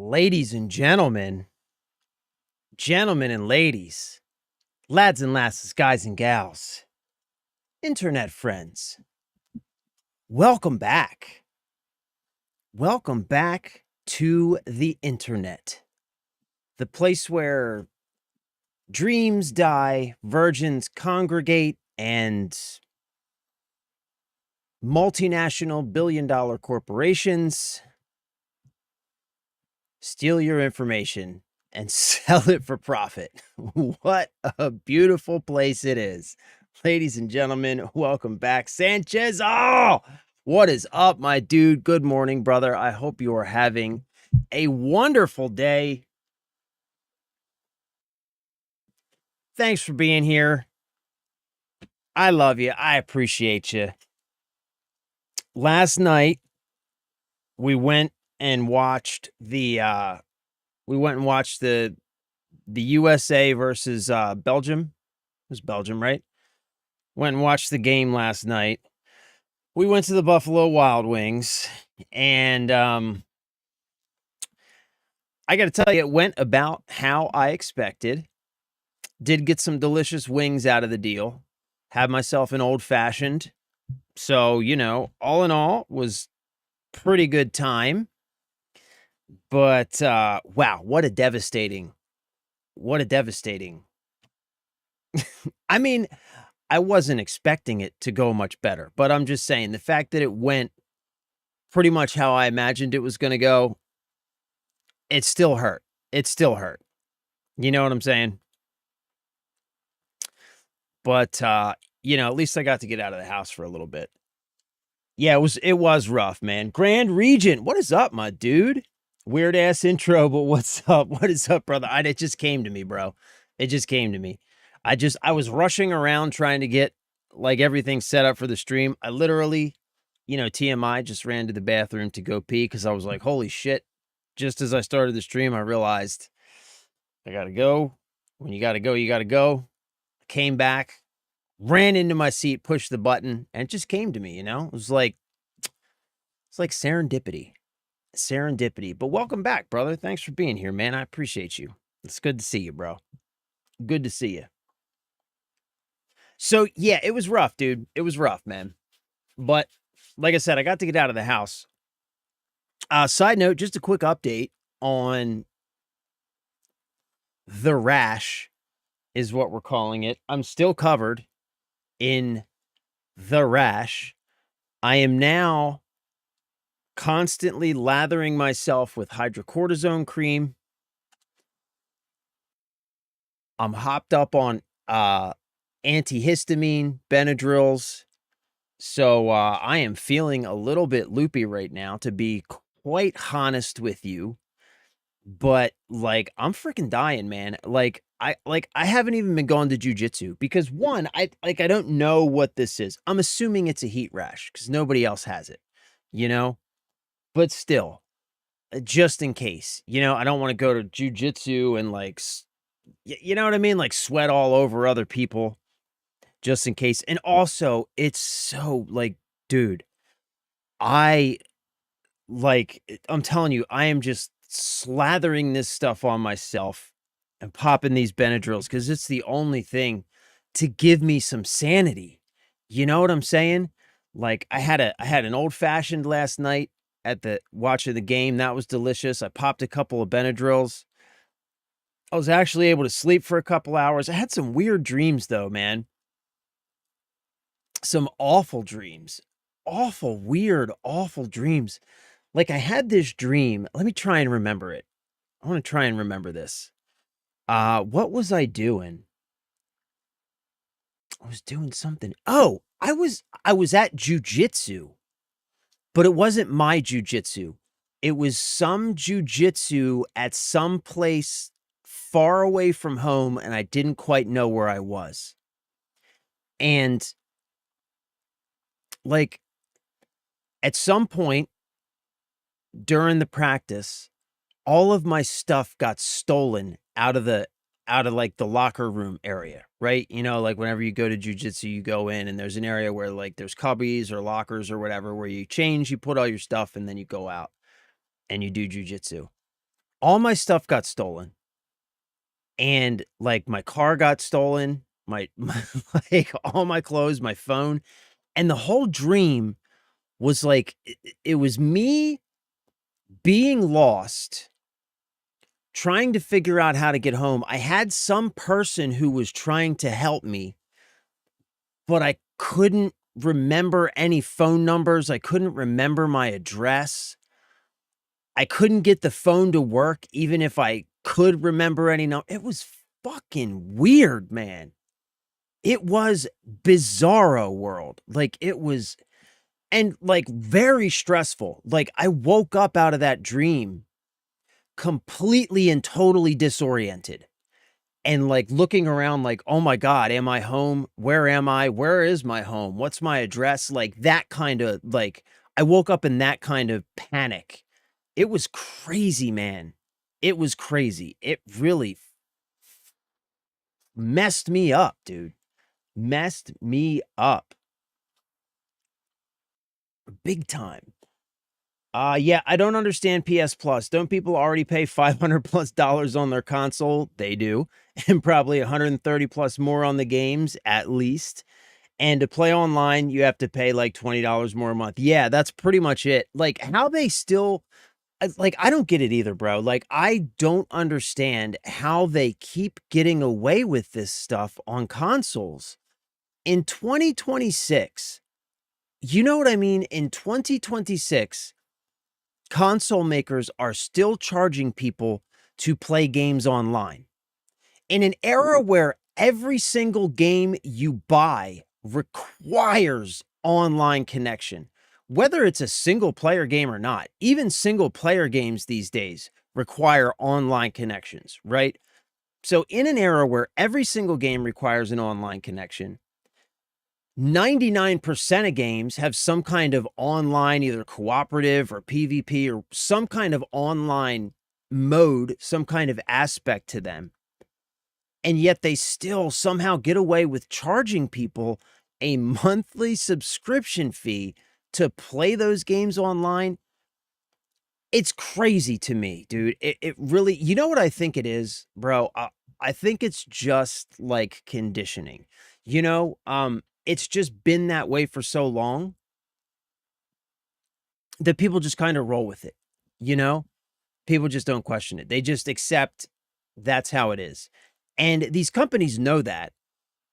Ladies and gentlemen and ladies, lads and lasses, guys and gals, internet friends, welcome back. Welcome back to the internet, the place where dreams die, virgins congregate, and multinational billion-dollar corporations steal your information and sell it for profit. What a beautiful place it is. Ladies and gentlemen, welcome back. Sanchez, oh, what is up, my dude? Good morning, brother. I hope you are having a wonderful day. Thanks for being here. I love you. I appreciate you. Last night, we went and watched the USA versus Belgium. It was Belgium, right? Went and watched the game last night. We went to the Buffalo Wild Wings, and I got to tell you, it went about how I expected. Did get some delicious wings out of the deal. Had myself an old-fashioned. So, all in all, was pretty good time. But, wow, what a devastating. I mean, I wasn't expecting it to go much better, but I'm just saying the fact that it went pretty much how I imagined it was going to go, it still hurt. You know what I'm saying? But, at least I got to get out of the house for a little bit. Yeah, it was rough, man. Grand Regent, what is up, my dude? Weird ass intro, but what's up? What is up, brother? It just came to me, bro. It just came to me. I was rushing around trying to get like everything set up for the stream. I literally, TMI, just ran to the bathroom to go pee because I was like, holy shit. Just as I started the stream, I realized I gotta go. When you gotta go, you gotta go. Came back, ran into my seat, pushed the button, and it just came to me, It was like, it's like serendipity. But welcome back, brother. Thanks for being here, man. I appreciate you. It's good to see you, bro. Good to see you. So, yeah, it was rough, dude. It was rough, man. But like I said, I got to get out of the house. Side note, just a quick update on the rash is what we're calling it. I'm still covered in the rash. I am now constantly lathering myself with hydrocortisone cream. I'm hopped up on antihistamine, Benadryls. So I am feeling a little bit loopy right now, to be quite honest with you. But like, I'm freaking dying, man. I haven't even been going to jujitsu because one, I don't know what this is. I'm assuming it's a heat rash because nobody else has it, but still, just in case, I don't want to go to jujitsu and like, you know what I mean? Like sweat all over other people just in case. And also it's so like, dude, I'm telling you, I am just slathering this stuff on myself and popping these Benadryls because it's the only thing to give me some sanity. You know what I'm saying? Like I had an old fashioned last night at the watching the game. That was delicious. I popped a couple of Benadryls. I was actually able to sleep for a couple hours. I had some weird dreams though, man. Some awful dreams. Awful, weird, awful dreams. Like I had this dream. Let me try and remember it. I want to try and remember this. What was I doing? I was doing something. Oh, I was at jujitsu, but it wasn't my jujitsu. It was some jujitsu at some place far away from home, and I didn't quite know where I was. And like at some point during the practice, all of my stuff got stolen out of like the locker room area, right? Like whenever you go to jujitsu, you go in and there's an area where like there's cubbies or lockers or whatever, where you change, you put all your stuff, and then you go out and you do jujitsu. all my stuff got stolen. And, like, my car got stolen, my like, all my clothes, my phone, and the whole dream was, like, it was me being lost, trying to figure out how to get home. I had some person who was trying to help me, but I couldn't remember any phone numbers, I couldn't remember my address. I couldn't get the phone to work even if I could remember any it was fucking weird, man. It was bizarro world. Like, it was and, like, very stressful. Like, I woke up out of that dream completely and totally disoriented and, like, looking around like, "Oh my god, am I home? Where am I? Where is my home? What's my address?" Like, that kinda, like I woke up in that kind of panic. It was crazy, man. It was crazy. It really messed me up, dude. Messed me up big time. Yeah, I don't understand PS Plus. Don't people already pay $500+ on their console? They do, and probably 130 plus more on the games at least. And to play online, you have to pay like $20 more a month. Yeah, that's pretty much it. Like how they still like I don't get it either, bro. Like I don't understand how they keep getting away with this stuff on consoles. In 2026, you know what I mean? In 2026, console makers are still charging people to play games online. In an era where every single game you buy requires online connection, whether it's a single player game or not, even single player games these days require online connections, right? So, in an era where every single game requires an online connection, 99% of games have some kind of online, either cooperative or PvP or some kind of online mode, some kind of aspect to them. And yet they still somehow get away with charging people a monthly subscription fee to play those games online. It's crazy to me, dude. It really, you know what I think it is, bro? I think it's just like conditioning. It's just been that way for so long that people just kind of roll with it. You know, people just don't question it. They just accept that's how it is. And these companies know that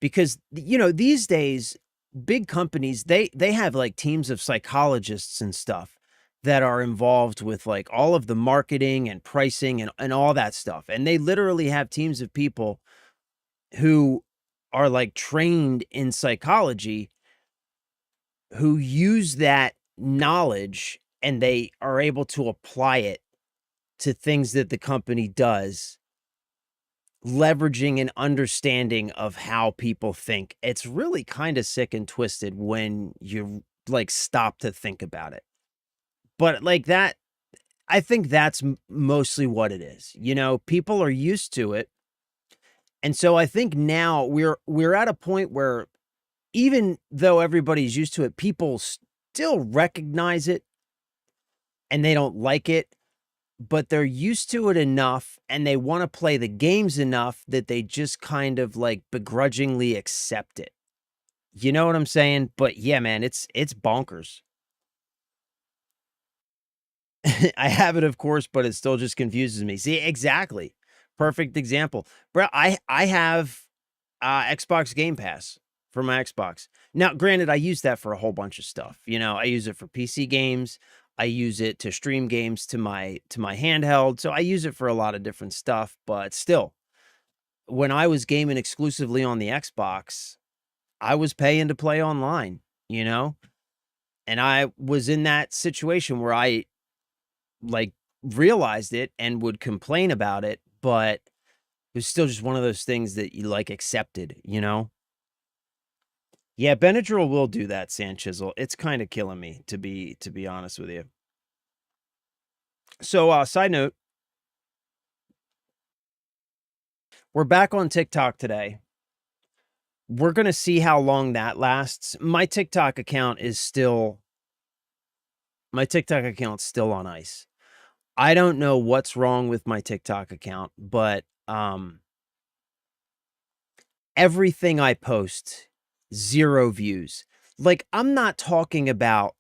because these days big companies they have like teams of psychologists and stuff that are involved with like all of the marketing and pricing and all that stuff. And they literally have teams of people who are like trained in psychology who use that knowledge and they are able to apply it to things that the company does, leveraging an understanding of how people think. It's really kind of sick and twisted when you like stop to think about it. But like that, I think that's mostly what it is. People are used to it. And so I think now we're at a point where even though everybody's used to it, people still recognize it and they don't like it, but they're used to it enough and they want to play the games enough that they just kind of like begrudgingly accept it. You know what I'm saying? But yeah, man, it's bonkers. I have it, of course, but it still just confuses me. See, exactly. Perfect example. Bro, I have Xbox Game Pass for my Xbox. Now, granted, I use that for a whole bunch of stuff. I use it for PC games. I use it to stream games to my handheld. So I use it for a lot of different stuff, but still, when I was gaming exclusively on the Xbox, I was paying to play online, you know? And I was in that situation where I like realized it and would complain about it, but it was still just one of those things that you like accepted. Yeah, Benadryl will do that, Sanchisel. It's kind of killing me to be honest with you. So, side note, we're back on TikTok today. We're gonna see how long that lasts. My TikTok account's still on ice. I don't know what's wrong with my TikTok account, but everything I post, 0 views. Like, I'm not talking about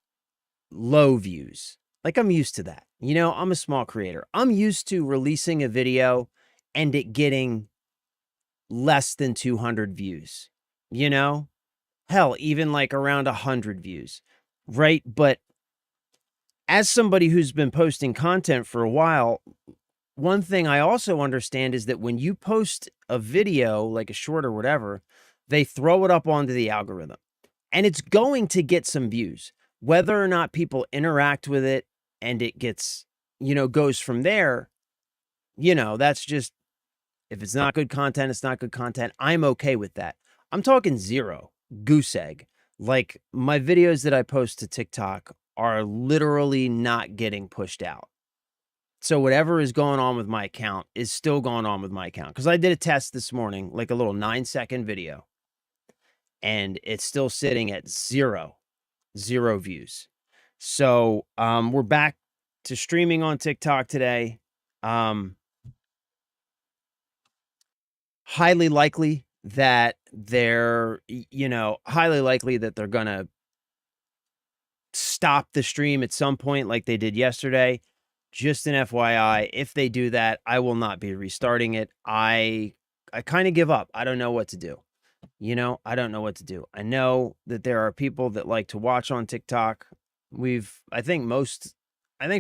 low views. Like, I'm used to that. You know, I'm a small creator. I'm used to releasing a video and it getting less than 200 views, you know? Hell, even like around 100 views, right? But as somebody who's been posting content for a while, one thing I also understand is that when you post a video, like a short or whatever, they throw it up onto the algorithm and it's going to get some views. Whether or not people interact with it and it gets, goes from there, that's just, if it's not good content, it's not good content. I'm okay with that. I'm talking 0, goose egg. Like, my videos that I post to TikTok are literally not getting pushed out. So whatever is going on with my account is still going on with my account. Because I did a test this morning, like a little 9-second video, and it's still sitting at 0 views. So we're back to streaming on TikTok today. Highly likely that they're gonna stop the stream at some point like they did yesterday. Just an FYI, if they do that, I will not be restarting it. I kind of give up. I don't know what to do. I don't know what to do. I know that there are people that like to watch on TikTok. I think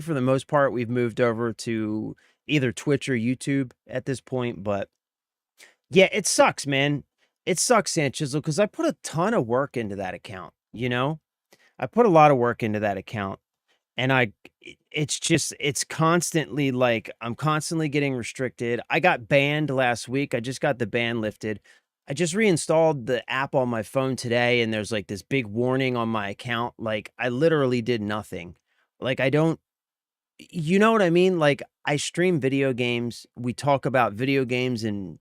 for the most part, we've moved over to either Twitch or YouTube at this point, but yeah, it sucks, man. It sucks, Sanchez, because I put a ton of work into that account, I put a lot of work into that account, and it's constantly like, I'm constantly getting restricted. I got banned last week. I just got the ban lifted. I just reinstalled the app on my phone today, and there's like this big warning on my account. Like, I literally did nothing. Like, I don't, you know what I mean? Like, I stream video games. We talk about video games and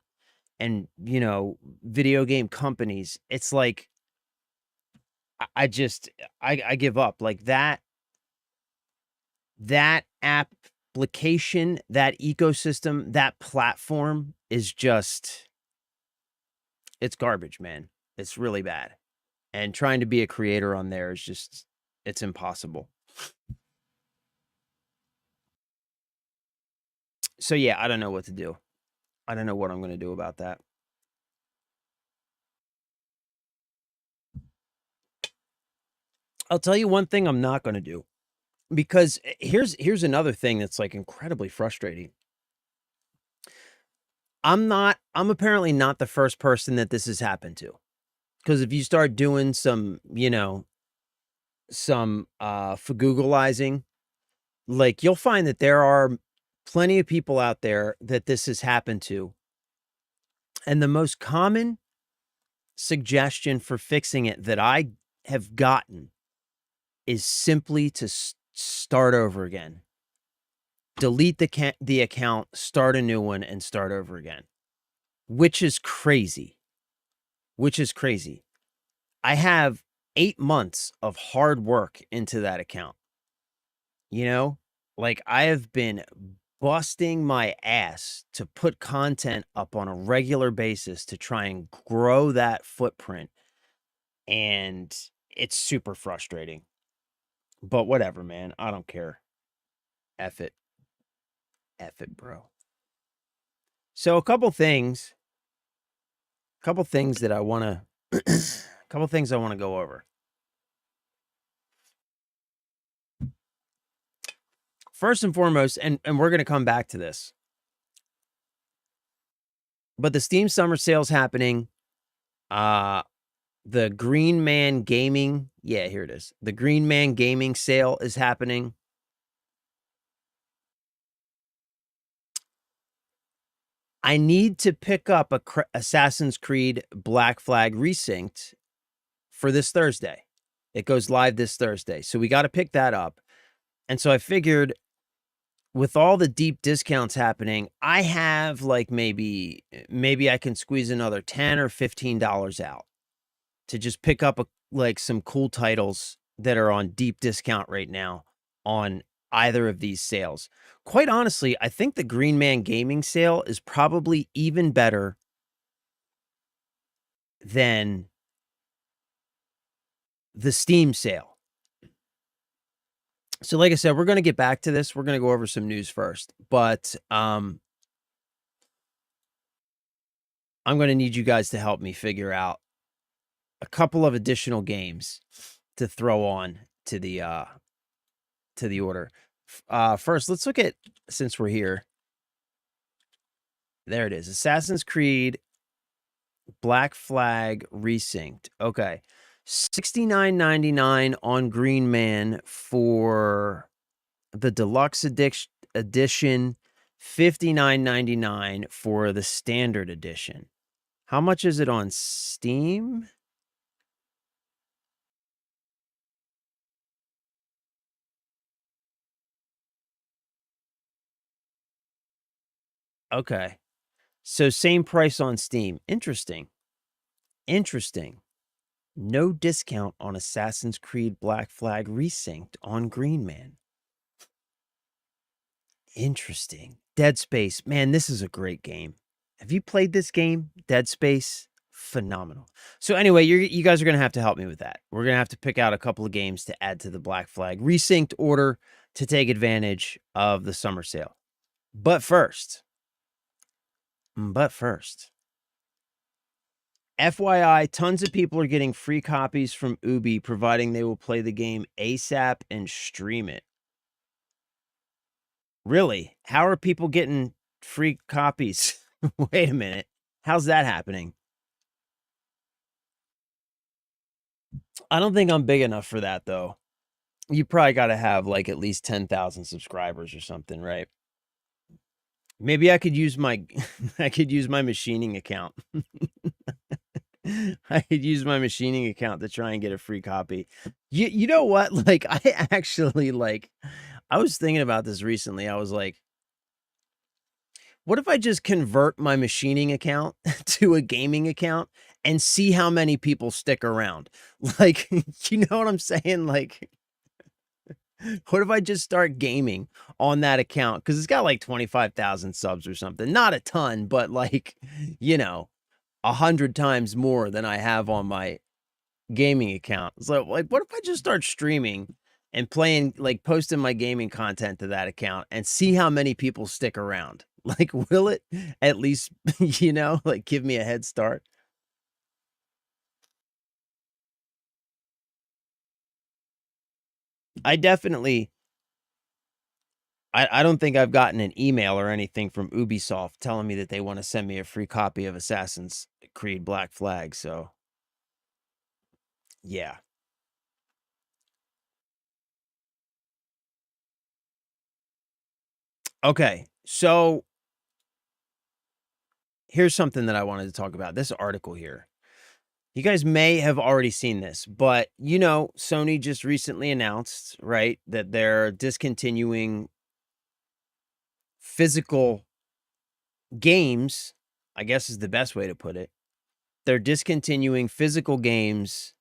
video game companies. It's like, I just, I give up. Like, that application, that ecosystem, that platform is just, it's garbage, man. It's really bad. And trying to be a creator on there is just, it's impossible. So yeah, I don't know what to do. I don't know what I'm going to do about that. I'll tell you one thing I'm not going to do, because here's another thing that's like incredibly frustrating. I'm apparently not the first person that this has happened to. Because if you start doing some fagoogleizing, like, you'll find that there are plenty of people out there that this has happened to. And the most common suggestion for fixing it that I have gotten is simply to start over again. Delete the account, start a new one, and start over again. Which is crazy. I have 8 months of hard work into that account. Like, I have been busting my ass to put content up on a regular basis to try and grow that footprint. And it's super frustrating. But whatever, man. I don't care. F it. F it, bro. So a couple things that I want to go over. First and foremost, and we're going to come back to this, but the Steam Summer Sale's happening. The Green Man Gaming, yeah, here it is. The Green Man Gaming sale is happening. I need to pick up a Assassin's Creed Black Flag Resynced for this Thursday. It goes live this Thursday. So we got to pick that up. And so I figured, with all the deep discounts happening, I have like maybe I can squeeze another $10 or $15 out to just pick up like some cool titles that are on deep discount right now on either of these sales. Quite honestly, I think the Green Man Gaming sale is probably even better than the Steam sale. So like I said, we're going to get back to this. We're going to go over some news first, but I'm going to need you guys to help me figure out a couple of additional games to throw on to the order. First, let's look at, since we're here. There it is. Assassin's Creed Black Flag Resynced. Okay. $69.99 on Green Man for the deluxe edition, $59.99 for the standard edition. How much is it on Steam? Okay. So same price on Steam. Interesting. Interesting. No discount on Assassin's Creed Black Flag Resynced on Green Man. Interesting. Dead Space. Man, this is a great game. Have you played this game? Dead Space? Phenomenal. So anyway, you guys are going to have to help me with that. We're going to have to pick out a couple of games to add to the Black Flag Resynced order to take advantage of the summer sale. But first, FYI, tons of people are getting free copies from Ubi, providing they will play the game ASAP and stream it. Really? How are people getting free copies? Wait a minute. How's that happening? I don't think I'm big enough for that, though. You probably got to have like at least 10,000 subscribers or something, right? Maybe I could use my I could use my machining account. I could use my machining account to try and get a free copy. You know what? Like I actually I was thinking about this recently. I was like, what if I just convert my machining account to a gaming account and see how many people stick around? Like, you know what I'm saying? Like, what if I just start gaming on that account? Because it's got like 25,000 subs or something. Not a ton, but like, 100 times more than I have on my gaming account. So, like, what if I just start streaming and playing, like, posting my gaming content to that account and see how many people stick around? Like, will it at least, like, give me a head start? I definitely, I don't think I've gotten an email or anything from Ubisoft telling me that they want to send me a free copy of Assassin's Creed Black Flag. So, yeah. Okay. So, here's something that I wanted to talk about. This article here. You guys may have already seen this, but Sony just recently announced, right, that they're discontinuing physical games, I guess is the best way to put it. They're discontinuing physical games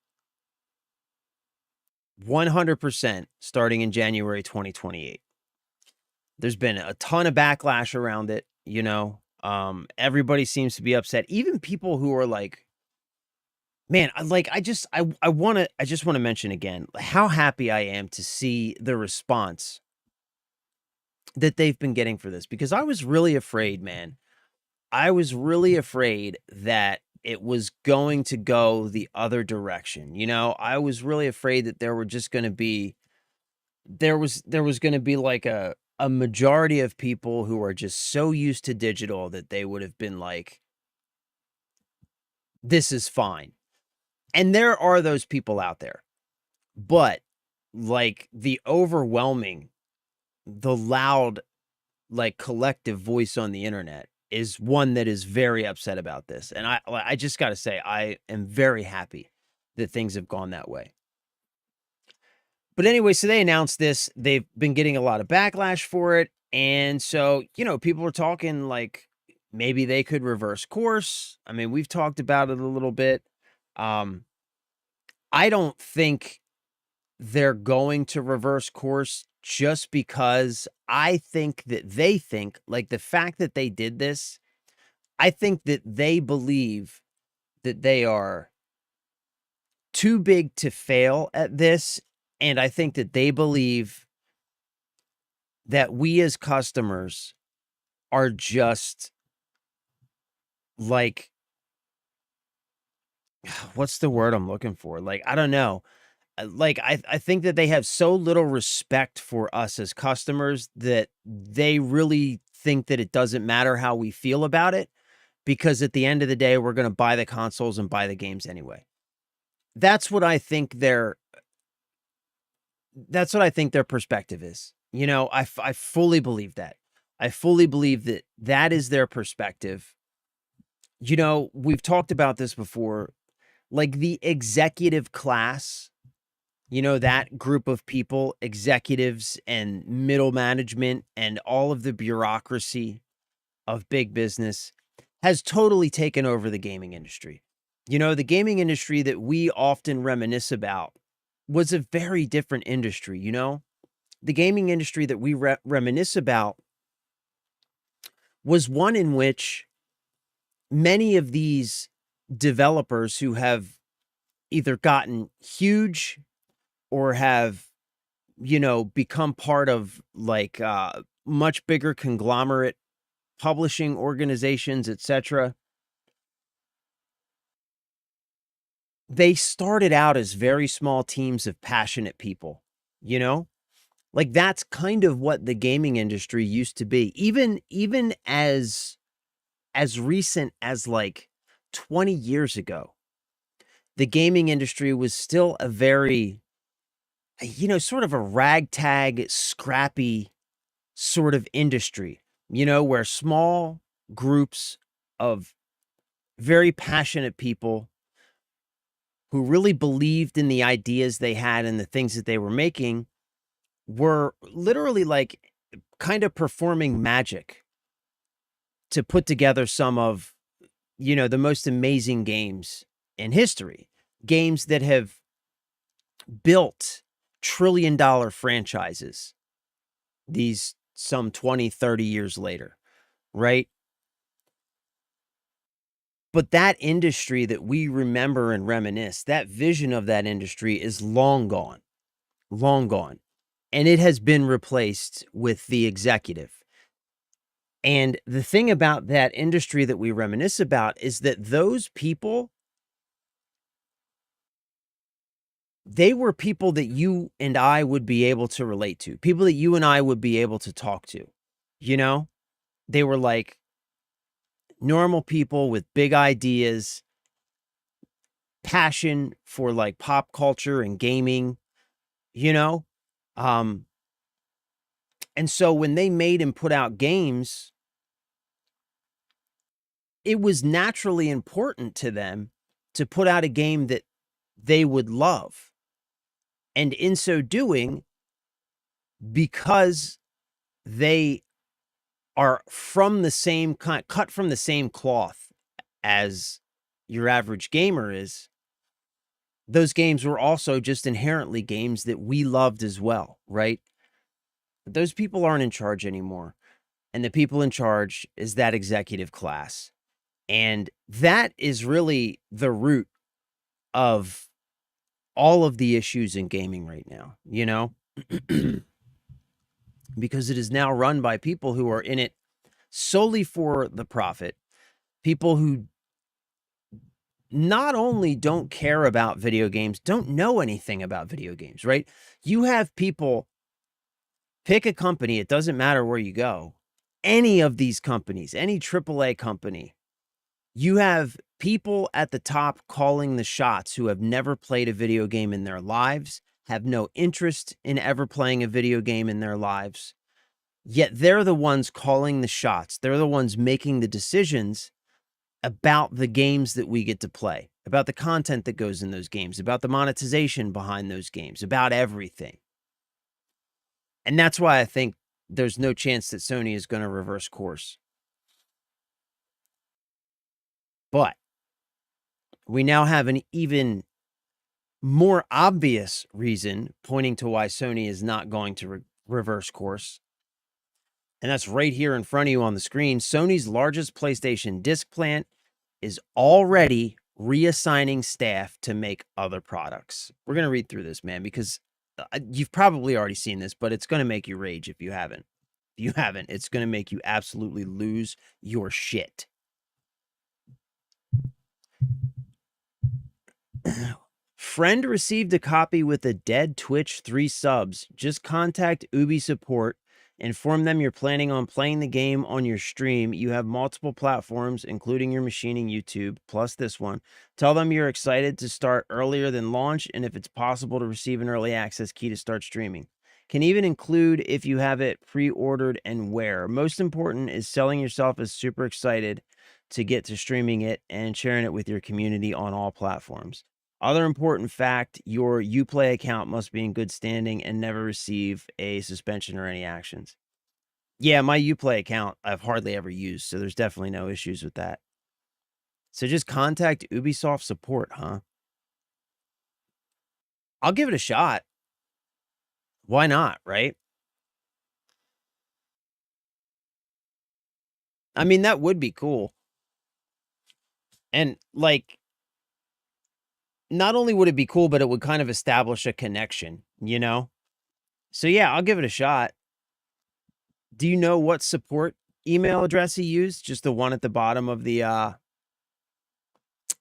100% starting in January 2028. There's been a ton of backlash around it, everybody seems to be upset. Even people who are like, man, I just want to mention again how happy I am to see the response that they've been getting for this, because I was really afraid, man. I was really afraid that it was going to go the other direction. I was really afraid that there were just going to be there was going to be like a majority of people who are just so used to digital that they would have been like, this is fine. And there are those people out there. But like the overwhelming, the loud, like collective voice on the internet is one that is very upset about this. And I just got to say, I am very happy that things have gone that way. But anyway, so they announced this. They've been getting a lot of backlash for it. And so, people are talking like maybe they could reverse course. I mean, we've talked about it a little bit. I don't think they're going to reverse course just because I think that they think, like, the fact that they did this, I think that they believe that they are too big to fail at this, and I think that they believe that we as customers are just, like, what's the word I'm looking for? Like, I don't know. Like, I think that they have so little respect for us as customers that they really think that it doesn't matter how we feel about it, because at the end of the day, we're gonna buy the consoles and buy the games anyway. That's what I think their perspective is. You know, I fully believe that. I fully believe that that is their perspective. You know, we've talked about this before, like the executive class, you know, that group of people, executives and middle management and all of the bureaucracy of big business has totally taken over the gaming industry. You know, the gaming industry that we often reminisce about was a very different industry, you know? The gaming industry that we reminisce about was one in which many of these developers who have either gotten huge or have, you know, become part of like much bigger conglomerate publishing organizations, etc. They started out as very small teams of passionate people, you know? Like that's kind of what the gaming industry used to be. Even as recent as like 20 years ago, the gaming industry was still a very, you know, sort of a ragtag, scrappy sort of industry, you know, where small groups of very passionate people who really believed in the ideas they had and the things that they were making were literally like kind of performing magic to put together some of, you know, the most amazing games in history. Games that have built trillion-dollar franchises these some 20, 30 years later, right? But that industry that we remember and reminisce, that vision of that industry is long gone, long gone. And it has been replaced with the executive. And the thing about that industry that we reminisce about is that those people, they were people that you and I would be able to relate to, people that you and I would be able to talk to, you know? They were like normal people with big ideas, passion for like pop culture and gaming, you know? Um, and so when they made and put out games, it was naturally important to them to put out a game that they would love. And in so doing, because they are from the same kind, cut from the same cloth as your average gamer is, those games were also just inherently games that we loved as well, right? But those people aren't in charge anymore. And the people in charge is that executive class. And that is really the root of all of the issues in gaming right now, you know? Because it is now run by people who are in it solely for the profit, people who not only don't care about video games, don't know anything about video games, right? You have people pick a company, it doesn't matter where you go, any of these companies, any AAA company, you have people at the top calling the shots who have never played a video game in their lives, have no interest in ever playing a video game in their lives. Yet they're the ones calling the shots. They're the ones making the decisions about the games that we get to play, about the content that goes in those games, about the monetization behind those games, about everything. And that's why I think there's no chance that Sony is going to reverse course. But we now have an even more obvious reason pointing to why Sony is not going to reverse course. And that's right here in front of you on the screen. Sony's largest PlayStation disc plant is already reassigning staff to make other products. We're going to read through this, man, because you've probably already seen this, but it's going to make you rage if you haven't. If you haven't, it's going to make you absolutely lose your shit. Friend received a copy with a dead Twitch 3 subs. Just contact Ubi support. Inform them you're planning on playing the game on your stream. You have multiple platforms, including your machine and YouTube, plus this one. Tell them you're excited to start earlier than launch, and if it's possible to receive an early access key to start streaming. Can even include if you have it pre-ordered and where. Most important is selling yourself as super excited to get to streaming it and sharing it with your community on all platforms. Other important fact, your Uplay account must be in good standing and never receive a suspension or any actions. Yeah, my Uplay account I've hardly ever used, so there's definitely no issues with that. So just contact Ubisoft support, huh? I'll give it a shot. Why not, right? I mean, that would be cool. And like, not only would it be cool, but it would kind of establish a connection, you know? So yeah, I'll give it a shot. Do you know what support email address he used? Just the one at the bottom of the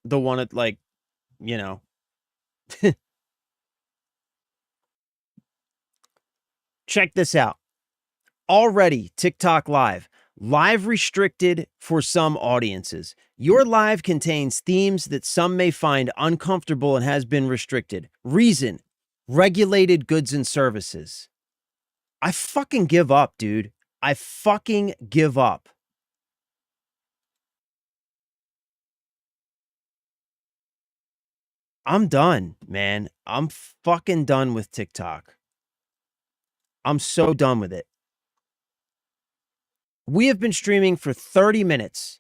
one at, like, you know. Check this out. Already TikTok Live restricted for some audiences. Your live contains themes that some may find uncomfortable and has been restricted. Reason: regulated goods and services. I fucking give up, dude. I fucking give up. I'm done, man. I'm fucking done with TikTok. I'm so done with it. We have been streaming for 30 minutes.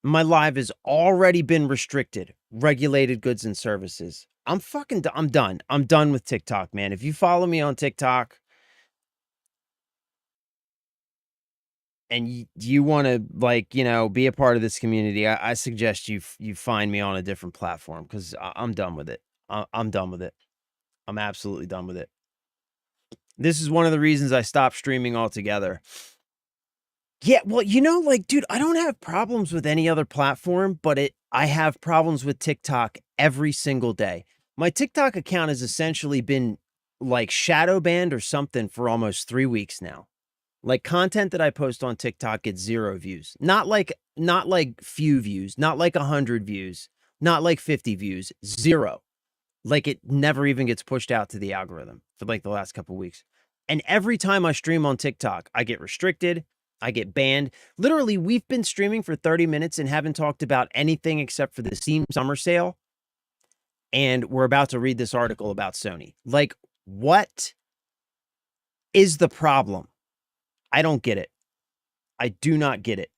My live has already been restricted. Regulated goods and services. I'm done. I'm done with TikTok, man. If you follow me on TikTok and you want to, like, you know, be a part of this community, I suggest you find me on a different platform, because I'm done with it. I'm done with it. I'm absolutely done with it. This is one of the reasons I stopped streaming altogether. Yeah, well, you know, like, dude, I don't have problems with any other platform, but I have problems with TikTok every single day. My TikTok account has essentially been, like, shadow banned or something for almost 3 weeks now. Like, content that I post on TikTok gets 0 views. Not like few views, not like 100 views, not like 50 views, 0. Like, it never even gets pushed out to the algorithm for, like, the last couple weeks. And every time I stream on TikTok, I get restricted, I get banned. Literally, we've been streaming for 30 minutes and haven't talked about anything except for the Steam Summer Sale. And we're about to read this article about Sony. Like, what is the problem? I don't get it. I do not get it.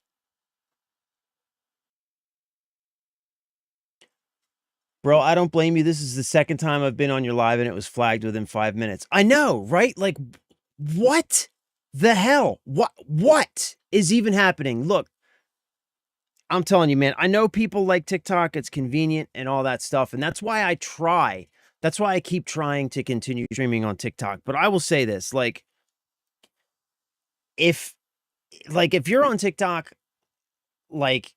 Bro, I don't blame you. This is the second time I've been on your live and it was flagged within 5 minutes. I know, right? Like, what the hell? What is even happening? Look, I'm telling you, man, I know people like TikTok. It's convenient and all that stuff. And that's why that's why I keep trying to continue streaming on TikTok. But I will say this, like, if you're on TikTok, like,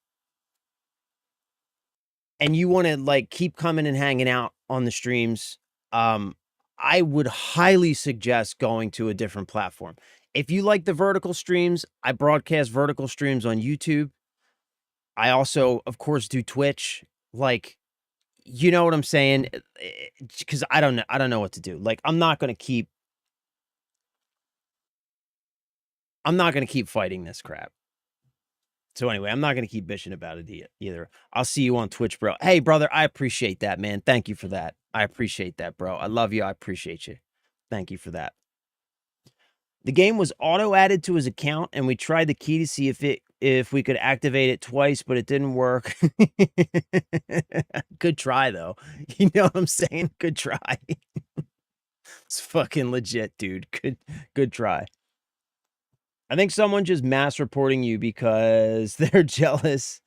and you want to, like, keep coming and hanging out on the streams, I would highly suggest going to a different platform. If you like the vertical streams, I broadcast vertical streams on YouTube. I also, of course, do Twitch. Like, you know what I'm saying? Because I don't know what to do. Like, I'm not going to keep fighting this crap. So anyway, I'm not going to keep bitching about it either. I'll see you on Twitch, bro. Hey, brother, I appreciate that, man. Thank you for that. I appreciate that, bro. I love you. I appreciate you. Thank you for that. The game was auto-added to his account, and we tried the key to see if we could activate it twice, but it didn't work. Good try, though. You know what I'm saying? Good try. It's fucking legit, dude. Good try. I think someone just mass reporting you because they're jealous.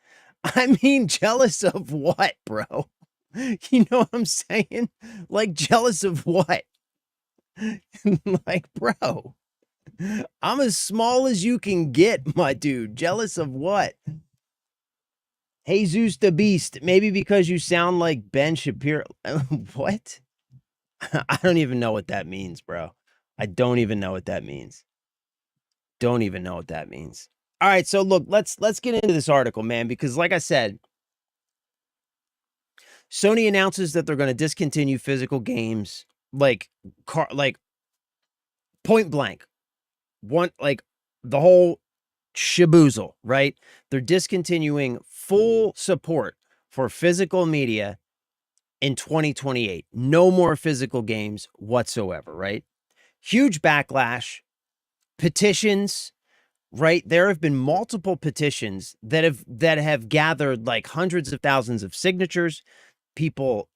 I mean, jealous of what, bro? You know what I'm saying? Like, jealous of what? Like, bro, I'm as small as you can get, my dude. Jealous of what? Jesus the Beast. Maybe because you sound like Ben Shapiro. What? I don't even know what that means, bro. I don't even know what that means. Don't even know what that means. All right, so look, let's get into this article, man, because like I said, Sony announces that they're going to discontinue physical games like point blank. Like the whole shaboozle, right? They're discontinuing full support for physical media in 2028. No more physical games whatsoever, right? Huge backlash, petitions, right? There have been multiple petitions that have gathered like hundreds of thousands of signatures, people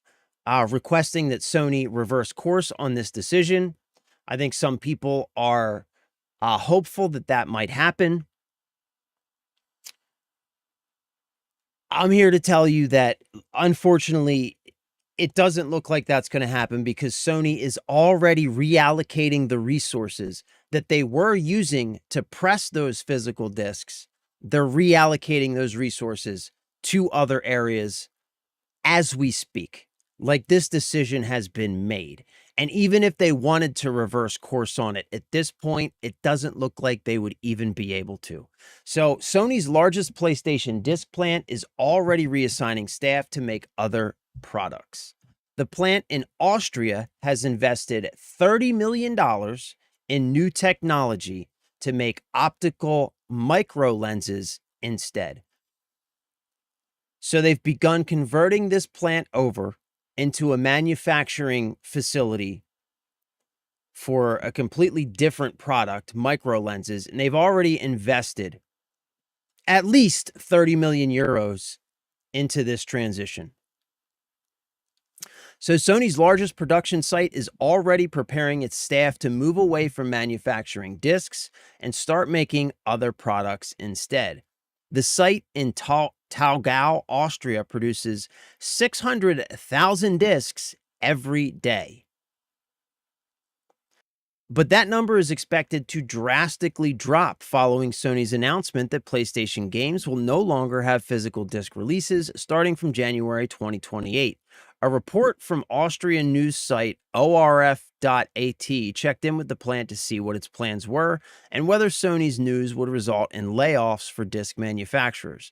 requesting that Sony reverse course on this decision. I think some people are hopeful that that might happen. I'm here to tell you that, unfortunately, it doesn't look like that's going to happen because Sony is already reallocating the resources that they were using to press those physical discs. They're reallocating those resources to other areas as we speak. Like, this decision has been made. And even if they wanted to reverse course on it, at this point, it doesn't look like they would even be able to. So Sony's largest PlayStation disc plant is already reassigning staff to make other products. The plant in Austria has invested $30 million in new technology to make optical micro lenses instead. So they've begun converting this plant over into a manufacturing facility for a completely different product, micro lenses, and they've already invested at least 30 million euros into this transition. So Sony's largest production site is already preparing its staff to move away from manufacturing discs and start making other products instead. The site in Taugau, Austria produces 600,000 discs every day. But that number is expected to drastically drop following Sony's announcement that PlayStation games will no longer have physical disc releases starting from January 2028. A report from Austrian news site ORF.at checked in with the plant to see what its plans were and whether Sony's news would result in layoffs for disc manufacturers.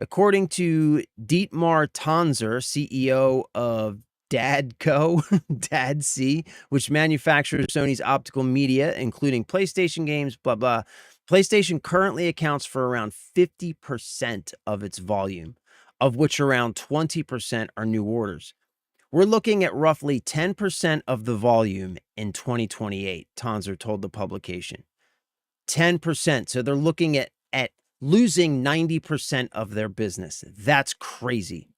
According to Dietmar Tanzer, CEO of Dadco, Dadc, which manufactures Sony's optical media, including PlayStation games, blah, blah. PlayStation currently accounts for around 50% of its volume, of which around 20% are new orders. We're looking at roughly 10% of the volume in 2028, Tanzer told the publication. 10%. So they're looking at losing 90% of their business. That's crazy.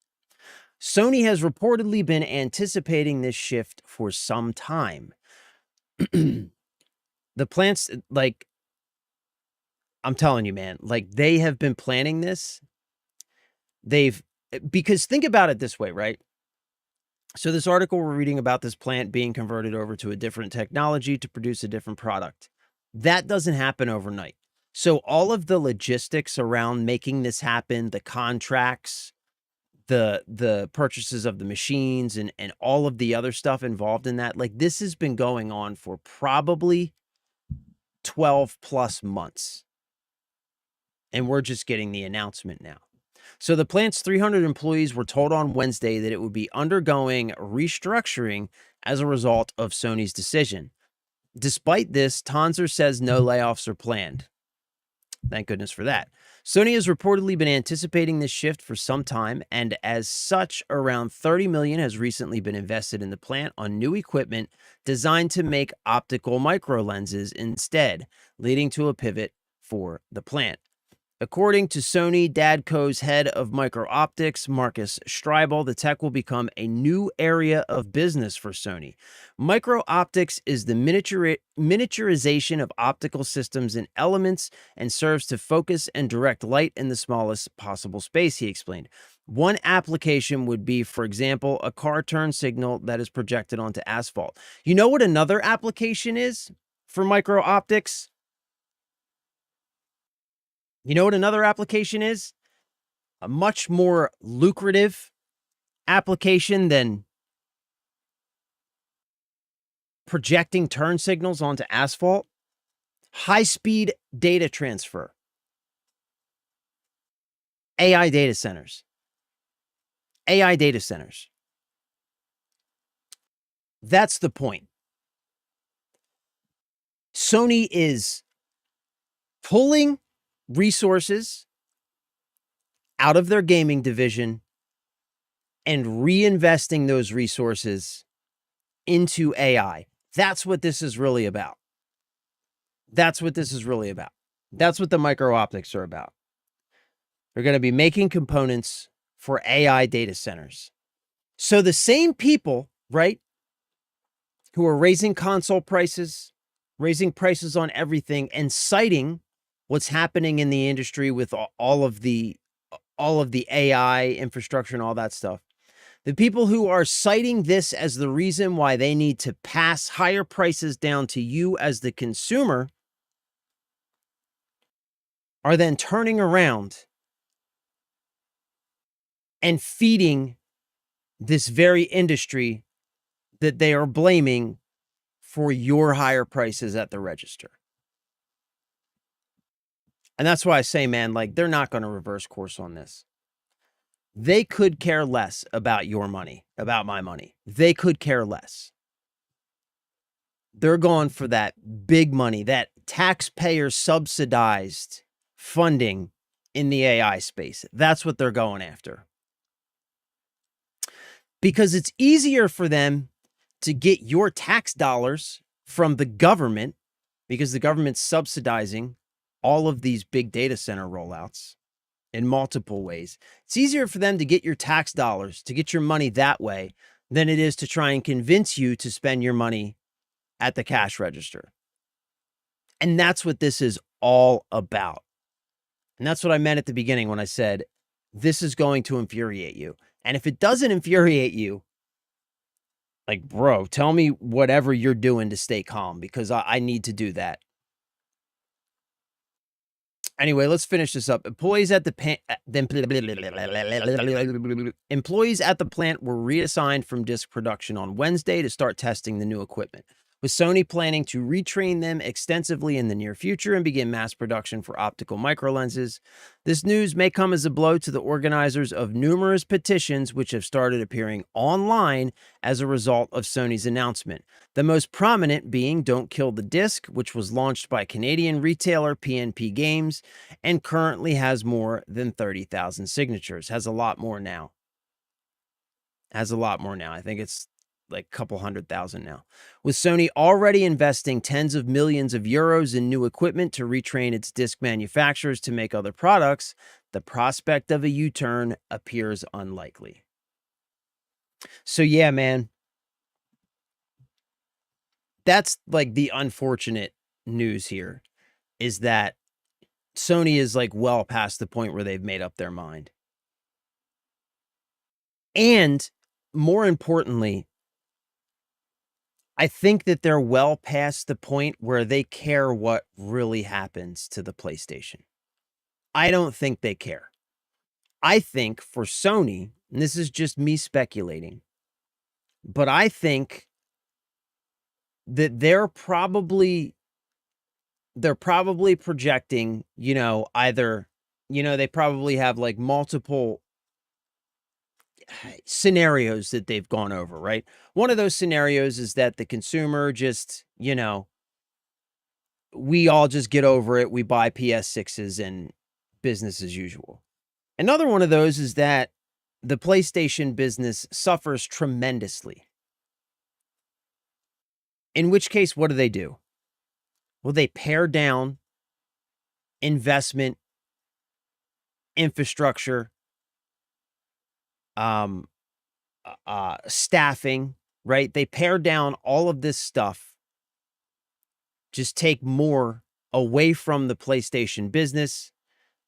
Sony has reportedly been anticipating this shift for some time. The plants, like, I'm telling you, man, like, they have been planning this. Because think about it this way, right? So this article we're reading about this plant being converted over to a different technology to produce a different product. That doesn't happen overnight. So all of the logistics around making this happen, the contracts, the purchases of the machines and all of the other stuff involved in that, like, this has been going on for probably 12 plus months. And we're just getting the announcement now. So the plant's 300 employees were told on Wednesday that it would be undergoing restructuring as a result of Sony's decision. Despite this, Tanzer says no layoffs are planned. Thank goodness for that. Sony has reportedly been anticipating this shift for some time, and as such, around $30 million has recently been invested in the plant on new equipment designed to make optical micro lenses instead, leading to a pivot for the plant. According to Sony Dadco's head of micro-optics, Marcus Streibel, the tech will become a new area of business for Sony. Micro-optics is the miniaturization of optical systems and elements and serves to focus and direct light in the smallest possible space, he explained. One application would be, for example, a car turn signal that is projected onto asphalt. You know what another application is for micro-optics? You know what another application is? A much more lucrative application than projecting turn signals onto asphalt. High-speed data transfer. AI data centers. AI data centers. That's the point. Sony is pulling resources out of their gaming division and reinvesting those resources into AI. That's what this is really about. That's what this is really about. That's what the micro-optics are about. They're going to be making components for AI data centers. So the same people, right, who are raising console prices, raising prices on everything, and citing what's happening in the industry with all of the AI infrastructure and all that stuff. The people who are citing this as the reason why they need to pass higher prices down to you as the consumer are then turning around and feeding this very industry that they are blaming for your higher prices at the register. And that's why I say, man, like, they're not going to reverse course on this. They could care less about your money, about my money. They could care less. They're going for that big money, that taxpayer subsidized funding in the AI space. That's what they're going after. Because it's easier for them to get your tax dollars from the government, because the government's subsidizing all of these big data center rollouts in multiple ways. It's easier for them to get your tax dollars, to get your money that way, than it is to try and convince you to spend your money at the cash register. And that's what this is all about. And that's what I meant at the beginning when I said, this is going to infuriate you. And if it doesn't infuriate you, like, bro, tell me whatever you're doing to stay calm, because I need to do that. Anyway, let's finish this up. Employees at the plant were reassigned from disc production on Wednesday to start testing the new equipment, with Sony planning to retrain them extensively in the near future and begin mass production for optical microlenses. This news may come as a blow to the organizers of numerous petitions which have started appearing online as a result of Sony's announcement. The most prominent being Don't Kill the Disc, which was launched by Canadian retailer PNP Games and currently has more than 30,000 signatures. Has a lot more now. I think it's like a couple 100,000 now. With Sony already investing tens of millions of euros in new equipment to retrain its disc manufacturers to make other products, the prospect of a U-turn appears unlikely. So yeah, man, that's like the unfortunate news here, is that Sony is like well past the point where they've made up their mind. And more importantly, I think that they're well past the point where they care what really happens to the PlayStation. I don't think they care. I think for Sony, and this is just me speculating, but I think that they're probably projecting, either, they probably have like multiple scenarios that they've gone over, right? One of those scenarios is that the consumer just, we all just get over it. We buy PS6s and business as usual. Another one of those is that the PlayStation business suffers tremendously. In which case, what do? Well, they pare down investment infrastructure, staffing, right? They pare down all of this stuff, just take more away from the PlayStation business,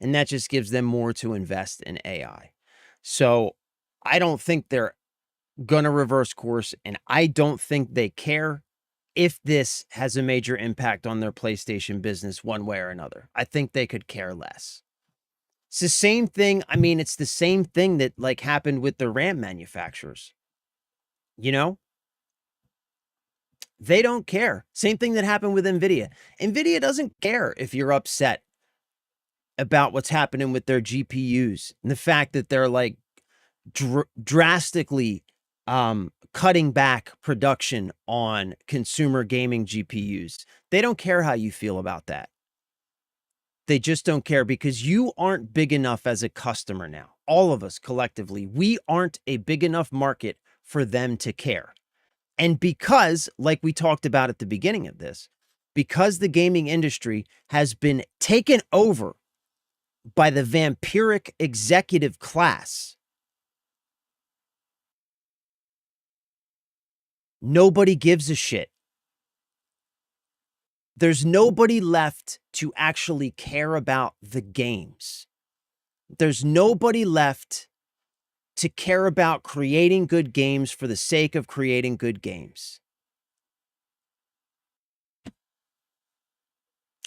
and that just gives them more to invest in AI. So I don't think they're going to reverse course, and I don't think they care if this has a major impact on their PlayStation business one way or another. I think they could care less. It's the same thing. I mean, it's the same thing that like happened with the RAM manufacturers. You know, they don't care. Same thing that happened with Nvidia. Nvidia doesn't care if you're upset about what's happening with their GPUs and the fact that they're like drastically cutting back production on consumer gaming GPUs. They don't care how you feel about that. They just don't care because you aren't big enough as a customer now. All of us collectively, we aren't a big enough market for them to care. And because, like we talked about at the beginning of this, because the gaming industry has been taken over by the vampiric executive class, nobody gives a shit. There's nobody left to actually care about the games. There's nobody left to care about creating good games for the sake of creating good games.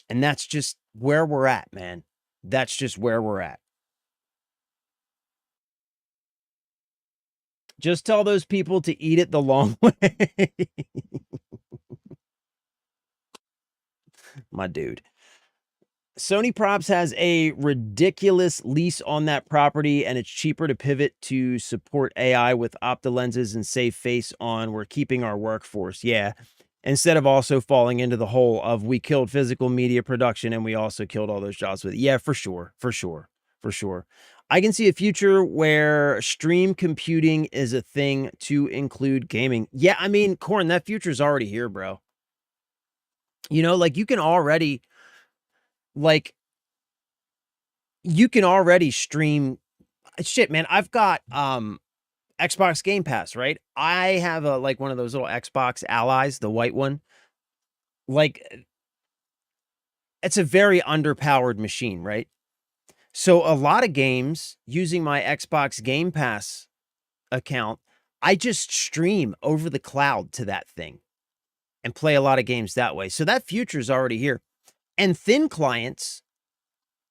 And that's just where we're at, man. That's just where we're at. Just tell those people to eat it the long way. My dude. Sony Props has a ridiculous lease on that property, and it's cheaper to pivot to support AI with Opta lenses and save face on. We're keeping our workforce. Yeah. Instead of also falling into the hole of we killed physical media production and we also killed all those jobs with it. Yeah, for sure. For sure. For sure. I can see a future where stream computing is a thing to include gaming. Yeah, I mean, Corn, that future's already here, bro. You know, like you can already stream shit, man. I've got Xbox Game Pass, right? I have a like one of those little Xbox Allies, the white one. Like it's a very underpowered machine, right? So a lot of games using my Xbox Game Pass account, I just stream over the cloud to that thing and play a lot of games that way. So that future is already here. And thin clients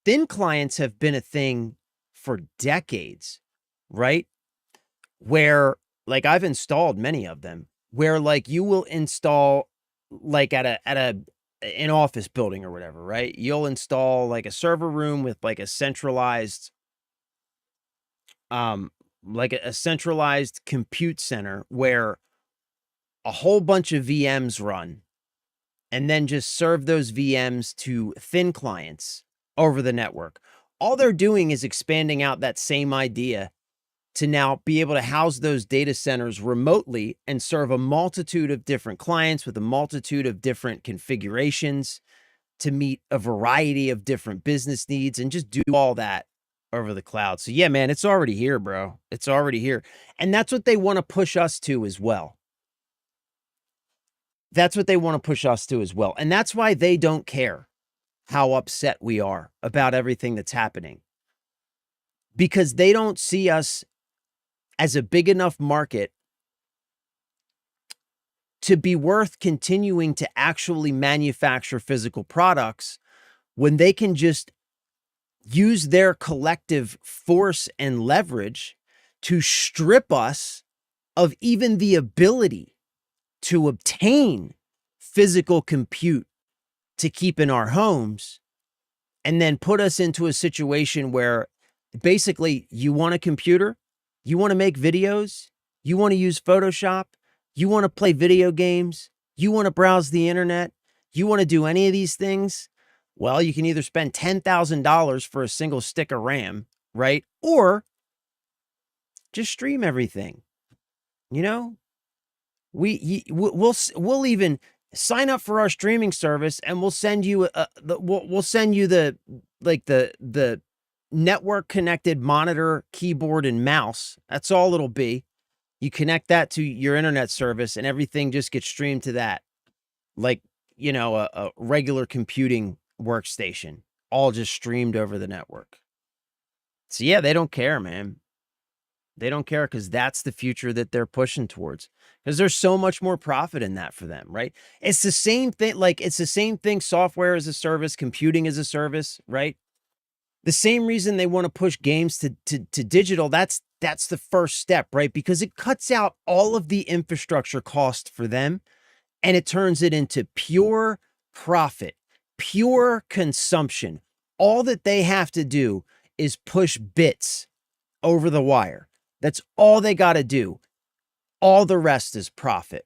have been a thing for decades, right? Where like I've installed many of them where like you will install like at an office building or whatever, right? You'll install like a server room with like a centralized centralized compute center where a whole bunch of VMs run and then just serve those VMs to thin clients over the network. All they're doing is expanding out that same idea to now be able to house those data centers remotely and serve a multitude of different clients with a multitude of different configurations to meet a variety of different business needs and just do all that over the cloud. So yeah, man, it's already here, bro. It's already here. And that's what they want to push us to as well. That's what they want to push us to as well. And that's why they don't care how upset we are about everything that's happening. Because they don't see us as a big enough market to be worth continuing to actually manufacture physical products when they can just use their collective force and leverage to strip us of even the ability to obtain physical compute to keep in our homes, and then put us into a situation where basically you want a computer, you want to make videos, you want to use Photoshop, you want to play video games, you want to browse the internet, you want to do any of these things, well, you can either spend $10,000 for a single stick of RAM, right? Or just stream everything. You know, we'll even sign up for our streaming service and we'll send you we'll send you the network connected monitor, keyboard, and mouse. That's all it'll be. You connect that to your internet service and everything just gets streamed to that. Like, a regular computing workstation, all just streamed over the network. So yeah, they don't care, man. They don't care because that's the future that they're pushing towards. Because there's so much more profit in that for them, right? It's the same thing. Like, it's the same thing. Software as a service, computing as a service, right? The same reason they want to push games to digital. That's the first step, right? Because it cuts out all of the infrastructure cost for them, and it turns it into pure profit, pure consumption. All that they have to do is push bits over the wire. That's all they got to do. All the rest is profit.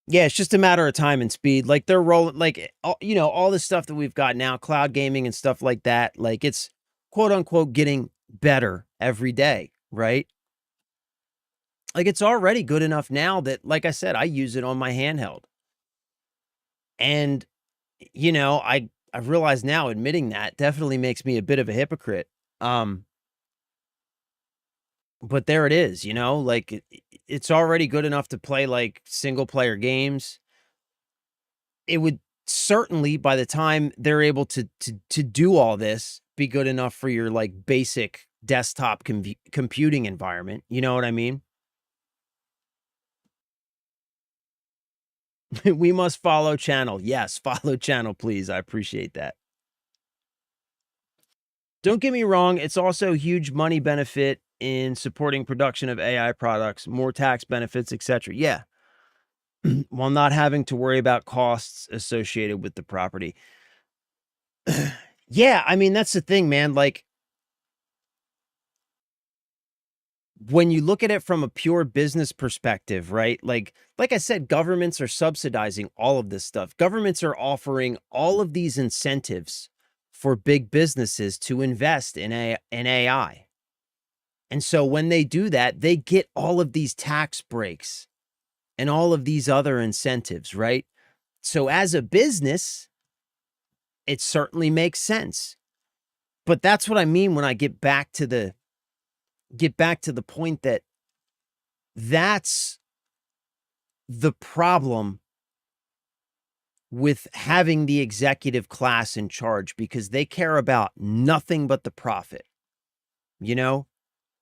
Yeah, it's just a matter of time and speed. Like, they're rolling, like, all the stuff that we've got now, cloud gaming and stuff like that. Like, it's quote unquote getting better every day, right? Like, it's already good enough now that, like I said, I use it on my handheld. And, I realize now admitting that definitely makes me a bit of a hypocrite. But there it is, like, it's already good enough to play like single player games. It would certainly, by the time they're able to do all this, be good enough for your like basic desktop computing environment. You know what I mean? We must follow channel. Yes, follow channel, please. I appreciate that. Don't get me wrong, it's also a huge money benefit in supporting production of AI products, more tax benefits, etc. Yeah. While not having to worry about costs associated with the property. Yeah, I mean, that's the thing, man. Like, when you look at it from a pure business perspective, right? Like I said, governments are subsidizing all of this stuff. Governments are offering all of these incentives for big businesses to invest in AI. And so when they do that, they get all of these tax breaks and all of these other incentives, right? So as a business, it certainly makes sense. But that's what I mean when I get back to the point that that's the problem with having the executive class in charge, because they care about nothing but the profit.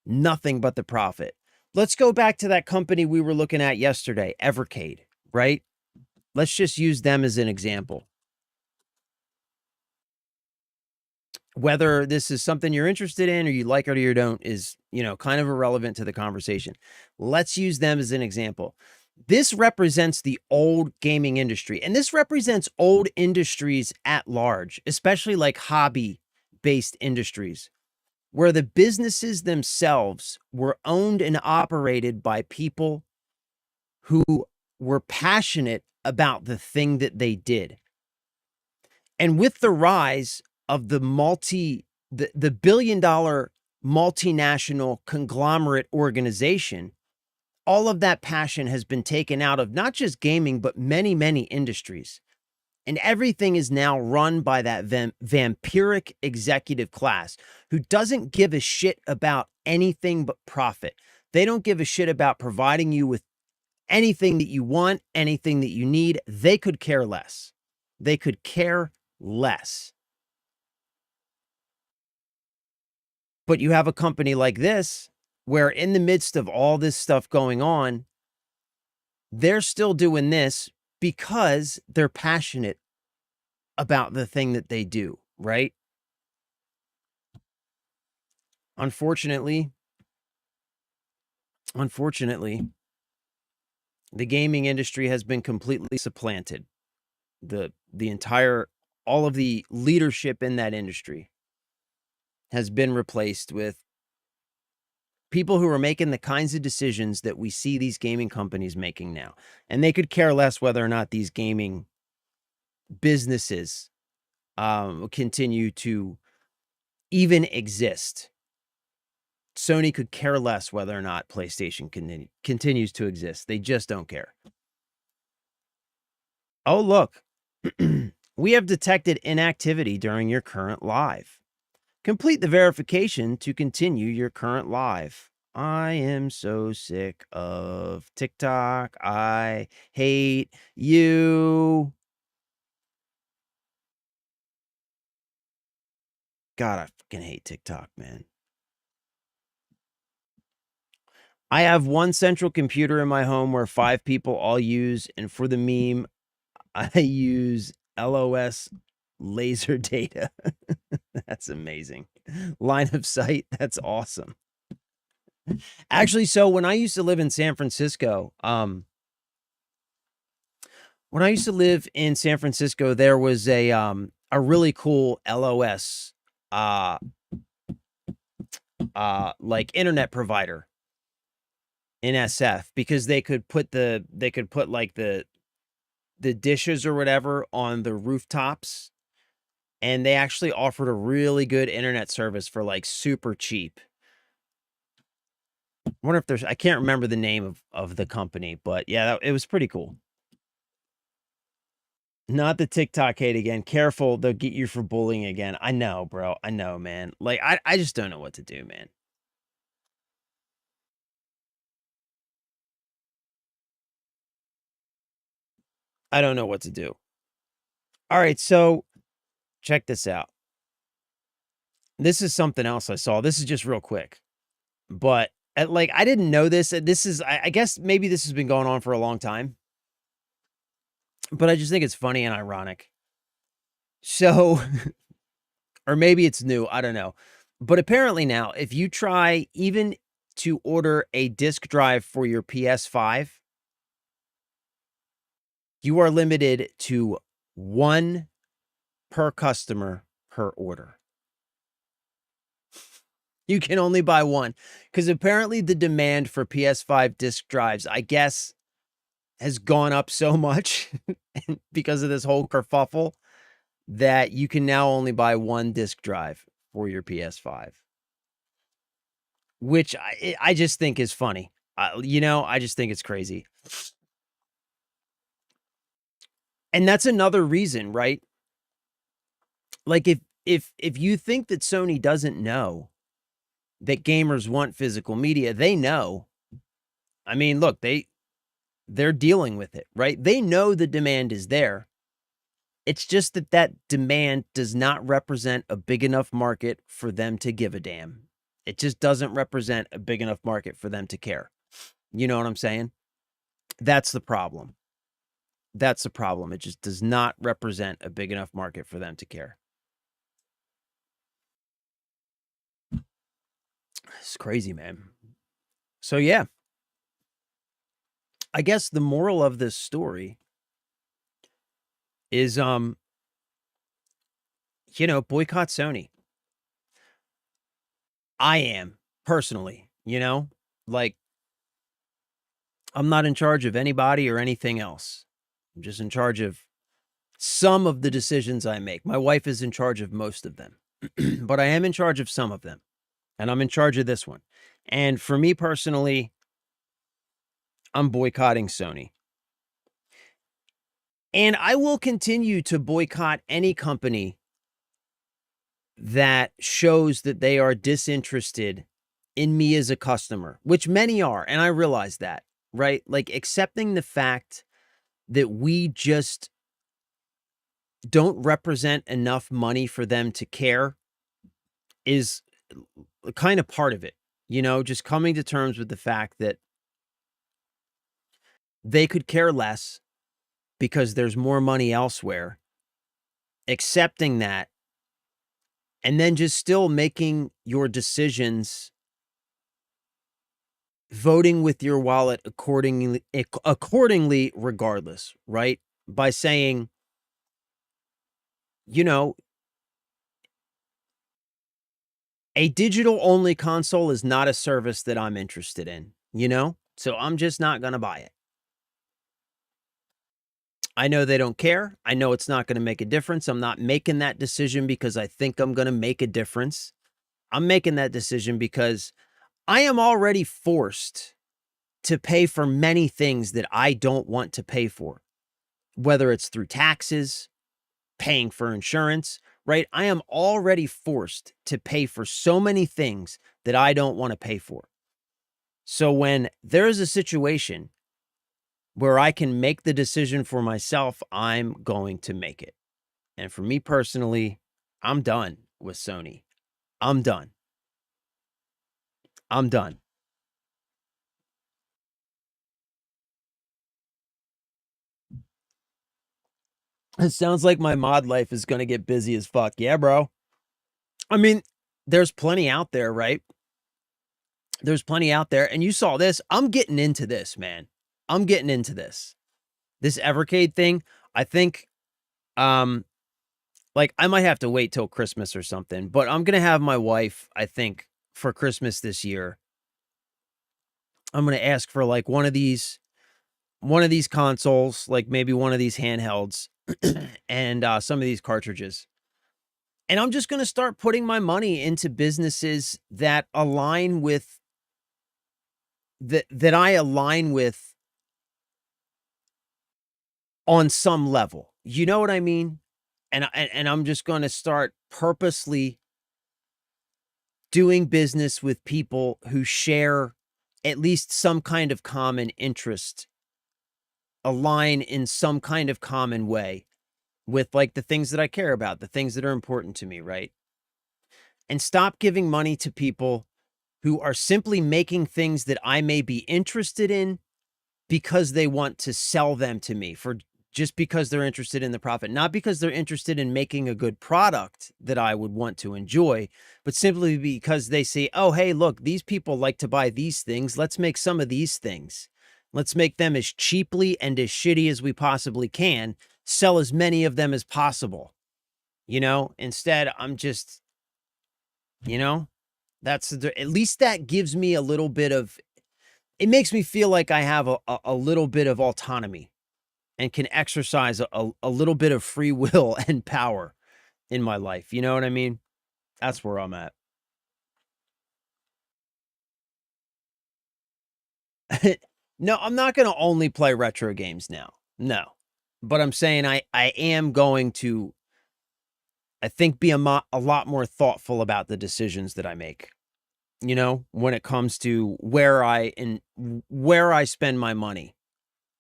Nothing but the profit. Let's go back to that company we were looking at yesterday, Evercade, right? Let's just use them as an example. Whether this is something you're interested in or you like it or you don't is, kind of irrelevant to the conversation. Let's use them as an example. This represents the old gaming industry, and this represents old industries at large, especially like hobby-based industries, where the businesses themselves were owned and operated by people who were passionate about the thing that they did. And with the rise of the billion-dollar multinational conglomerate organization, all of that passion has been taken out of not just gaming, but many, many industries. And everything is now run by that vampiric executive class who doesn't give a shit about anything but profit. They don't give a shit about providing you with anything that you want, anything that you need. They could care less. They could care less. But you have a company like this, where in the midst of all this stuff going on, they're still doing this because they're passionate about the thing that they do, right? Unfortunately, the gaming industry has been completely supplanted. All of the leadership in that industry has been replaced with people who are making the kinds of decisions that we see these gaming companies making now. And they could care less whether or not these gaming businesses continue to even exist. Sony could care less whether or not PlayStation continues to exist. They just don't care. Oh, look. We have detected inactivity during your current live. Complete the verification to continue your current live. I am so sick of TikTok. I hate you. God, I fucking hate TikTok, man. I have one central computer in my home where 5 people all use, and for the meme, I use LOS laser data. That's amazing. Line of sight, that's awesome. Actually, so when I used to live in San Francisco, there was a really cool LOS like internet provider in SF, because they could put like the dishes or whatever on the rooftops, and they actually offered a really good internet service for like super cheap. I wonder if I can't remember the name of the company, but yeah, it was pretty cool. Not the TikTok hate again. Careful, they'll get you for bullying again. I know, bro. I know, man. Like, I just don't know what to do, man. I don't know what to do. All right, so check this out. This is something else I saw. This is just real quick. But like, I didn't know this. This is, I guess maybe this has been going on for a long time, but I just think it's funny and ironic. So, or maybe it's new. I don't know. But apparently now, if you try even to order a disk drive for your PS5, you are limited to 1 per customer per order. You can only buy 1, because apparently the demand for PS5 disk drives, I guess, has gone up so much because of this whole kerfuffle that you can now only buy 1 disk drive for your PS5, which I just think is funny. I just think it's crazy. And that's another reason, right? Like, if you think that Sony doesn't know that gamers want physical media, they know. I mean, look, they're dealing with it, right? They know the demand is there. It's just that demand does not represent a big enough market for them to give a damn. It just doesn't represent a big enough market for them to care. You know what I'm saying? That's the problem. That's the problem. It just does not represent a big enough market for them to care. It's crazy, man. So yeah, I guess the moral of this story is, boycott Sony. I am personally, like, I'm not in charge of anybody or anything else. I'm just in charge of some of the decisions I make. My wife is in charge of most of them, but I am in charge of some of them, and I'm in charge of this one. And for me personally, I'm boycotting Sony. And I will continue to boycott any company that shows that they are disinterested in me as a customer, which many are. And I realize that, right? Like, accepting the fact that we just don't represent enough money for them to care is kind of part of it. Just coming to terms with the fact that they could care less because there's more money elsewhere, accepting that, and then just still making your decisions, voting with your wallet accordingly regardless, right? By saying, a digital only console is not a service that I'm interested in, so I'm just not going to buy it. I know they don't care. I know it's not going to make a difference. I'm not making that decision because I think I'm going to make a difference. I'm making that decision because I am already forced to pay for many things that I don't want to pay for, whether it's through taxes, paying for insurance, right? I am already forced to pay for so many things that I don't want to pay for. So when there's a situation where I can make the decision for myself, I'm going to make it. And for me personally, I'm done with Sony. I'm done. I'm done. It sounds like my mod life is going to get busy as fuck. Yeah, bro. I mean, there's plenty out there, right? There's plenty out there. And you saw this. I'm getting into this, man. I'm getting into this. This Evercade thing, I think, like I might have to wait till Christmas or something, but I'm going to have my wife, I think, for Christmas this year. I'm going to ask for like one of these consoles, like maybe one of these handhelds and some of these cartridges. And I'm just going to start putting my money into businesses that align with that I align with on some level. You know what I mean? And I'm just going to start purposely doing business with people who share at least some kind of common interest, align in some kind of common way with like the things that I care about, the things that are important to me, right? And stop giving money to people who are simply making things that I may be interested in because they want to sell them to me, for just because they're interested in the profit, not because they're interested in making a good product that I would want to enjoy, but simply because they say, oh, hey, look, these people like to buy these things. Let's make some of these things. Let's make them as cheaply and as shitty as we possibly can, sell as many of them as possible. You know, instead, I'm just, you know, that's at least that gives me a little bit of, it makes me feel like I have a little bit of autonomy and can exercise a little bit of free will and power in my life. You know what I mean? That's where I'm at. No, I'm not going to only play retro games now. No. But I'm saying I am going to, I think, be a lot more thoughtful about the decisions that I make. You know, when it comes to where I spend my money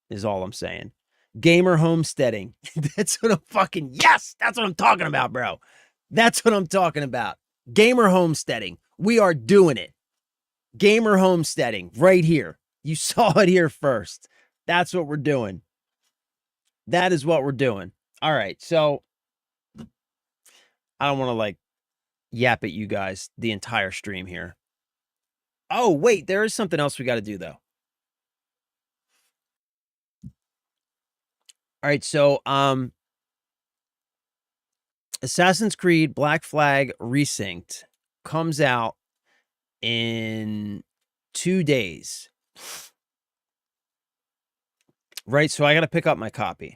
is all I'm saying. Gamer homesteading. That's what I'm fucking, yes, that's what I'm talking about, bro. That's what I'm talking about. Gamer homesteading. We are doing it. Gamer homesteading right here. You saw it here first. That's what we're doing. That is what we're doing. All right. So I don't want to like yap at you guys the entire stream here. Oh, wait, there is something else we got to do though. All right. So, Assassin's Creed Black Flag Resynced comes out in 2 days. Right? So I got to pick up my copy.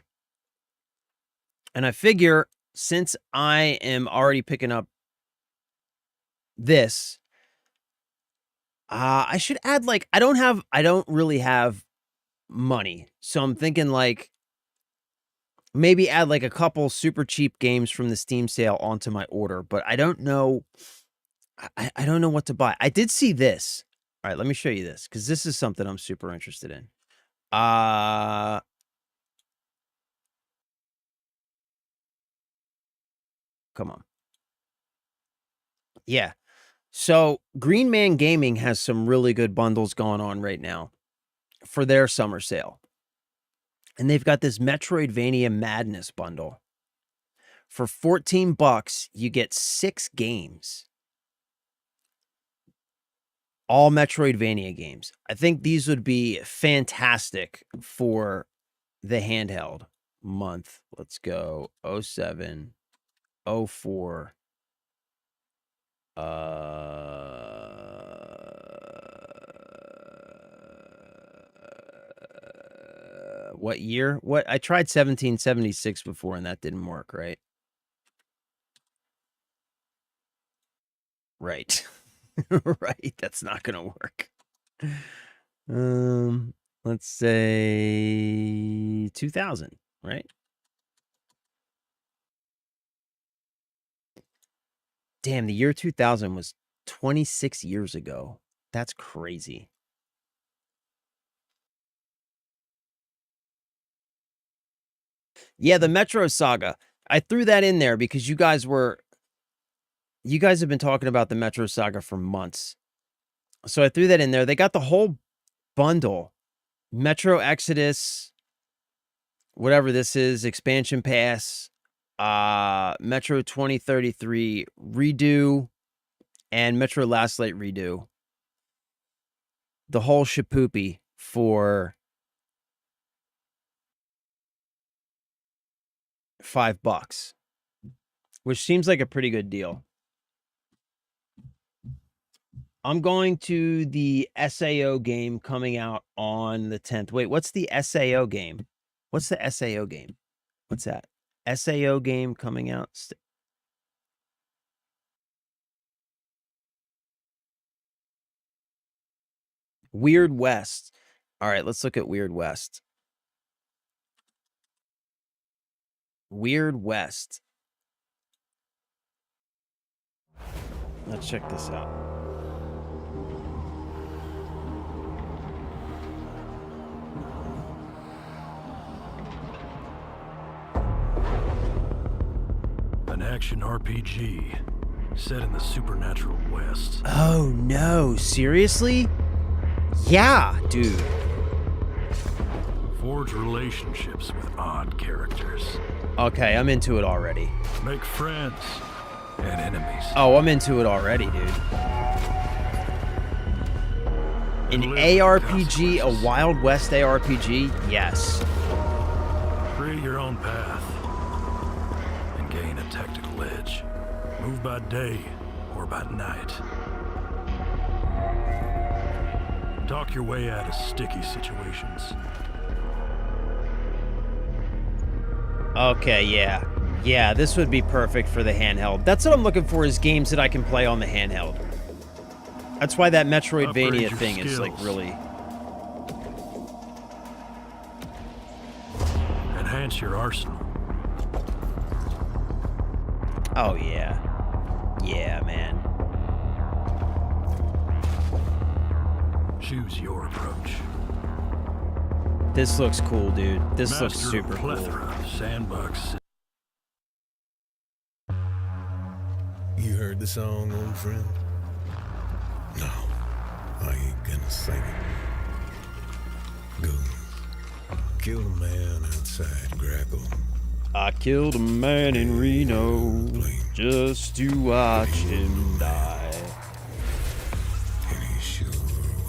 And I figure since I am already picking up this, I should add like I don't really have money. So I'm thinking like maybe add like a couple super cheap games from the Steam sale onto my order, but I don't know I don't know what to buy. I did see this. All right, let me show you this cuz this is something I'm super interested in. Come on. Yeah. So Green Man Gaming has some really good bundles going on right now for their summer sale. And they've got this Metroidvania Madness bundle. For $14, you get 6 games. All Metroidvania games. I think these would be fantastic for the handheld month. Let's go 07, 04. What year? What? I tried 1776 before and that didn't work, right? Right. Right. That's not going to work. Let's say 2000, right? Damn, the year 2000 was 26 years ago. That's crazy. Yeah, the Metro Saga. I threw that in there because you guys have been talking about the Metro Saga for months. So I threw that in there. They got the whole bundle. Metro Exodus, whatever this is, expansion pass, Metro 2033 redo, and Metro Last Light redo. The whole shapoopy for $5, which seems like a pretty good deal. I'm going to the SAO game coming out on the 10th. Wait, what's the SAO game? What's the SAO game? What's that? SAO game coming out. Weird West. All right, let's look at Weird West. Weird West. Let's check this out. An action RPG set in the supernatural West. Oh no, seriously? Yeah, dude. Forge relationships with odd characters. Okay, I'm into it already. Make friends and enemies. Oh, I'm into it already, dude. An ARPG, a Wild West ARPG? Yes. Create your own path and gain a tactical edge. Move by day or by night. Talk your way out of sticky situations. Okay, yeah. Yeah, this would be perfect for the handheld. That's what I'm looking for, is games that I can play on the handheld. That's why that Metroidvania thing is, like, really... Enhance your arsenal. Oh, yeah. Yeah, man. Choose your approach. This looks cool, dude. This looks Master super of cool. plethora of sandbox. You heard the song, old friend? No, I ain't gonna sing it. Go. Killed a man outside Grackle. I killed a man in Reno just to watch him die. And he sure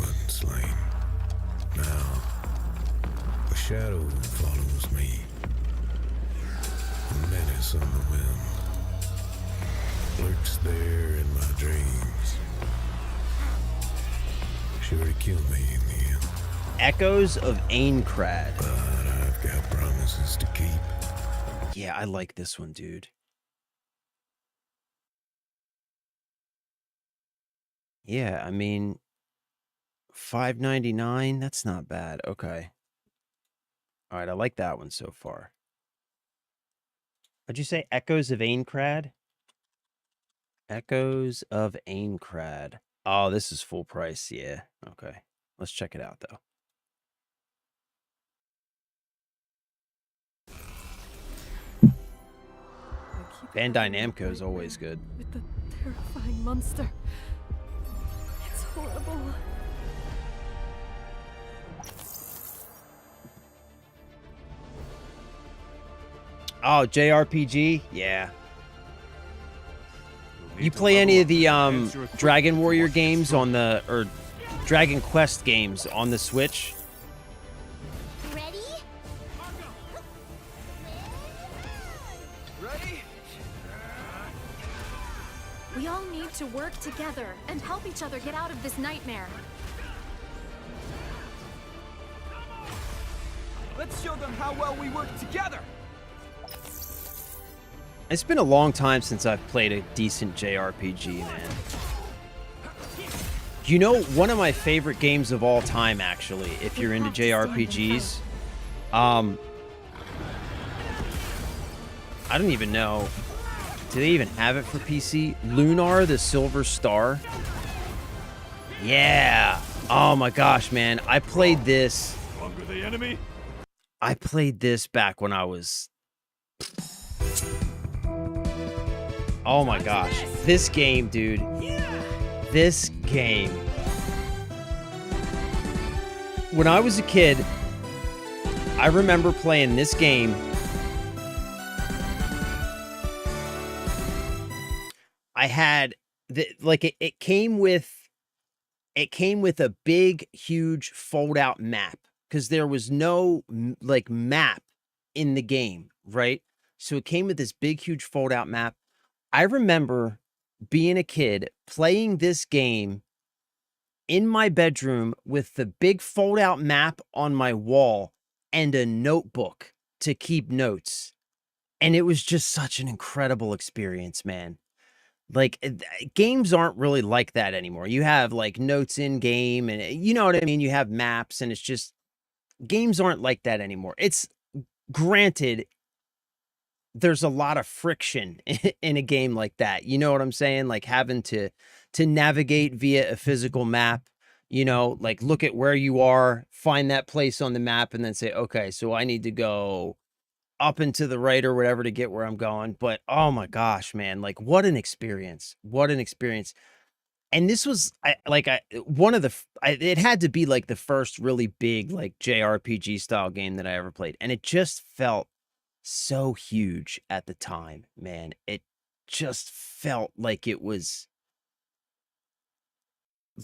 wasn't slain. Now, a shadow follows me. A menace on the wind. Lurks there in my dreams. Sure to kill me in the end. Echoes of Aincrad. But I've got promises to keep. Yeah, I like this one, dude. Yeah, I mean, $5.99, that's not bad. Okay. All right, I like that one so far. What'd you say? Echoes of Aincrad? Echoes of Aincrad. Oh, this is full price. Yeah. Okay. Let's check it out, though. Bandai Namco is always good. With the terrifying monster. It's horrible. Oh, JRPG? Yeah. You play any of the Dragon Warrior games on the, or Dragon Quest games on the Switch? Ready? Ready? We all need to work together and help each other get out of this nightmare. Let's show them how well we work together. It's been a long time since I've played a decent JRPG, man. You know, one of my favorite games of all time, actually, if you're into JRPGs, I don't even know. Do they even have it for PC? Lunar the Silver Star? Yeah. Oh my gosh, man. I played this. Longer the enemy? I played this back when I was... Oh my gosh. This game, dude. This game. When I was a kid, I remember playing this game. I had it came with a big, huge fold-out map because there was no like map in the game, right? So it came with this big, huge fold-out map. I remember being a kid playing this game in my bedroom with the big fold-out map on my wall and a notebook to keep notes. And it was just such an incredible experience, man. Like, games aren't really like that anymore. You have, like, notes in game and you know what I mean? You have maps and it's just games aren't like that anymore. It's granted, there's a lot of friction in a game like that. You know what I'm saying? Like having to navigate via a physical map, you know, like look at where you are, find that place on the map and then say, okay, so I need to go up and to the right or whatever to get where I'm going. But oh my gosh, man, like what an experience. What an experience. And this was it had to be like the first really big like JRPG style game that I ever played. And it just felt so huge at the time, man. It just felt like it was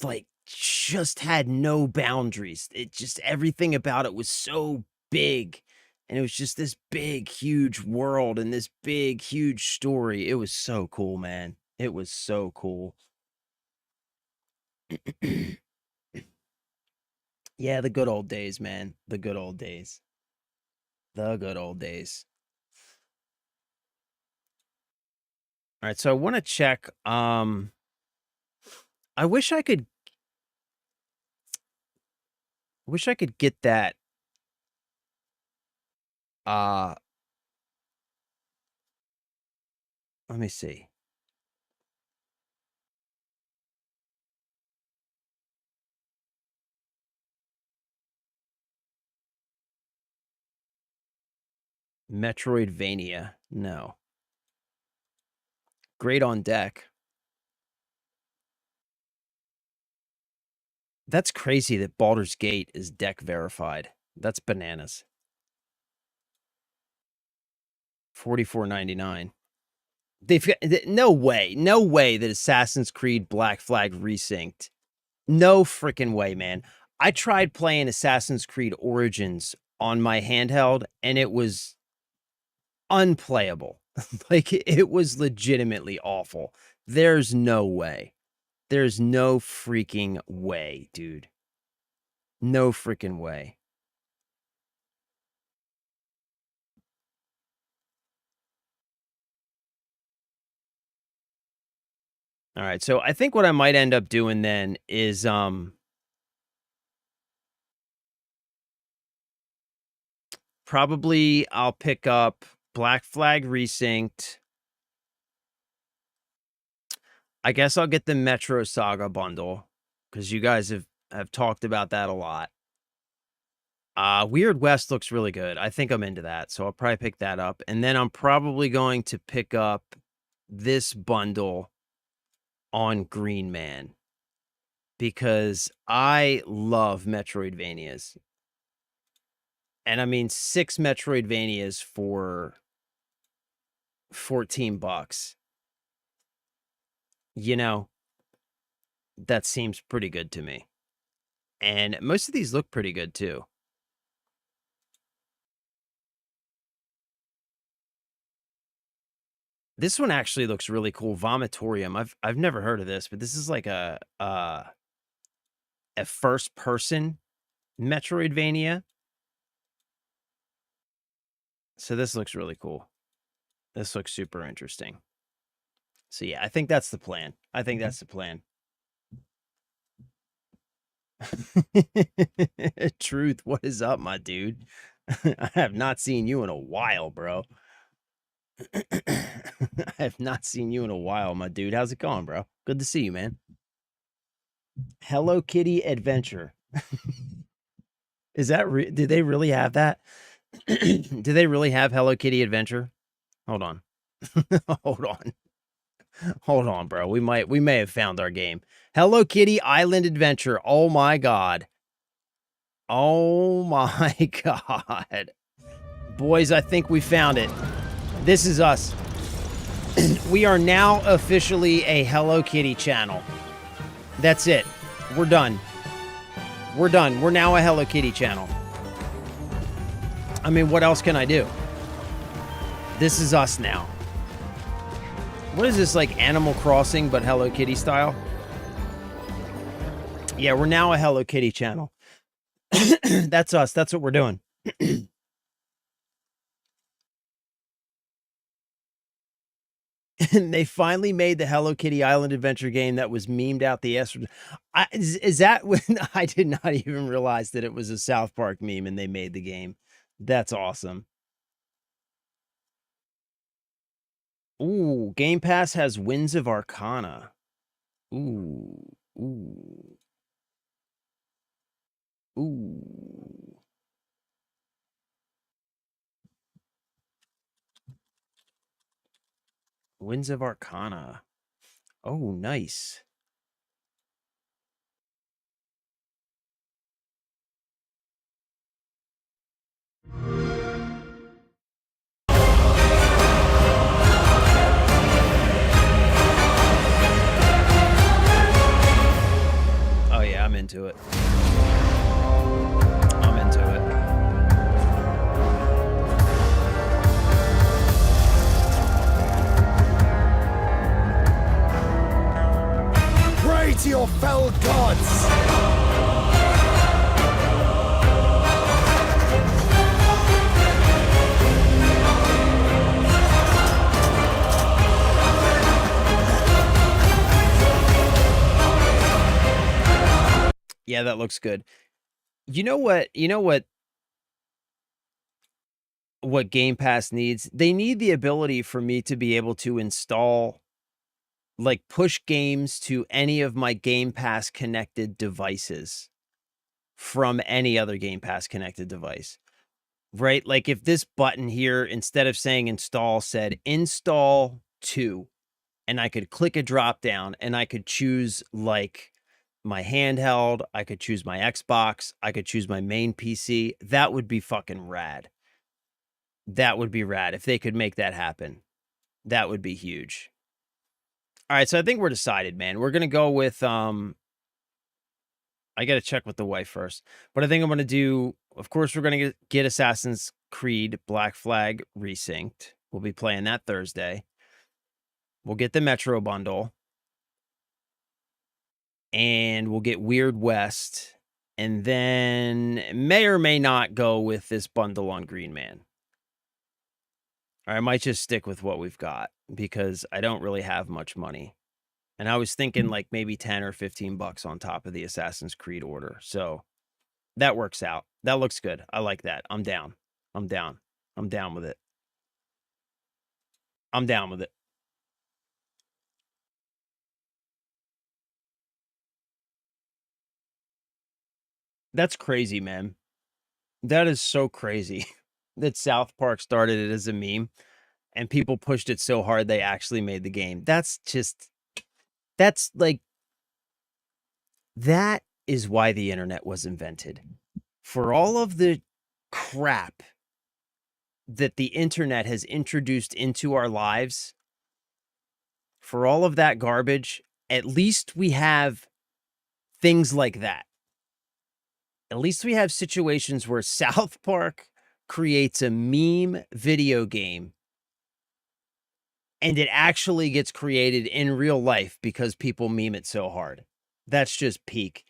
like just had no boundaries. It just everything about it was so big. And it was just this big, huge world and this big, huge story. It was so cool, man. It was so cool. Yeah, the good old days, man. The good old days. The good old days. All right, so I want to check. I wish I could get that. Let me see. Metroidvania. No. Great on deck. That's crazy that Baldur's Gate is deck verified. That's bananas. $44.99. They've got no way that Assassin's Creed Black Flag Resynced. No freaking way, man. I tried playing Assassin's Creed Origins on my handheld and it was unplayable. Like it was legitimately awful. There's no way. There's no freaking way, dude. No freaking way. All right, so I think what I might end up doing then is probably I'll pick up Black Flag Resynced. I guess I'll get the Metro Saga bundle because you guys have talked about that a lot. Weird West looks really good. I think I'm into that, so I'll probably pick that up. And then I'm probably going to pick up this bundle on Green Man because I love Metroidvanias. And I mean 6 Metroidvanias for $14. You know, that seems pretty good to me. And most of these look pretty good too. This one actually looks really cool. Vomitorium. I've never heard of this, but this is like a first person Metroidvania. So this looks really cool. This looks super interesting. So yeah, I think that's the plan. I think that's the plan. Truth, what is up, my dude? I have not seen you in a while, bro. I have not seen you in a while, my dude. How's it going, bro? Good to see you, man. Hello Kitty Adventure. Is that did they really have that? Do they really have Hello Kitty Adventure? Hold on. Hold on. Hold on, bro. We may have found our game. Hello Kitty Island Adventure. Oh my god. Oh my god. Boys, I think we found it. This is us. We are now officially a Hello Kitty channel. That's it. We're done. We're done. We're now a Hello Kitty channel. I mean, what else can I do? This is us now. What is this, like Animal Crossing, but Hello Kitty style? Yeah, we're now a Hello Kitty channel. That's us. That's what we're doing. And they finally made the Hello Kitty Island Adventure game that was memed out the ass. Is that when I did not even realize that it was a South Park meme and they made the game? That's awesome. Ooh, Game Pass has Winds of Arcana. Ooh, ooh, ooh. Winds of Arcana. Oh, nice. Oh yeah, I'm into it. I'm into it. Pray to your fell gods! Yeah, that looks good. You know what? What Game Pass needs? They need the ability for me to be able to install, like, push games to any of my Game Pass connected devices from any other Game Pass connected device. Right? Like if this button here, instead of saying install, said install to, and I could click a drop down and I could choose like my handheld, I could choose my Xbox, I could choose my main PC. That would be fucking rad. That would be rad. If they could make that happen, that would be huge. All right, so I think we're decided, man. We're gonna go with I gotta check with the wife first, but I think I'm gonna do. Of course, we're gonna get Assassin's Creed Black Flag resynced. We'll be playing that Thursday. We'll get the Metro bundle, and we'll get Weird West, and then may or may not go with this bundle on Green Man. Or I might just stick with what we've got because I don't really have much money. And I was thinking like maybe 10 or 15 bucks on top of the Assassin's Creed order. So that works out. That looks good. I like that. I'm down. I'm down. I'm down with it. I'm down with it. That's crazy, man. That is so crazy that South Park started it as a meme and people pushed it so hard they actually made the game. That's like, that is why the internet was invented. For all of the crap that the internet has introduced into our lives, for all of that garbage, at least we have things like that. At least we have situations where South Park creates a meme video game and it actually gets created in real life because people meme it so hard. That's just peak.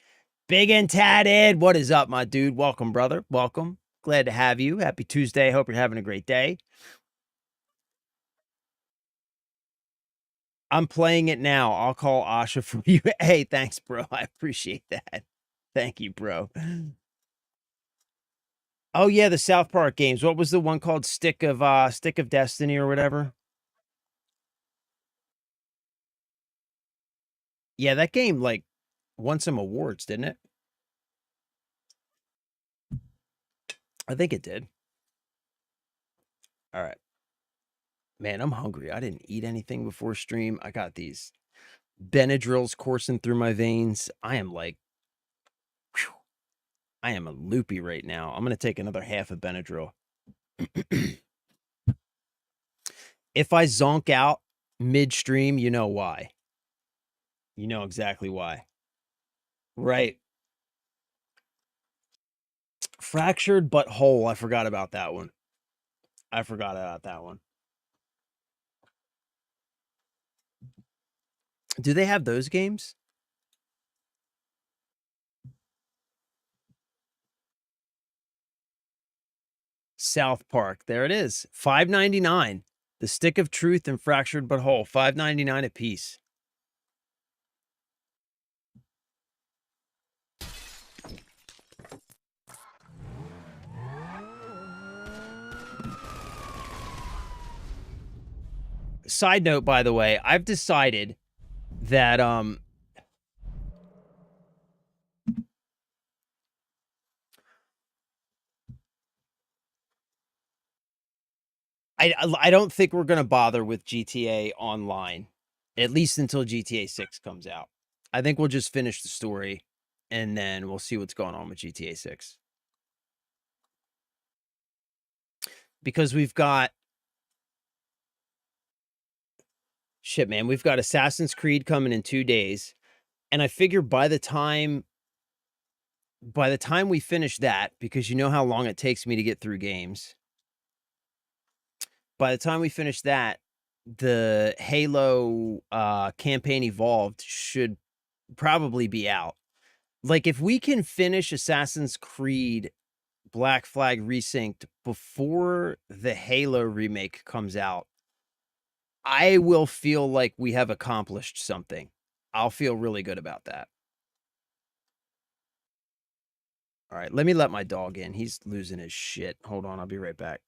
Big and Tatted, what is up, my dude? Welcome, brother. Welcome. Glad to have you. Happy Tuesday. Hope you're having a great day. I'm playing it now. I'll call Asha for you. Hey, thanks, bro. I appreciate that. Thank you, bro. Oh yeah, the South Park games. What was the one called? Stick of Destiny or whatever? Yeah, that game, like, won some awards, didn't it? I think it did. All right. Man, I'm hungry. I didn't eat anything before stream. I got these Benadryls coursing through my veins. I am like, whew, I am a loopy right now. I'm going to take another half of Benadryl. If I zonk out midstream, you know why. You know exactly why. Right. Fractured but whole. I forgot about that one. I forgot about that one. Do they have those games? South Park. There it is. $5.99. The Stick of Truth and Fractured but Whole. $5.99 a piece. Side note, by the way, I've decided that I don't think we're going to bother with GTA Online, at least until GTA 6 comes out. I think we'll just finish the story, and then we'll see what's going on with GTA 6. Because we've got... Shit, man, we've got Assassin's Creed coming in 2 days, and I figure by the time we finish that, because you know how long it takes me to get through games... By the time we finish that, the Halo campaign Evolved should probably be out. Like, if we can finish Assassin's Creed Black Flag Resynced before the Halo remake comes out, I will feel like we have accomplished something. I'll feel really good about that. All right, let me let my dog in. He's losing his shit. Hold on, I'll be right back.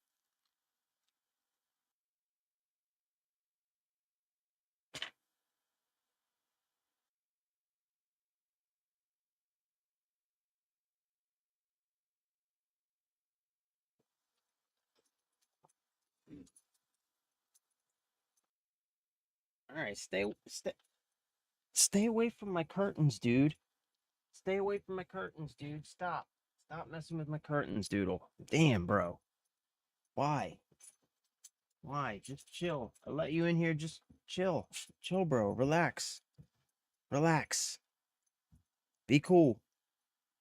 All right, stay away from my curtains, dude. Stay away from my curtains, dude. Stop messing with my curtains, doodle. Damn, bro. Why? Just chill. I let you in here. Just chill, bro. Relax. Be cool,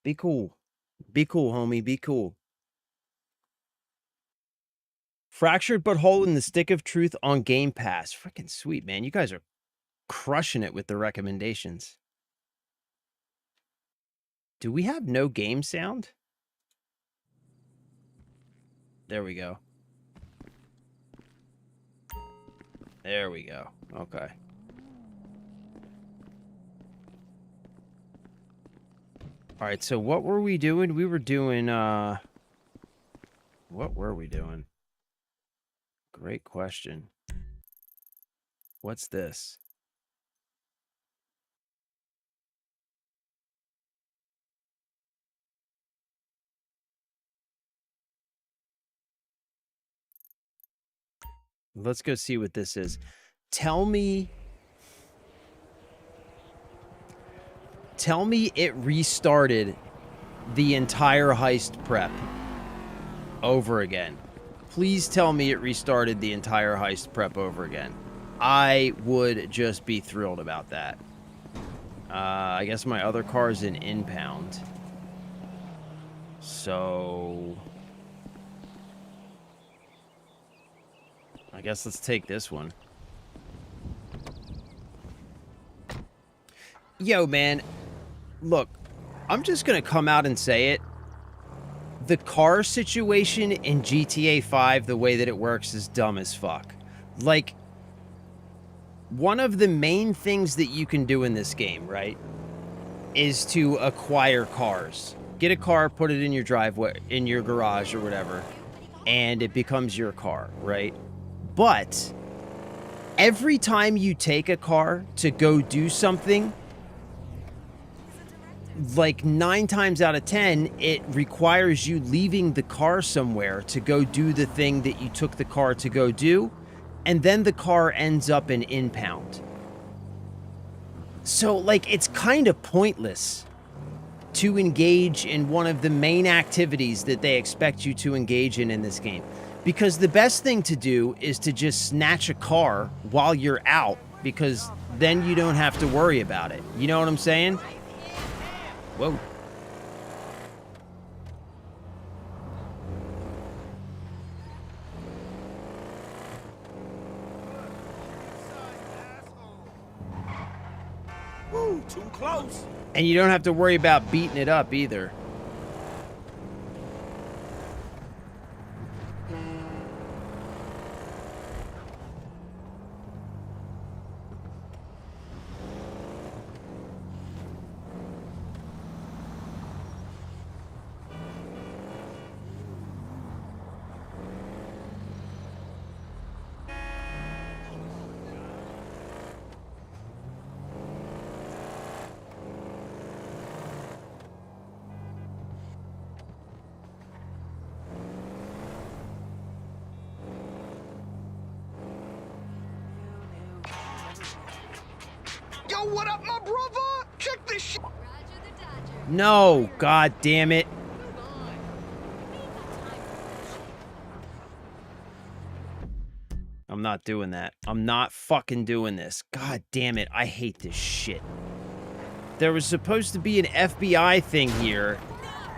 homie. Be cool. Fractured but Whole in the Stick of Truth on Game Pass. Freaking sweet, man. You guys are crushing it with the recommendations. Do we have no game sound? There we go. Okay. All right, so what were we doing? We were doing, what were we doing? Great question. What's this? Let's go see what this is. Tell me it restarted the entire heist prep over again. Please tell me it restarted the entire heist prep over again. I would just be thrilled about that. I guess my other car is an impound. So... I guess let's take this one. Yo, man. Look, I'm just gonna come out and say it. The car situation in GTA 5, the way that it works, is dumb as fuck. Like, one of the main things that you can do in this game, right, is to acquire cars. Get a car, put it in your driveway, in your garage or whatever, and it becomes your car, right? But every time you take a car to go do something, like 9 times out of 10, it requires you leaving the car somewhere to go do the thing that you took the car to go do, and then the car ends up in impound. So, like, it's kind of pointless to engage in one of the main activities that they expect you to engage in this game. Because the best thing to do is to just snatch a car while you're out, because then you don't have to worry about it. You know what I'm saying? Whoa. Woo, too close. And you don't have to worry about beating it up either. Yo, what up, my brother? Check this shit. No, god damn it. I'm not doing that. I'm not fucking doing this. God damn it. I hate this shit. There was supposed to be an FBI thing here,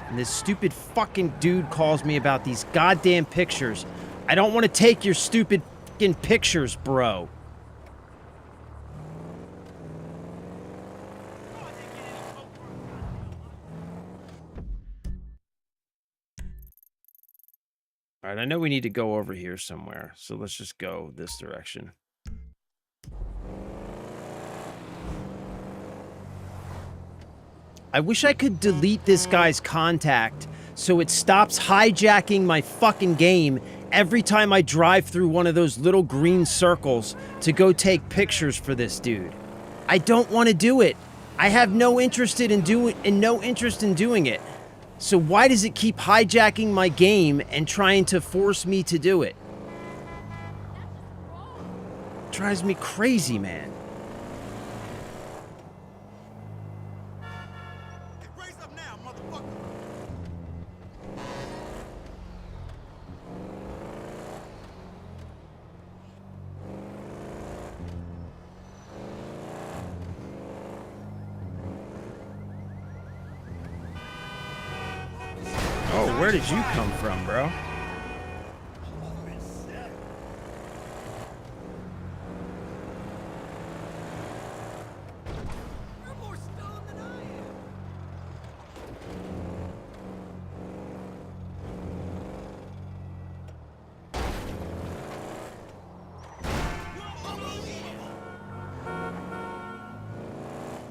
and this stupid fucking dude calls me about these goddamn pictures. I don't want to take your stupid fucking pictures, bro. All right, I know we need to go over here somewhere, so let's just go this direction. I wish I could delete this guy's contact so it stops hijacking my fucking game every time I drive through one of those little green circles to go take pictures for this dude. I don't want to do it. I have no interest in doing it. So why does it keep hijacking my game and trying to force me to do it? Drives me crazy, man. Raise up now, motherfucker. Oh, where did you come from, bro? You're more stoned than I am.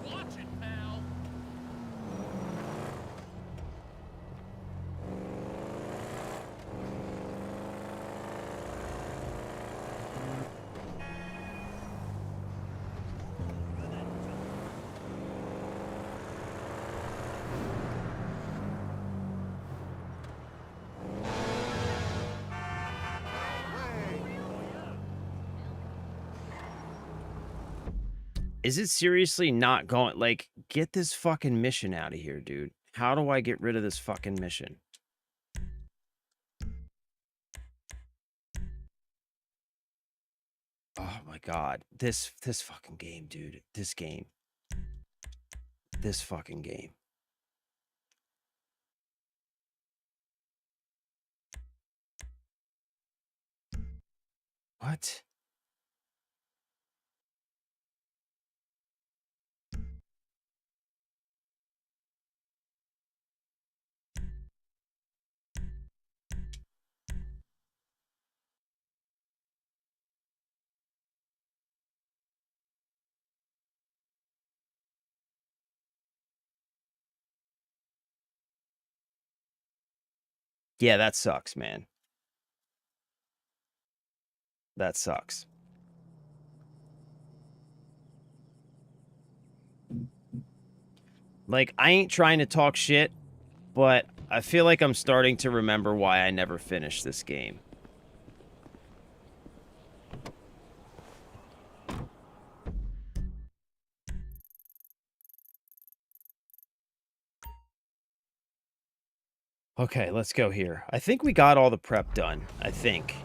Watch it, pal. Is it seriously not going? Like, get this fucking mission out of here, dude. How do I get rid of this fucking mission? Oh my god. This fucking game, dude. This game. This fucking game. What? Yeah, that sucks, man. That sucks. Like, I ain't trying to talk shit, but I feel like I'm starting to remember why I never finished this game. Okay, let's go here. I think we got all the prep done. I think.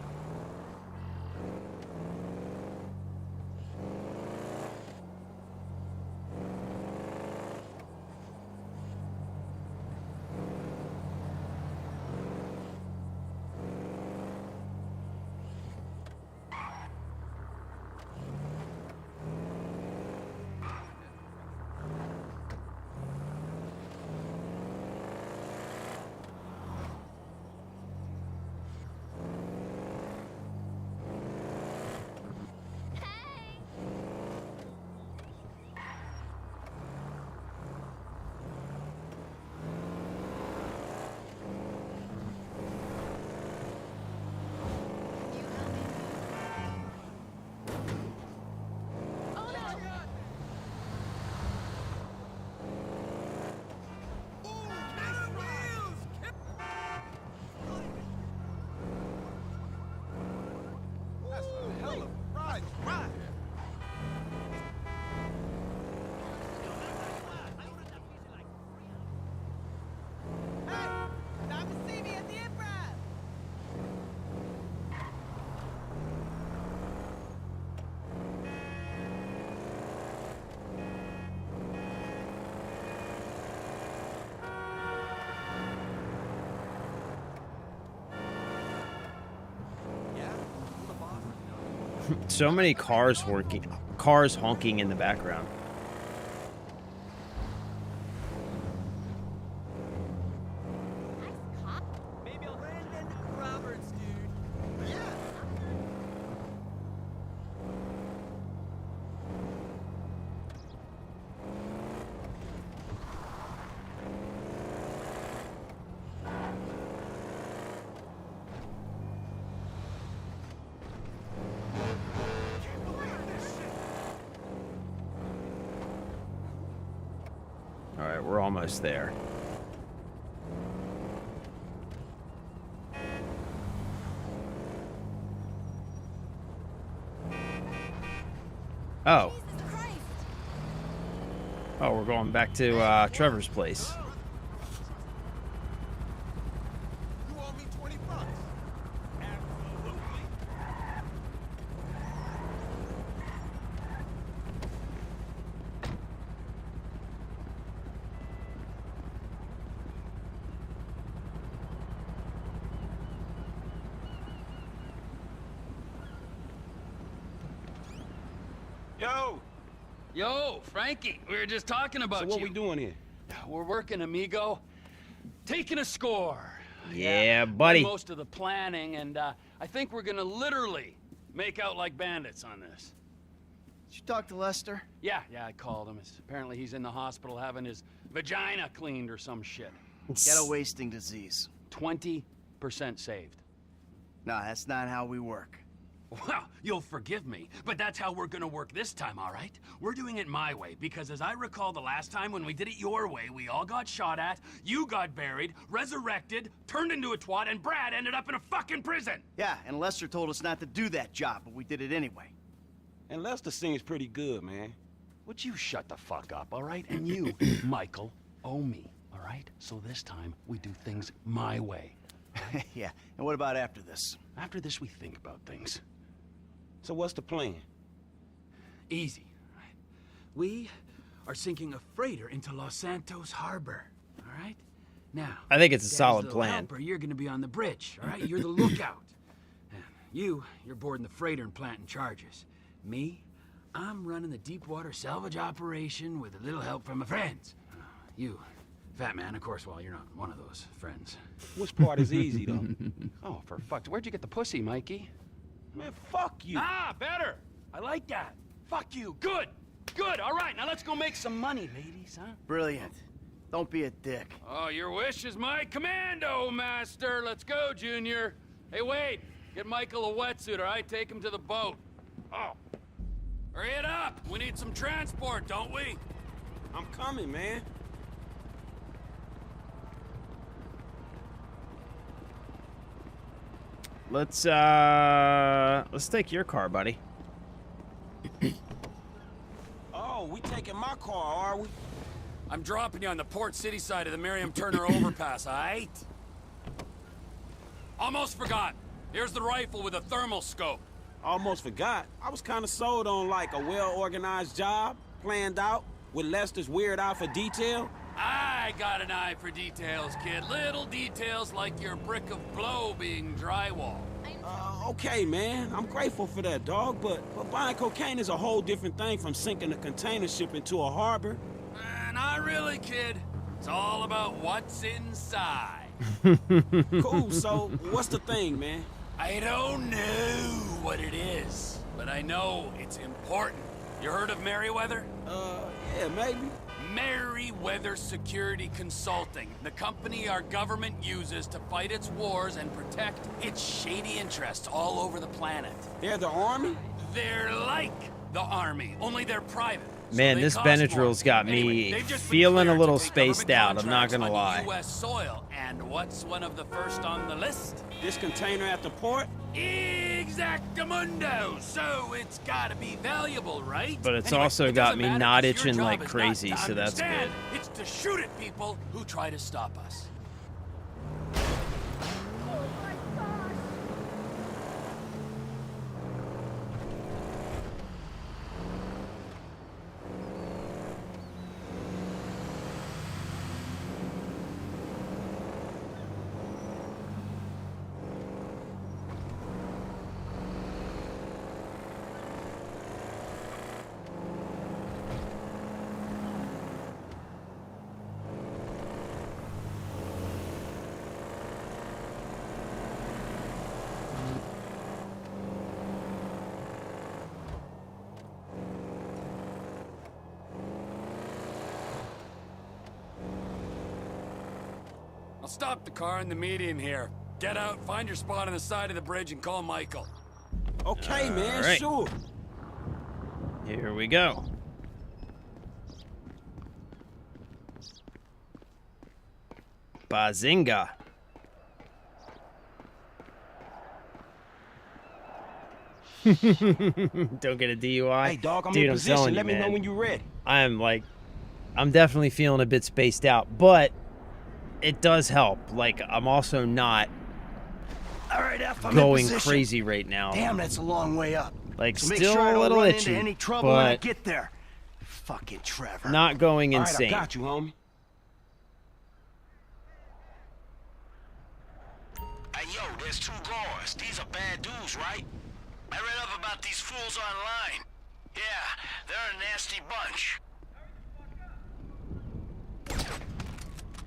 So many cars honking in the background. Maybe I'll Brandon Roberts, dude. Yeah. All right, we're almost there. Oh. Jesus Christ. Oh, we're going back to Trevor's place. You owe me $20. Absolutely. Yo! Yo, Frankie, we were just talking about So what you. we doing here? We're working, amigo. Taking a score. Yeah, done buddy. most of the planning, and I think we're gonna literally make out like bandits on this. Did you talk to Lester? Yeah, I called him. Apparently he's in the hospital having his vagina cleaned or some shit. Get a wasting disease. 20% saved. No, that's not how we work. Well, you'll forgive me, but that's how we're gonna work this time, all right? We're doing it my way, because as I recall the last time when we did it your way, we all got shot at, you got buried, resurrected, turned into a twat, and Brad ended up in a fucking prison! Yeah, and Lester told us not to do that job, but we did it anyway. And Lester seems pretty good, man. Would you shut the fuck up, all right? And you, Michael, owe me, all right? So this time, we do things my way. Yeah, and what about after this? After this, we think about things. So what's the plan? Easy. We are sinking a freighter into Los Santos Harbor, all right? Now, I think it's a Daddy's solid little plan. helper, you're gonna be on the bridge, all right? You're the lookout. And you're boarding the freighter and planting charges. Me, I'm running the deep water salvage operation with a little help from my friends. You, fat man, of course, well, you're not one of those friends. Which part is easy, though? Oh, for fuck's... Where'd you get the pussy, Mikey? Man, fuck you. Ah, better! I like that. Fuck you. Good. Good. All right, now let's go make some money, ladies, huh? Brilliant. Don't be a dick. Oh, your wish is my commando, master. Let's go, Junior. Hey, wait. Get Michael a wetsuit, all right? Take him to the boat. Oh. Hurry it up. We need some transport, don't we? I'm coming, man. let's take your car, buddy. Oh, we taking my car, are we? I'm dropping you on the Port City side of the Miriam Turner overpass, aight? Almost forgot. Here's the rifle with a thermal scope. Almost forgot. I was kind of sold on like a well-organized job, planned out, with Lester's weird eye for detail. I got an eye for details, kid. Little details like your brick of blow being drywall. Okay, man. I'm grateful for that, dog, but buying cocaine is a whole different thing from sinking a container ship into a harbor. Not really, kid. It's all about what's inside. Cool, so what's the thing, man? I don't know what it is, but I know it's important. You heard of Merryweather? Yeah, maybe. Merryweather Security Consulting, the company our government uses to fight its wars and protect its shady interests all over the planet. They're the army? They're like the army, only they're private. So Man, they this cost more. Benadryl's got me Anyway, they've just been feeling a cleared little to take spaced government out, I'm not contracts gonna on lie. US soil, and what's one of the first on the list? This container at the port? Exactamundo. So it's gotta be valuable, right? But it's Anyway, also it got doesn't me matter not 'cause your itching job like is not crazy, to so that's understand. good. It's to shoot at people who try to stop us. I'll stop the car in the median here. Get out, find your spot on the side of the bridge, and call Michael. Okay, man, right. sure. Here we go. Bazinga. Don't get a DUI. Hey, dog, I'm Dude, in I'm position. telling you, Let me know man. when you're ready. I'm definitely feeling a bit spaced out, but it does help. Like, I'm also not All right, F, I'm going in position. crazy right now. Damn, that's a long way up. Like, So make still sure I a don't little run itchy, into any trouble when I but get there. Fucking Trevor. not going All right, insane. I got you, homie. Hey, yo, there's two guards. These are bad dudes, right? I read up about these fools online. Yeah, they're a nasty bunch.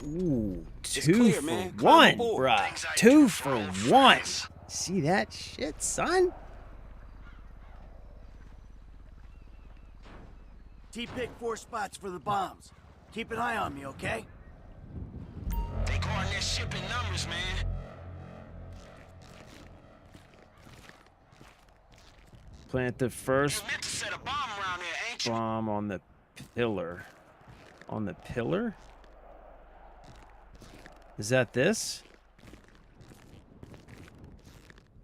Ooh, It's 2 clear, for man. Climb one, aboard. bruh. Things I 2 do for for old 1. friends. See that shit, son? T-pick 4 spots for the bombs. Keep an eye on me, okay? They guarding their ship in numbers, man. Plant the You first meant to set a bomb around there, ain't you? bomb on the pillar. On the pillar? Is that this?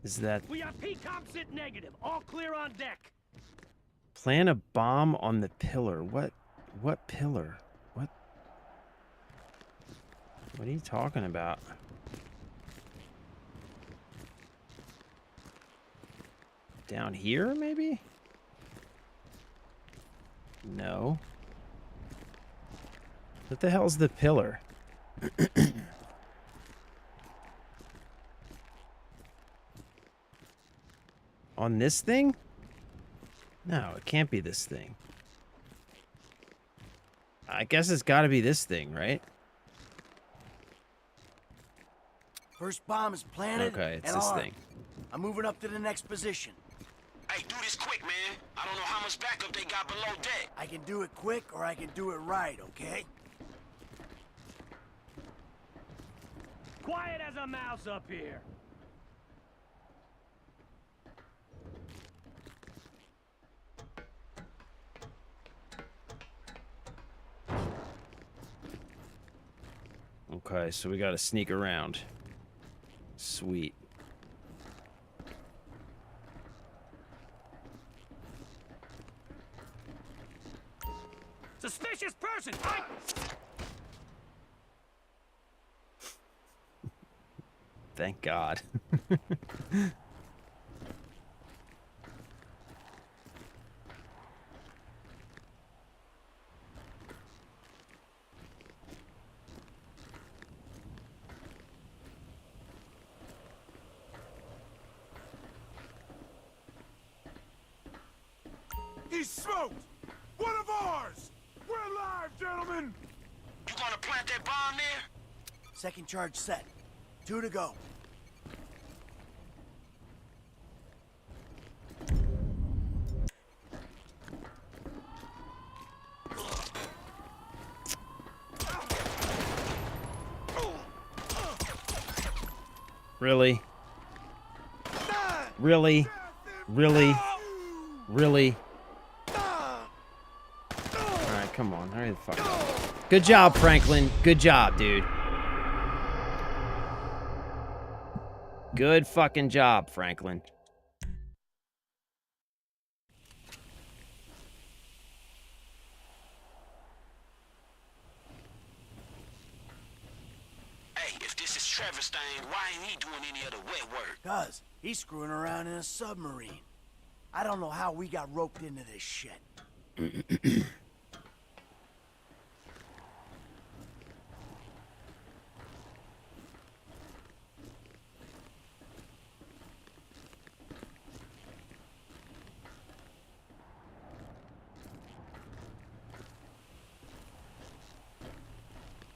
Is that... We got P-Comps at negative. All clear on deck. Plant a bomb on the pillar. What pillar? What are you talking about? Down here, maybe? No. What the hell's the pillar? On this thing? No, it can't be this thing. I guess it's got to be this thing, right? First bomb is planted. Okay, it's and this armed. thing. I'm moving up to the next position. Hey, do this quick, man. I don't know how much backup they got below deck. I can do it quick or I can do it right, okay? Quiet as a mouse up here. Okay, so we got to sneak around. Sweet. Thank God. He's smoked! One of ours! We're alive, gentlemen! You gonna plant that bomb there? Second charge set. 2 to go. Really? Really? Really? Really? Alright, come on. Hurry the fuck up. Good job, Franklin. Good job, dude. Good fucking job, Franklin. Hey, if this is Trevor's thing, why ain't he doing any of the wet work? Cuz, he's screwing around in a submarine. I don't know how we got roped into this shit.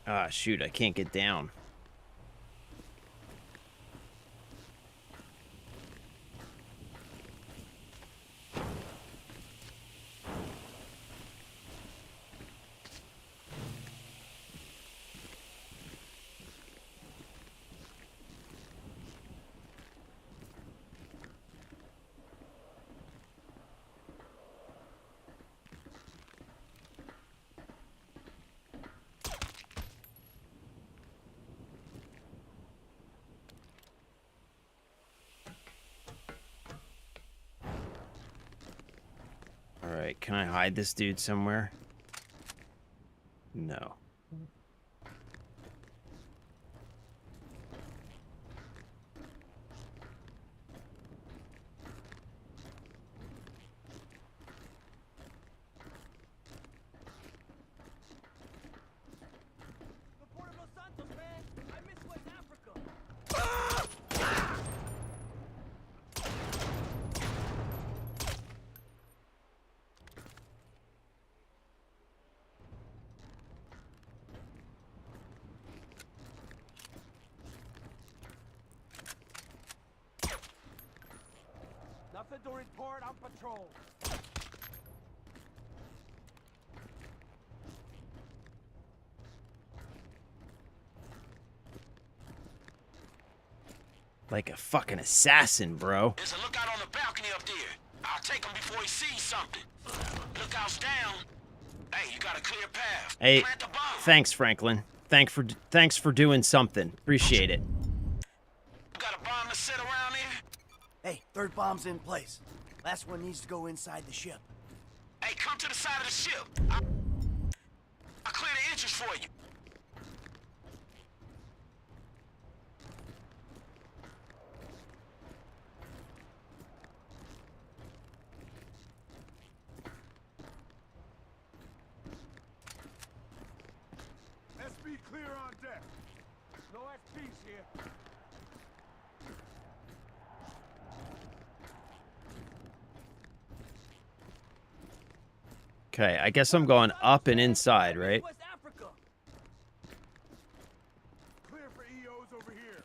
Ah, shoot, I can't get down. Alright, can I hide this dude somewhere? No. Nothing to report on patrol. Like a fucking assassin, bro. There's a lookout on the balcony up there. I'll take him before he sees something. Lookout's down. Hey, you got a clear path. Hey, Plant the bomb. thanks, Franklin. Thanks for doing something. Appreciate it. You got a bomb to set around there? Hey, third bomb's in place. Last one needs to go inside the ship. Hey, come to the side of the ship. I'll clear the entrance for you. SB clear on deck. No SPs here. Okay, I guess I'm going up and inside, right? West Africa. Clear for EOs over here.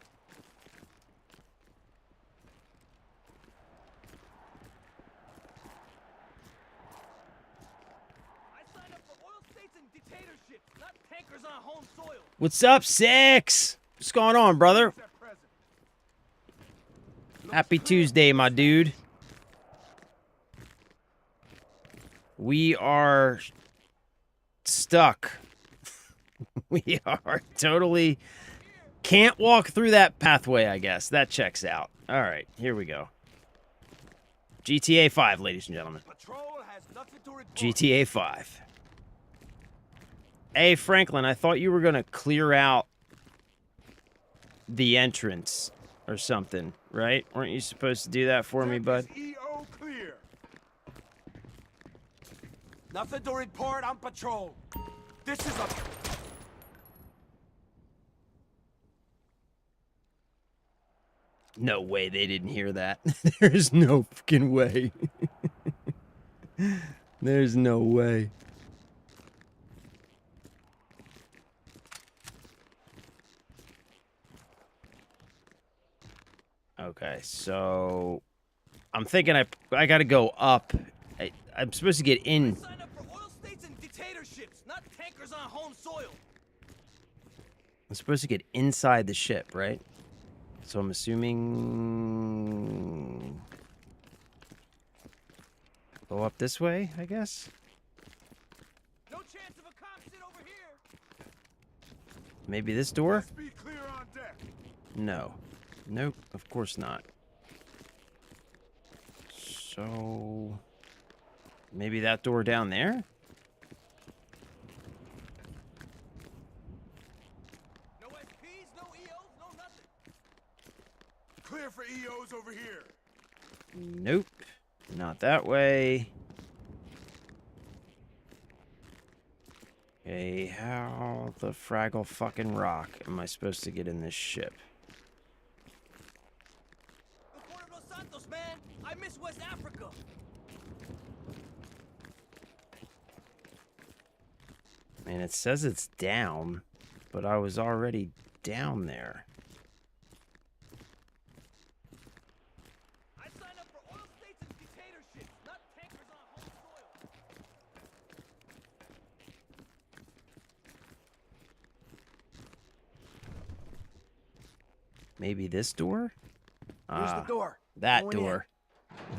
I signed up for oil states and dictatorships, not tankers on home soil. What's up, Six? What's going on, brother? At present. Happy Tuesday, my dude. We are stuck. We are totally can't walk through that pathway, I guess. That checks out. All right, here we go. GTA 5, ladies and gentlemen. Patrol has nothing to report. GTA 5. Hey, Franklin, I thought you were going to clear out the entrance or something, right? Weren't you supposed to do that for me, bud? EO clear. Nothing to report on patrol. This is a... No way they didn't hear that. There's no fucking way. There's no way. Okay, so I'm thinking I gotta go up. I'm supposed to get in. Sign up for oil states and dictatorships, not tankers on home soil. I'm supposed to get inside the ship, right? So I'm assuming go up this way, I guess. No chance of a cockpit over here. Maybe this door? Let's be clear on deck. No. Nope, of course not. So maybe that door down there? No SPs, no EOs, no nothing. Clear for EOs over here. Nope. Not that way. Okay, how the fraggle fucking rock am I supposed to get in this ship? The Port of Los Santos, man. I miss West Africa. Man, it says it's down, but I was already down there. I signed up for oil states and dictatorships, not tankers on home soil. Maybe this door? Here's the door. That Going in. door.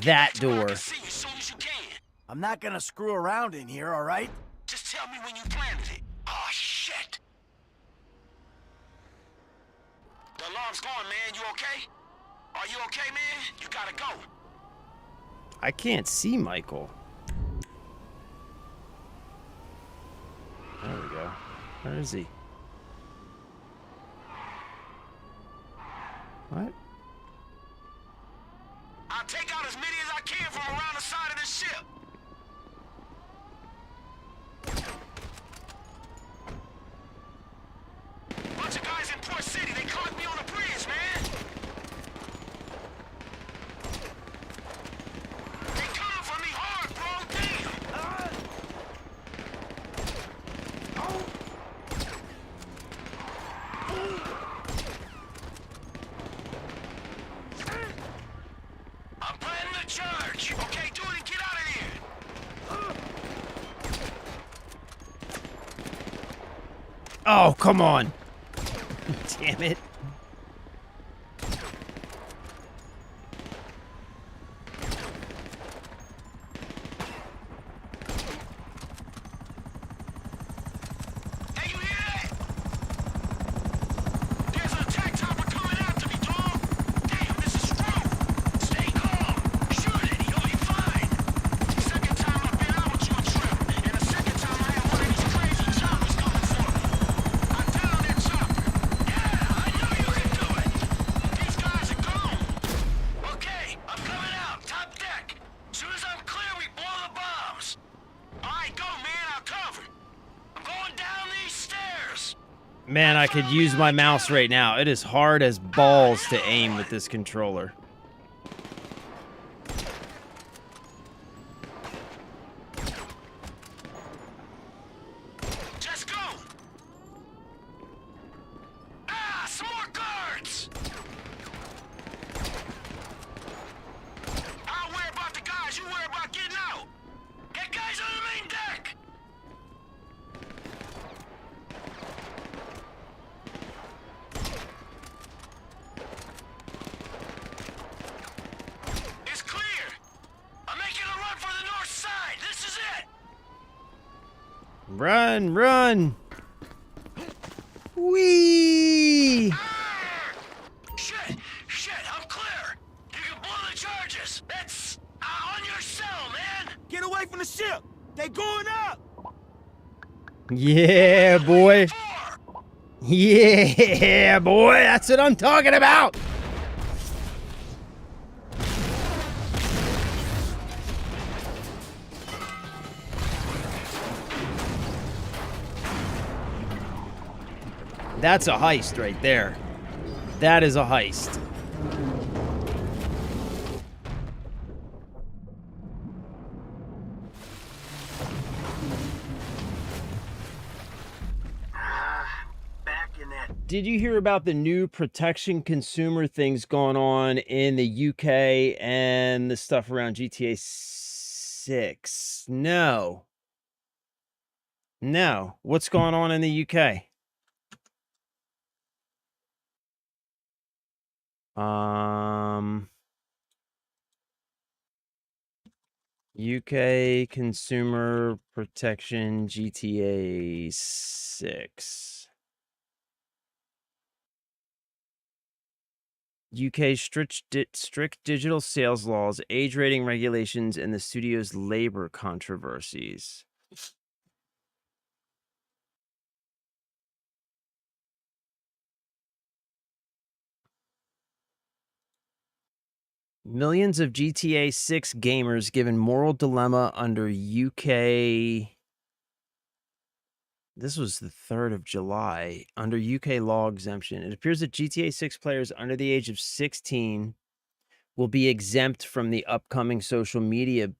That I door. can see you as soon as you can. I'm not gonna screw around in here, all right? Just tell me when you planted it. Oh, shit. The alarm's going, man. You okay? Are you okay, man? You gotta go. I can't see Michael. There we go. Where is he? What? I'll take out as many as I can from around the side of the ship. Bunch of guys in Port City, they caught me on the bridge, man. They coming for me hard, bro. Damn. I'm planning a charge. Okay, do it and get out of here. Oh, come on. Damn it. Hey, you hear that? There's an attack chopper coming after me, dog. Damn, this is strong. Stay calm. Shoot it, you'll be fine. Second time I've been out with you a trip, and the second time I had one of these crazy choppers coming for me. I downed that chopper. Yeah, I know you can do it. These guys are gone. Okay, I'm coming out. Top deck. Soon as I'm clear, we blow the bombs. All right, go, man. I'll cover. I'm going down these stairs. Man, I could use my mouse right now. It is hard as balls to aim with this controller. Just go. Ah, some more guards. I'll worry about the guys. You worry about getting out. Get guys on the main deck. It's clear. I'm making a run for the north side. This is it. Run, run. Whee! Shit, I'm clear. You can blow the charges. That's on your cell, man. Get away from the ship. They going up. Yeah, boy. Four. Yeah, boy. That's what I'm talking about. That's a heist right there. That is a heist. Back in that. Did you hear about the new protection consumer things going on in the UK and the stuff around GTA 6? No. No. What's going on in the UK? UK consumer protection GTA 6. UK strict digital sales laws, age rating regulations, and the studio's labor controversies. Millions of GTA 6 gamers given moral dilemma under UK. This was the 3rd of July. Under UK law exemption. It appears that GTA 6 players under the age of 16 will be exempt from the upcoming social media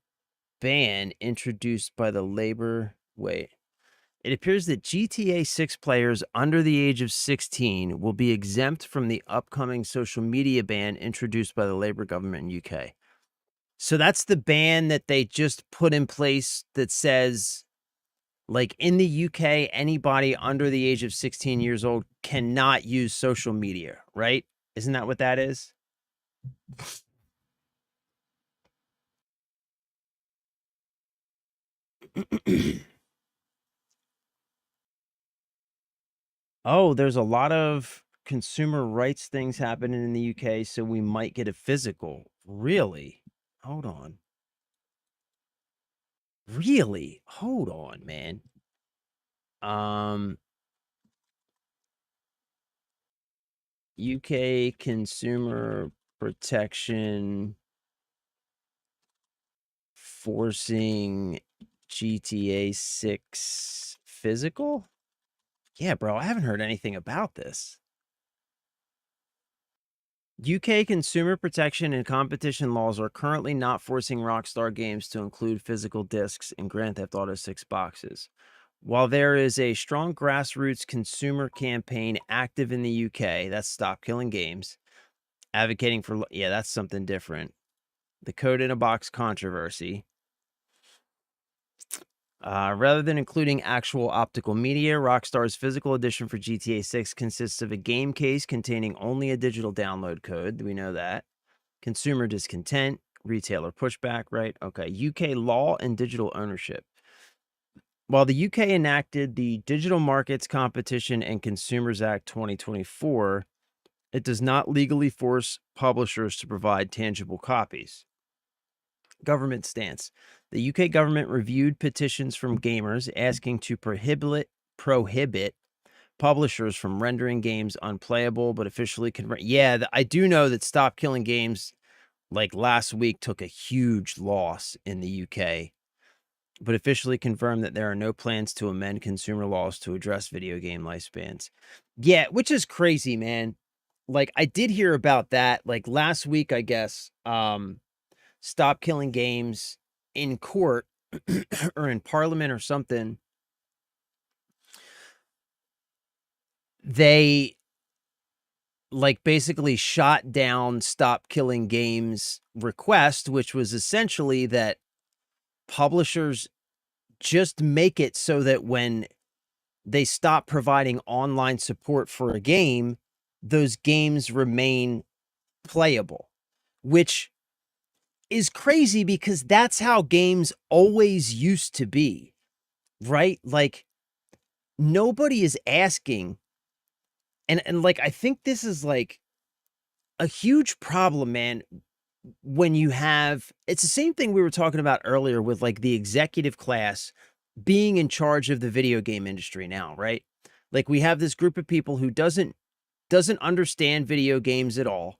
ban introduced by the Labor. Wait. It appears that GTA 6 players under the age of 16 will be exempt from the upcoming social media ban introduced by the Labour government in UK. So that's the ban that they just put in place that says, like, in the UK, anybody under the age of 16 years old cannot use social media, right? Isn't that what that is? Oh, there's a lot of consumer rights things happening in the UK, so we might get a physical. Really? Hold on. Really? Hold on, man. UK consumer protection forcing GTA 6 physical? Yeah, bro, I haven't heard anything about this. UK consumer protection and competition laws are currently not forcing Rockstar Games to include physical discs in Grand Theft Auto 6 boxes. While there is a strong grassroots consumer campaign active in the UK, that's Stop Killing Games, advocating for, yeah, that's something different. The Code in a Box controversy. Rather than including actual optical media, Rockstar's physical edition for GTA 6 consists of a game case containing only a digital download code. We know that. Consumer discontent, retailer pushback, right? Okay. UK law and digital ownership. While the UK enacted the Digital Markets Competition and Consumers Act 2024, it does not legally force publishers to provide tangible copies. Government stance. The UK government reviewed petitions from gamers asking to prohibit publishers from rendering games unplayable, but officially convert. Yeah, I do know that Stop Killing Games, like last week, took a huge loss in the UK, but officially confirmed that there are no plans to amend consumer laws to address video game lifespans. Yeah, which is crazy, man. Like, I did hear about that, like last week, I guess. Stop Killing Games in court or in parliament or something, they like basically shot down Stop Killing Games' request, which was essentially that publishers just make it so that when they stop providing online support for a game, those games remain playable, which is crazy because that's how games always used to be, right? Like, nobody is asking, and like, I think this is like a huge problem, man, when you have, it's the same thing we were talking about earlier with like the executive class being in charge of the video game industry now, right? Like, we have this group of people who doesn't understand video games at all,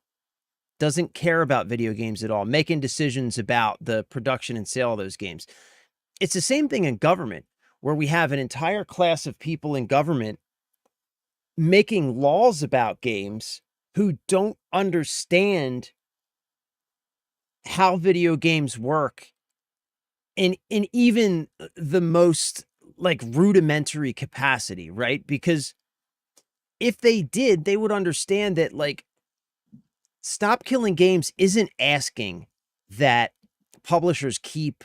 doesn't care about video games at all, making decisions about the production and sale of those games. It's the same thing in government, where we have an entire class of people in government making laws about games who don't understand how video games work in even the most like rudimentary capacity, right? Because if they did, they would understand that like Stop Killing Games isn't asking that publishers keep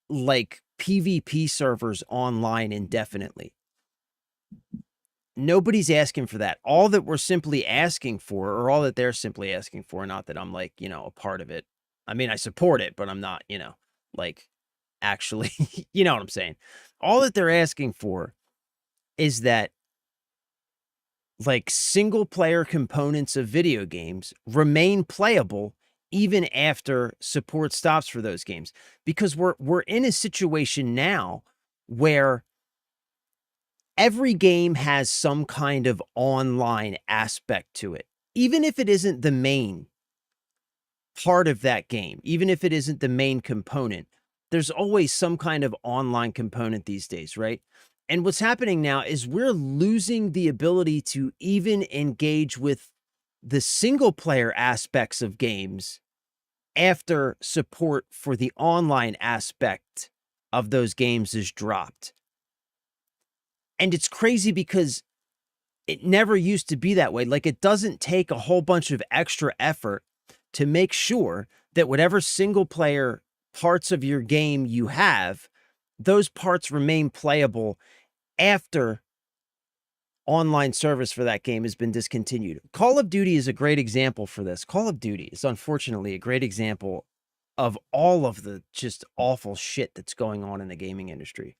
like PvP servers online indefinitely. Nobody's asking for that. All that we're simply asking for, or all that they're simply asking for, not that I'm like, a part of it. I mean, I support it, but I'm not, like actually, you know what I'm saying? All that they're asking for is that like single player components of video games remain playable even after support stops for those games, because we're in a situation now where every game has some kind of online aspect to it, even if it isn't the main part of that game, even if it isn't the main component. There's always some kind of online component these days, right? And what's happening now is we're losing the ability to even engage with the single player aspects of games after support for the online aspect of those games is dropped. And it's crazy because it never used to be that way. Like, it doesn't take a whole bunch of extra effort to make sure that whatever single player parts of your game you have, those parts remain playable after online service for that game has been discontinued. Call of Duty is a great example for this. Call of Duty is unfortunately a great example of all of the just awful shit that's going on in the gaming industry.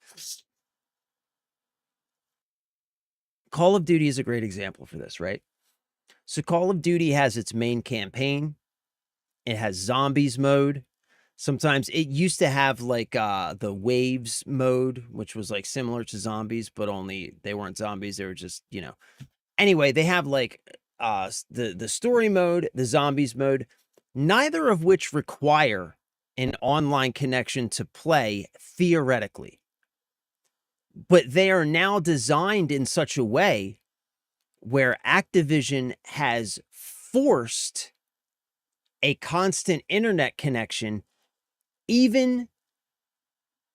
Call of Duty is a great example for this, right? So Call of Duty has its main campaign. It has zombies mode. Sometimes it used to have like the waves mode, which was like similar to zombies, but only they weren't zombies. They were just, Anyway, they have like the story mode, the zombies mode, neither of which require an online connection to play theoretically. But they are now designed in such a way where Activision has forced a constant internet connection even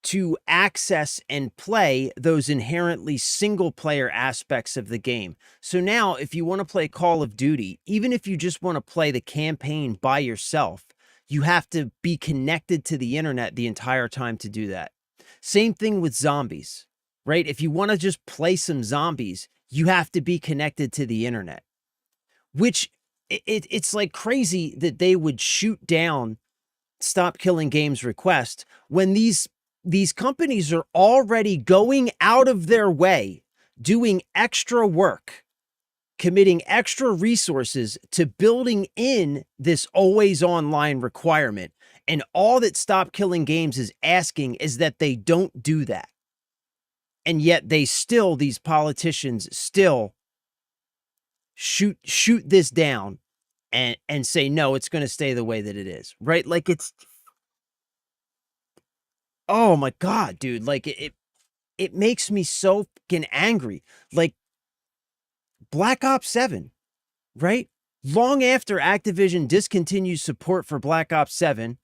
to access and play those inherently single-player aspects of the game. So now, if you want to play Call of Duty, even if you just want to play the campaign by yourself, you have to be connected to the internet the entire time to do that. Same thing with zombies, right? If you want to just play some zombies, you have to be connected to the internet, which it's like crazy that they would shoot down Stop Killing Games request when these companies are already going out of their way, doing extra work, committing extra resources to building in this always online requirement. And all that Stop Killing Games is asking is that they don't do that. And yet these politicians still shoot this down and say, no, it's going to stay the way that it is, right? Like, it's, oh my God, dude. Like, it makes me so fucking angry. Like, Black Ops 7, right? Long after Activision discontinues support for Black Ops 7,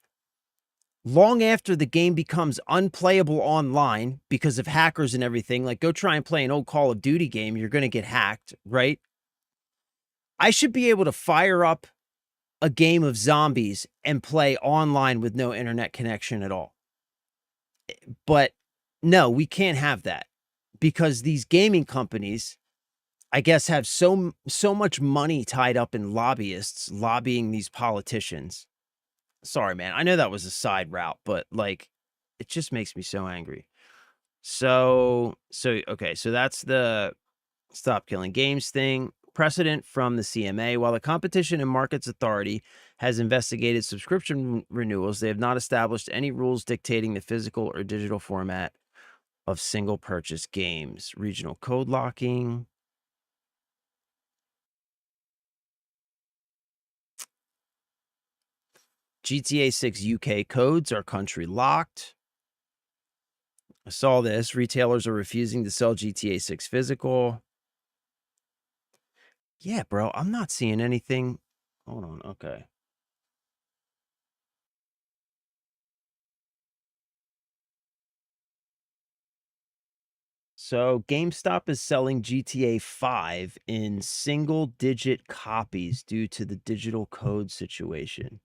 long after the game becomes unplayable online because of hackers and everything, like, go try and play an old Call of Duty game, you're going to get hacked, right? I should be able to fire up a game of zombies and play online with no internet connection at all. But no, we can't have that because these gaming companies, I guess, have so much money tied up in lobbyists lobbying these politicians. Sorry, man. I know that was a side route, but like, it just makes me so angry. So okay. So that's the Stop Killing Games thing. Precedent from the CMA. While the Competition and Markets Authority has investigated subscription renewals, they have not established any rules dictating the physical or digital format of single purchase games. Regional code locking. GTA 6 UK codes are country locked. I saw this. Retailers are refusing to sell GTA 6 physical. Yeah, bro, I'm not seeing anything. Hold on. Okay. So GameStop is selling GTA 5 in single digit copies due to the digital code situation.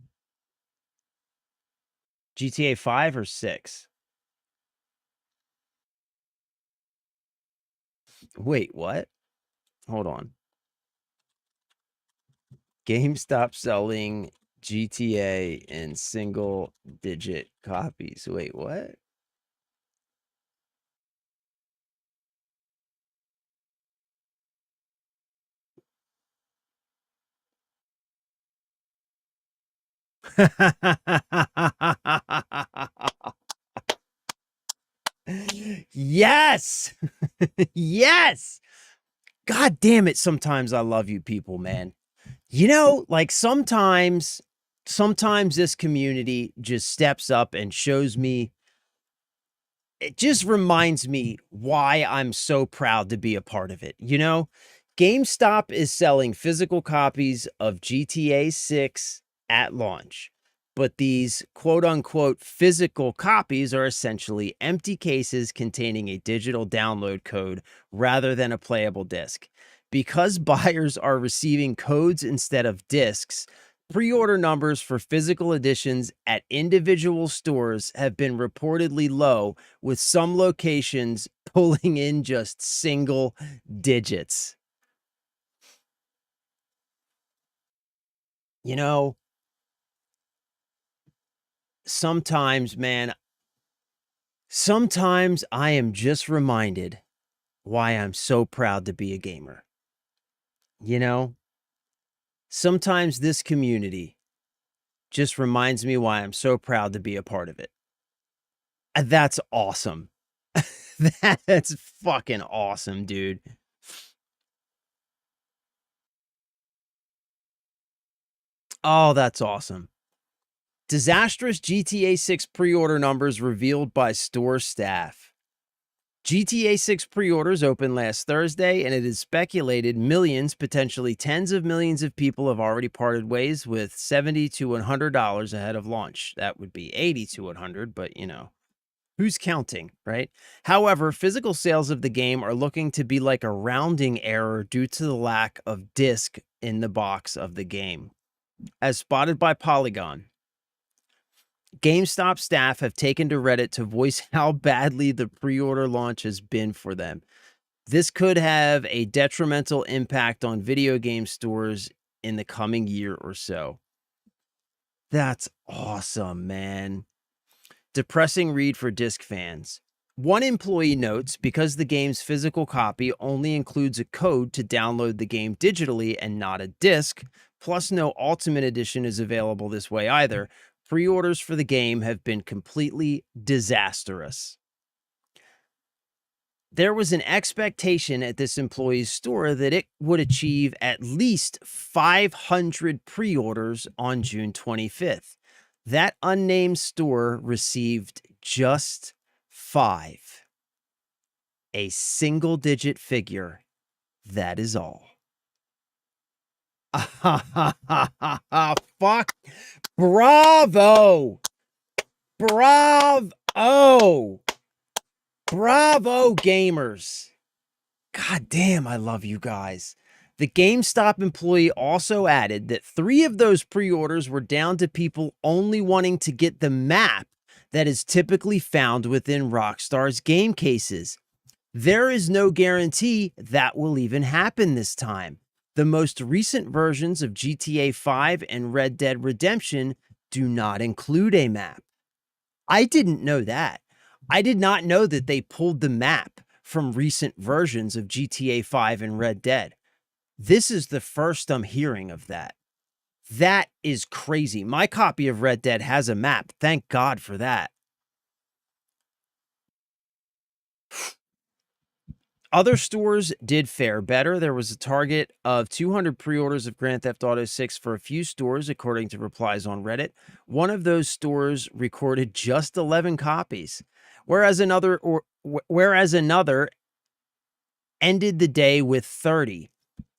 GTA 5 or 6? Wait, what? Hold on. GameStop selling GTA in single digit copies. Wait, what? Yes. Yes. God damn it. Sometimes I love you people, man. You know, like sometimes this community just steps up and shows me, it just reminds me why I'm so proud to be a part of it. You know, GameStop is selling physical copies of GTA 6 at launch, but these quote unquote physical copies are essentially empty cases containing a digital download code rather than a playable disc. Because buyers are receiving codes instead of discs, pre-order numbers for physical editions at individual stores have been reportedly low, with some locations pulling in just single digits. You know, sometimes, man, sometimes I am just reminded why I'm so proud to be a gamer. You know, sometimes this community just reminds me why I'm so proud to be a part of it. And that's awesome. That's fucking awesome, dude. Oh, that's awesome. Disastrous GTA 6 pre-order numbers revealed by store staff. GTA 6 pre-orders opened last Thursday, and it is speculated millions, potentially tens of millions of people have already parted ways with $70 to $100 ahead of launch. That would be $80 to $100, but you know, who's counting, right? However, physical sales of the game are looking to be like a rounding error due to the lack of disc in the box of the game. As spotted by Polygon, GameStop staff have taken to Reddit to voice how badly the pre-order launch has been for them. This could have a detrimental impact on video game stores in the coming year or so. That's awesome, man. Depressing read for disc fans. One employee notes, because the game's physical copy only includes a code to download the game digitally and not a disc, plus no Ultimate Edition is available this way either, pre-orders for the game have been completely disastrous. There was an expectation at this employee's store that it would achieve at least 500 pre-orders on June 25th. That unnamed store received just 5. A single-digit figure. That is all. Fuck. Bravo. Bravo. Bravo, gamers. God damn, I love you guys. The GameStop employee also added that 3 of those pre-orders were down to people only wanting to get the map that is typically found within Rockstar's game cases. There is no guarantee that will even happen this time. The most recent versions of GTA 5 and Red Dead Redemption do not include a map. I didn't know that. I did not know that they pulled the map from recent versions of GTA 5 and Red Dead. This is the first I'm hearing of that. That is crazy. My copy of Red Dead has a map. Thank God for that. Other stores did fare better. There was a target of 200 pre-orders of Grand Theft Auto 6 for a few stores, according to replies on Reddit. One of those stores recorded just 11 copies, whereas another ended the day with 30.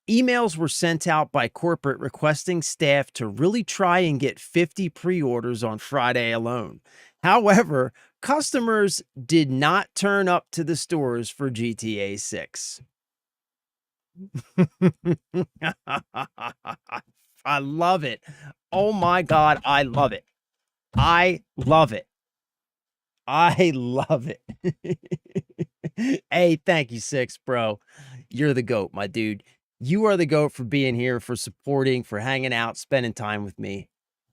Emails were sent out by corporate requesting staff to really try and get 50 pre-orders on Friday alone. However, customers did not turn up to the stores for GTA 6. I love it. Oh my God, I love it. I love it. I love it. Hey, thank you, Six, bro. You're the GOAT, my dude. You are the GOAT for being here, for supporting, for hanging out, spending time with me.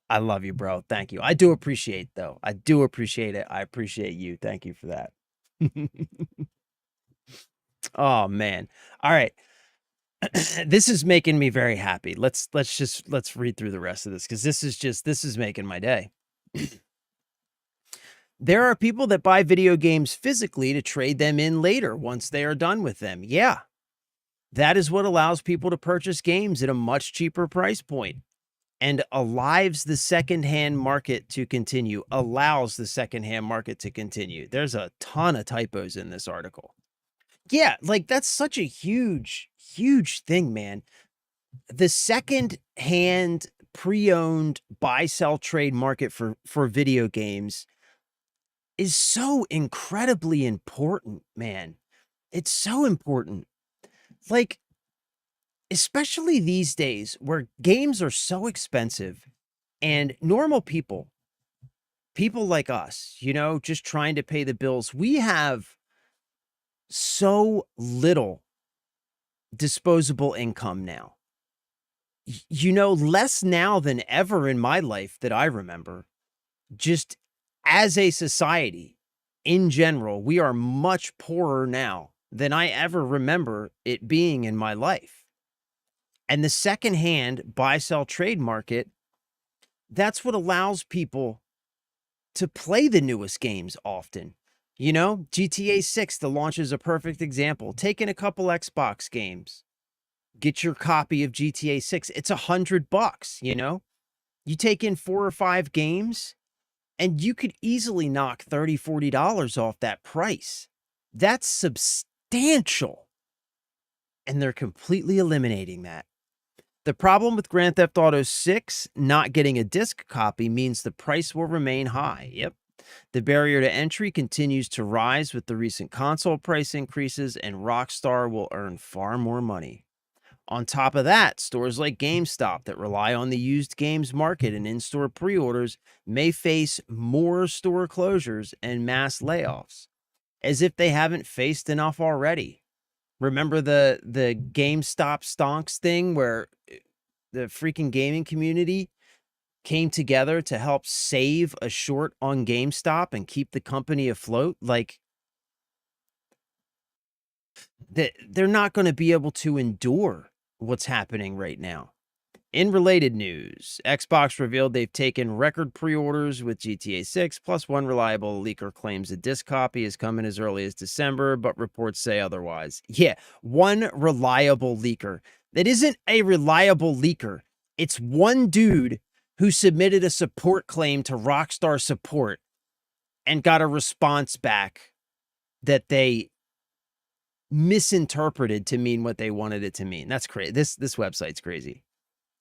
I love you, bro. Thank you. I do appreciate, though. I do appreciate it. I appreciate you. Thank you for that. Oh, man. All right. This is making me very happy. Let's read through the rest of this, because this is making my day. There are people that buy video games physically to trade them in later once they are done with them. Yeah. That is what allows people to purchase games at a much cheaper price point and allows the secondhand market to continue. There's a ton of typos in this article. Yeah, like that's such a huge, huge thing, man. The second-hand pre-owned buy-sell trade market for video games is so incredibly important, man. It's so important. Like, especially these days where games are so expensive and normal people like us, you know, just trying to pay the bills, we have so little disposable income now. You know, less now than ever in my life that I remember. Just as a society, in general, we are much poorer now than I ever remember it being in my life. And the secondhand buy-sell trade market, that's what allows people to play the newest games often. You know, GTA 6, the launch is a perfect example. Take in a couple Xbox games. Get your copy of GTA 6. It's $100, you know? You take in 4 or 5 games, and you could easily knock $30, $40 off that price. That's substantial. And they're completely eliminating that. The problem with Grand Theft Auto 6 not getting a disc copy means the price will remain high. Yep. The barrier to entry continues to rise with the recent console price increases, and Rockstar will earn far more money. On top of that, stores like GameStop that rely on the used games market and in-store pre-orders may face more store closures and mass layoffs, as if they haven't faced enough already. Remember the GameStop stonks thing where the freaking gaming community came together to help save a short on GameStop and keep the company afloat? Like, they're not going to be able to endure what's happening right now. In related news, Xbox revealed they've taken record pre-orders with GTA 6, plus one reliable leaker claims a disc copy is coming as early as December, but reports say otherwise. Yeah, one reliable leaker. That isn't a reliable leaker. It's one dude who submitted a support claim to Rockstar Support and got a response back that they misinterpreted to mean what they wanted it to mean. That's crazy. This website's crazy.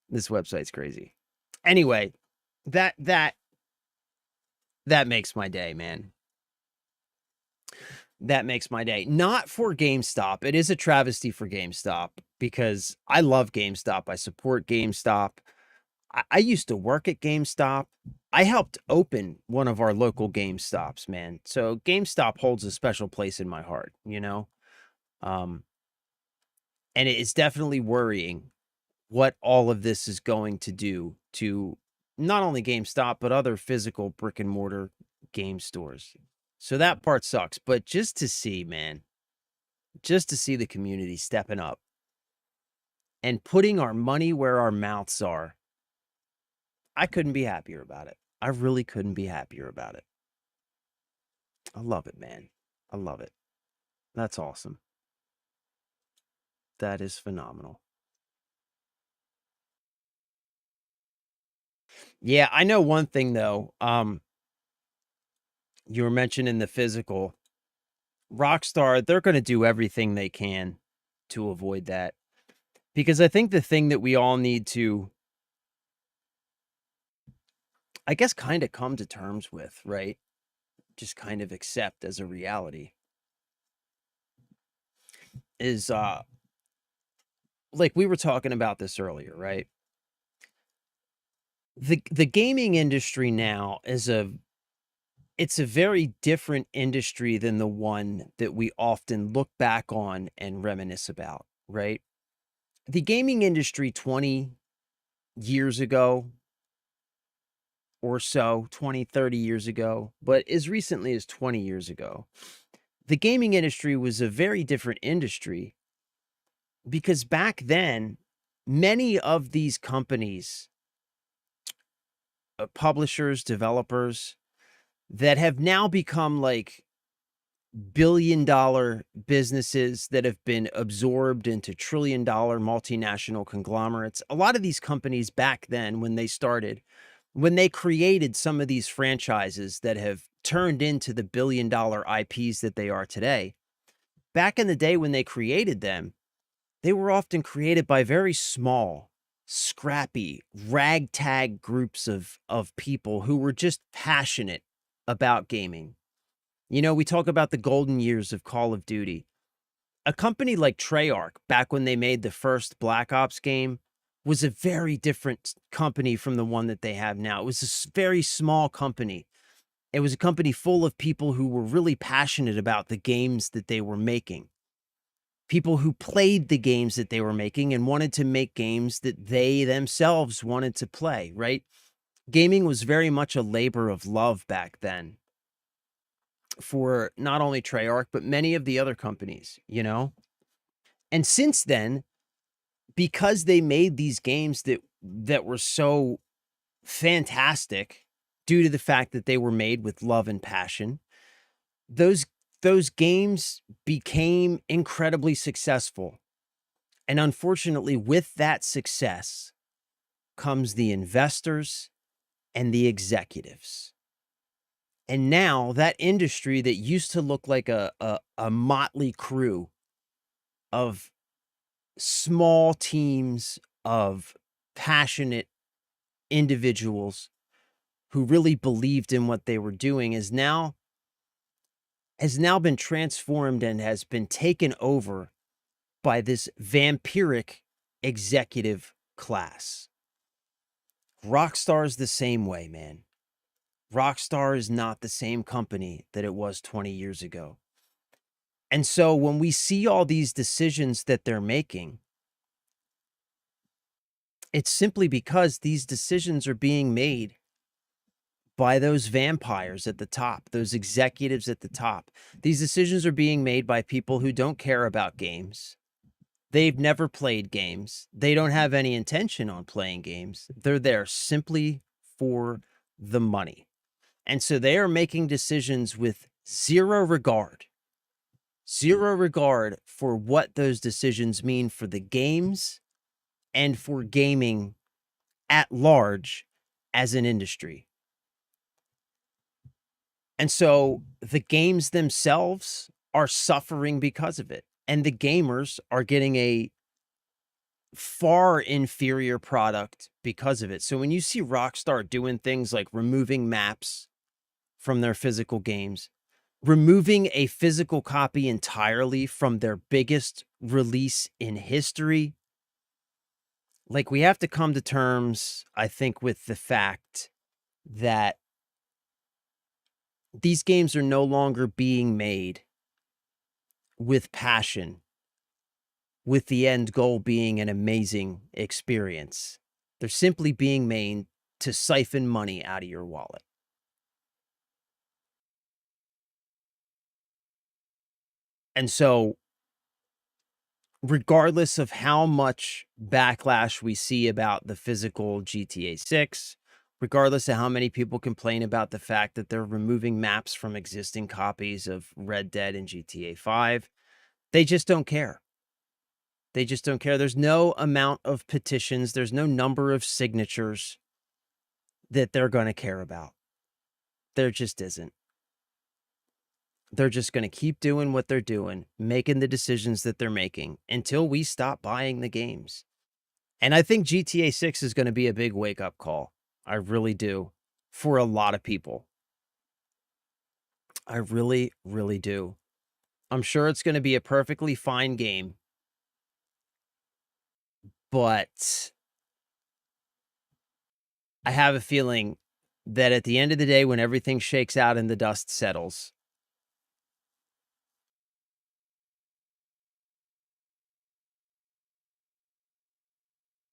This website's crazy. Anyway, that makes my day, man. That makes my day. Not for GameStop. It is a travesty for GameStop because I love GameStop. I support GameStop. I used to work at GameStop. I helped open one of our local GameStops, man. So GameStop holds a special place in my heart, you know? And it is definitely worrying what all of this is going to do to not only GameStop, but other physical brick and mortar game stores. So that part sucks. But just to see, man, just to see the community stepping up and putting our money where our mouths are, I couldn't be happier about it. I really couldn't be happier about it. I love it, man. I love it. That's awesome. That is phenomenal. Yeah, I know one thing though. You were mentioning the physical. Rockstar, they're going to do everything they can to avoid that. Because I think the thing that we all need to, I guess, kind of come to terms with, right? Just kind of accept as a reality is like we were talking about this earlier, right? The gaming industry now is it's a very different industry than the one that we often look back on and reminisce about, right? The gaming industry 20 years ago or so, 20, 30 years ago, but as recently as 20 years ago, the gaming industry was a very different industry because back then, many of these companies, publishers, developers that have now become like billion-dollar businesses that have been absorbed into trillion-dollar multinational conglomerates. A lot of these companies back then, when they started, when they created some of these franchises that have turned into the billion-dollar IPs that they are today, back in the day when they created them, they were often created by very small, scrappy, ragtag groups of people who were just passionate about gaming. You know, we talk about the golden years of Call of Duty. A company like Treyarch, back when they made the first Black Ops game, was a very different company from the one that they have now. It was a very small company. It was a company full of people who were really passionate about the games that they were making. People who played the games that they were making and wanted to make games that they themselves wanted to play, right? Gaming was very much a labor of love back then for not only Treyarch, but many of the other companies, you know? And since then, because they made these games that were so fantastic due to the fact that they were made with love and passion, those games became incredibly successful. And unfortunately, with that success comes the investors and the executives. And now that industry that used to look like a motley crew of small teams of passionate individuals who really believed in what they were doing has now been transformed and has been taken over by this vampiric executive class. Rockstar's the same way, man. Rockstar is not the same company that it was 20 years ago. And so when we see all these decisions that they're making, it's simply because these decisions are being made by those vampires at the top, those executives at the top. These decisions are being made by people who don't care about games. They've never played games. They don't have any intention on playing games. They're there simply for the money. And so they are making decisions with zero regard for what those decisions mean for the games and for gaming at large as an industry. And so the games themselves are suffering because of it. And the gamers are getting a far inferior product because of it. So when you see Rockstar doing things like removing maps from their physical games, removing a physical copy entirely from their biggest release in history, like, we have to come to terms, I think, with the fact that these games are no longer being made with passion, with the end goal being an amazing experience. They're simply being made to siphon money out of your wallet. And so, regardless of how much backlash we see about the physical GTA 6, regardless of how many people complain about the fact that they're removing maps from existing copies of Red Dead and GTA 5, they just don't care. They just don't care. There's no amount of petitions, there's no number of signatures that they're going to care about. There just isn't. they're just going to keep doing what they're doing, making the decisions that they're making until we stop buying the games. And I think GTA 6 is going to be a big wake-up call. I really do. For a lot of people. I really, really do. I'm sure it's going to be a perfectly fine game. But I have a feeling that at the end of the day, when everything shakes out and the dust settles,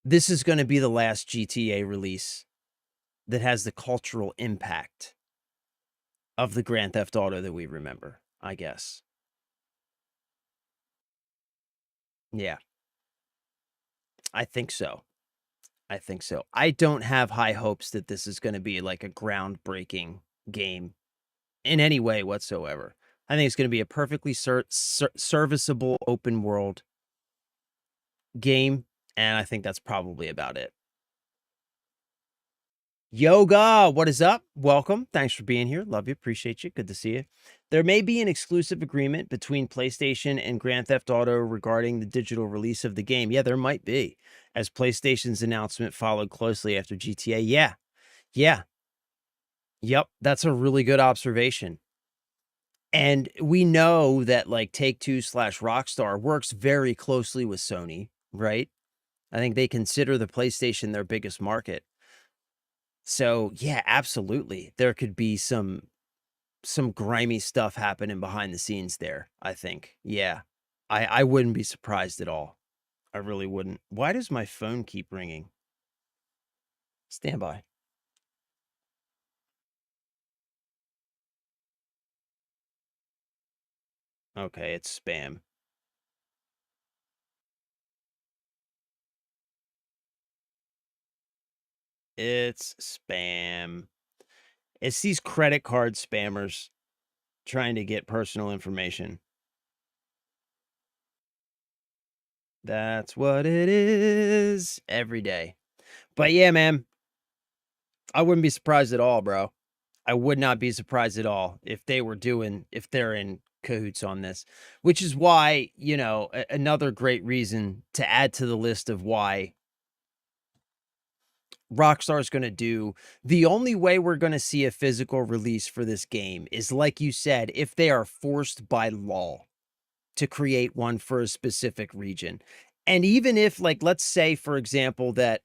this is going to be the last GTA release that has the cultural impact of the Grand Theft Auto that we remember, I guess. Yeah. I think so. I think so. I don't have high hopes that this is going to be like a groundbreaking game in any way whatsoever. I think it's going to be a perfectly serviceable open world game, and I think that's probably about it. Yoga, what is up? Welcome. Thanks for being here. Love you. Appreciate you. Good to see you. There may be an exclusive agreement between PlayStation and Grand Theft Auto regarding the digital release of the game. Yeah, there might be, as PlayStation's announcement followed closely after GTA. Yeah. Yeah. Yep. That's a really good observation. And we know that like Take-Two / Rockstar works very closely with Sony, right? I think they consider the PlayStation their biggest market. So, yeah, absolutely. There could be some grimy stuff happening behind the scenes there, I think. Yeah. I wouldn't be surprised at all. I really wouldn't. Why does my phone keep ringing? Stand by. Okay, it's spam. It's spam. It's these credit card spammers trying to get personal information. That's what it is every day. But yeah, man, I wouldn't be surprised at all, bro. I would not be surprised at all if they're in cahoots on this, which is why, you know, another great reason to add to the list of why Rockstar is going to do. The only way we're going to see a physical release for this game is, like you said, if they are forced by law to create one for a specific region. And even if, like, let's say, for example, that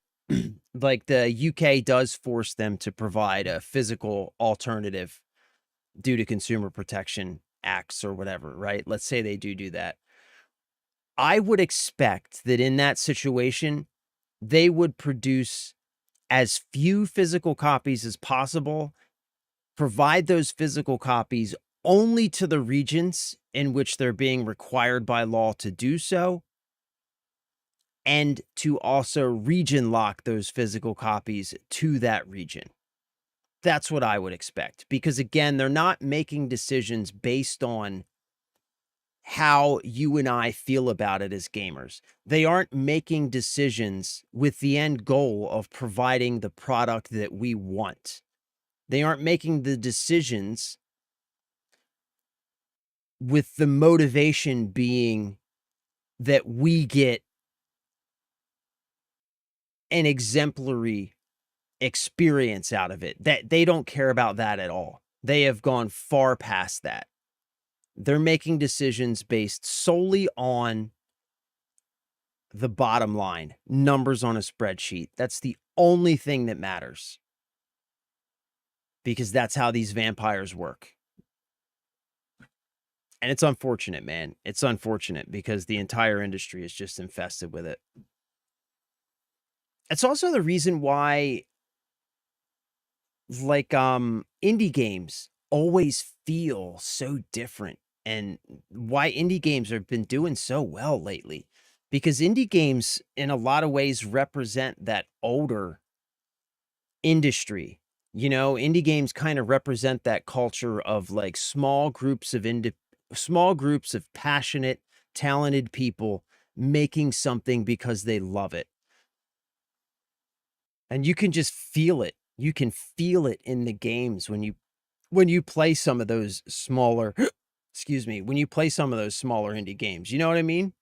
like the UK does force them to provide a physical alternative due to consumer protection acts or whatever, right? Let's say they do that. I would expect that in that situation, they would produce as few physical copies as possible, provide those physical copies only to the regions in which they're being required by law to do so, and to also region lock those physical copies to that region. That's what I would expect. Because again, they're not making decisions based on how you and I feel about it as gamers. They aren't making decisions with the end goal of providing the product that we want. They aren't making the decisions with the motivation being that we get an exemplary experience out of it. That they don't care about that at all. They have gone far past that. They're making decisions based solely on the bottom line, numbers on a spreadsheet. That's the only thing that matters. Because that's how these vampires work. And it's unfortunate, man. It's unfortunate because the entire industry is just infested with it. It's also the reason why, like, indie games always feel so different, and why indie games have been doing so well lately. Because indie games, in a lot of ways, represent that older industry. You know, indie games kind of represent that culture of like small groups of passionate, talented people making something because they love it. And you can just feel it. You can feel it in the games when you play some of those smaller excuse me, when you play some of those smaller indie games. You know what I mean?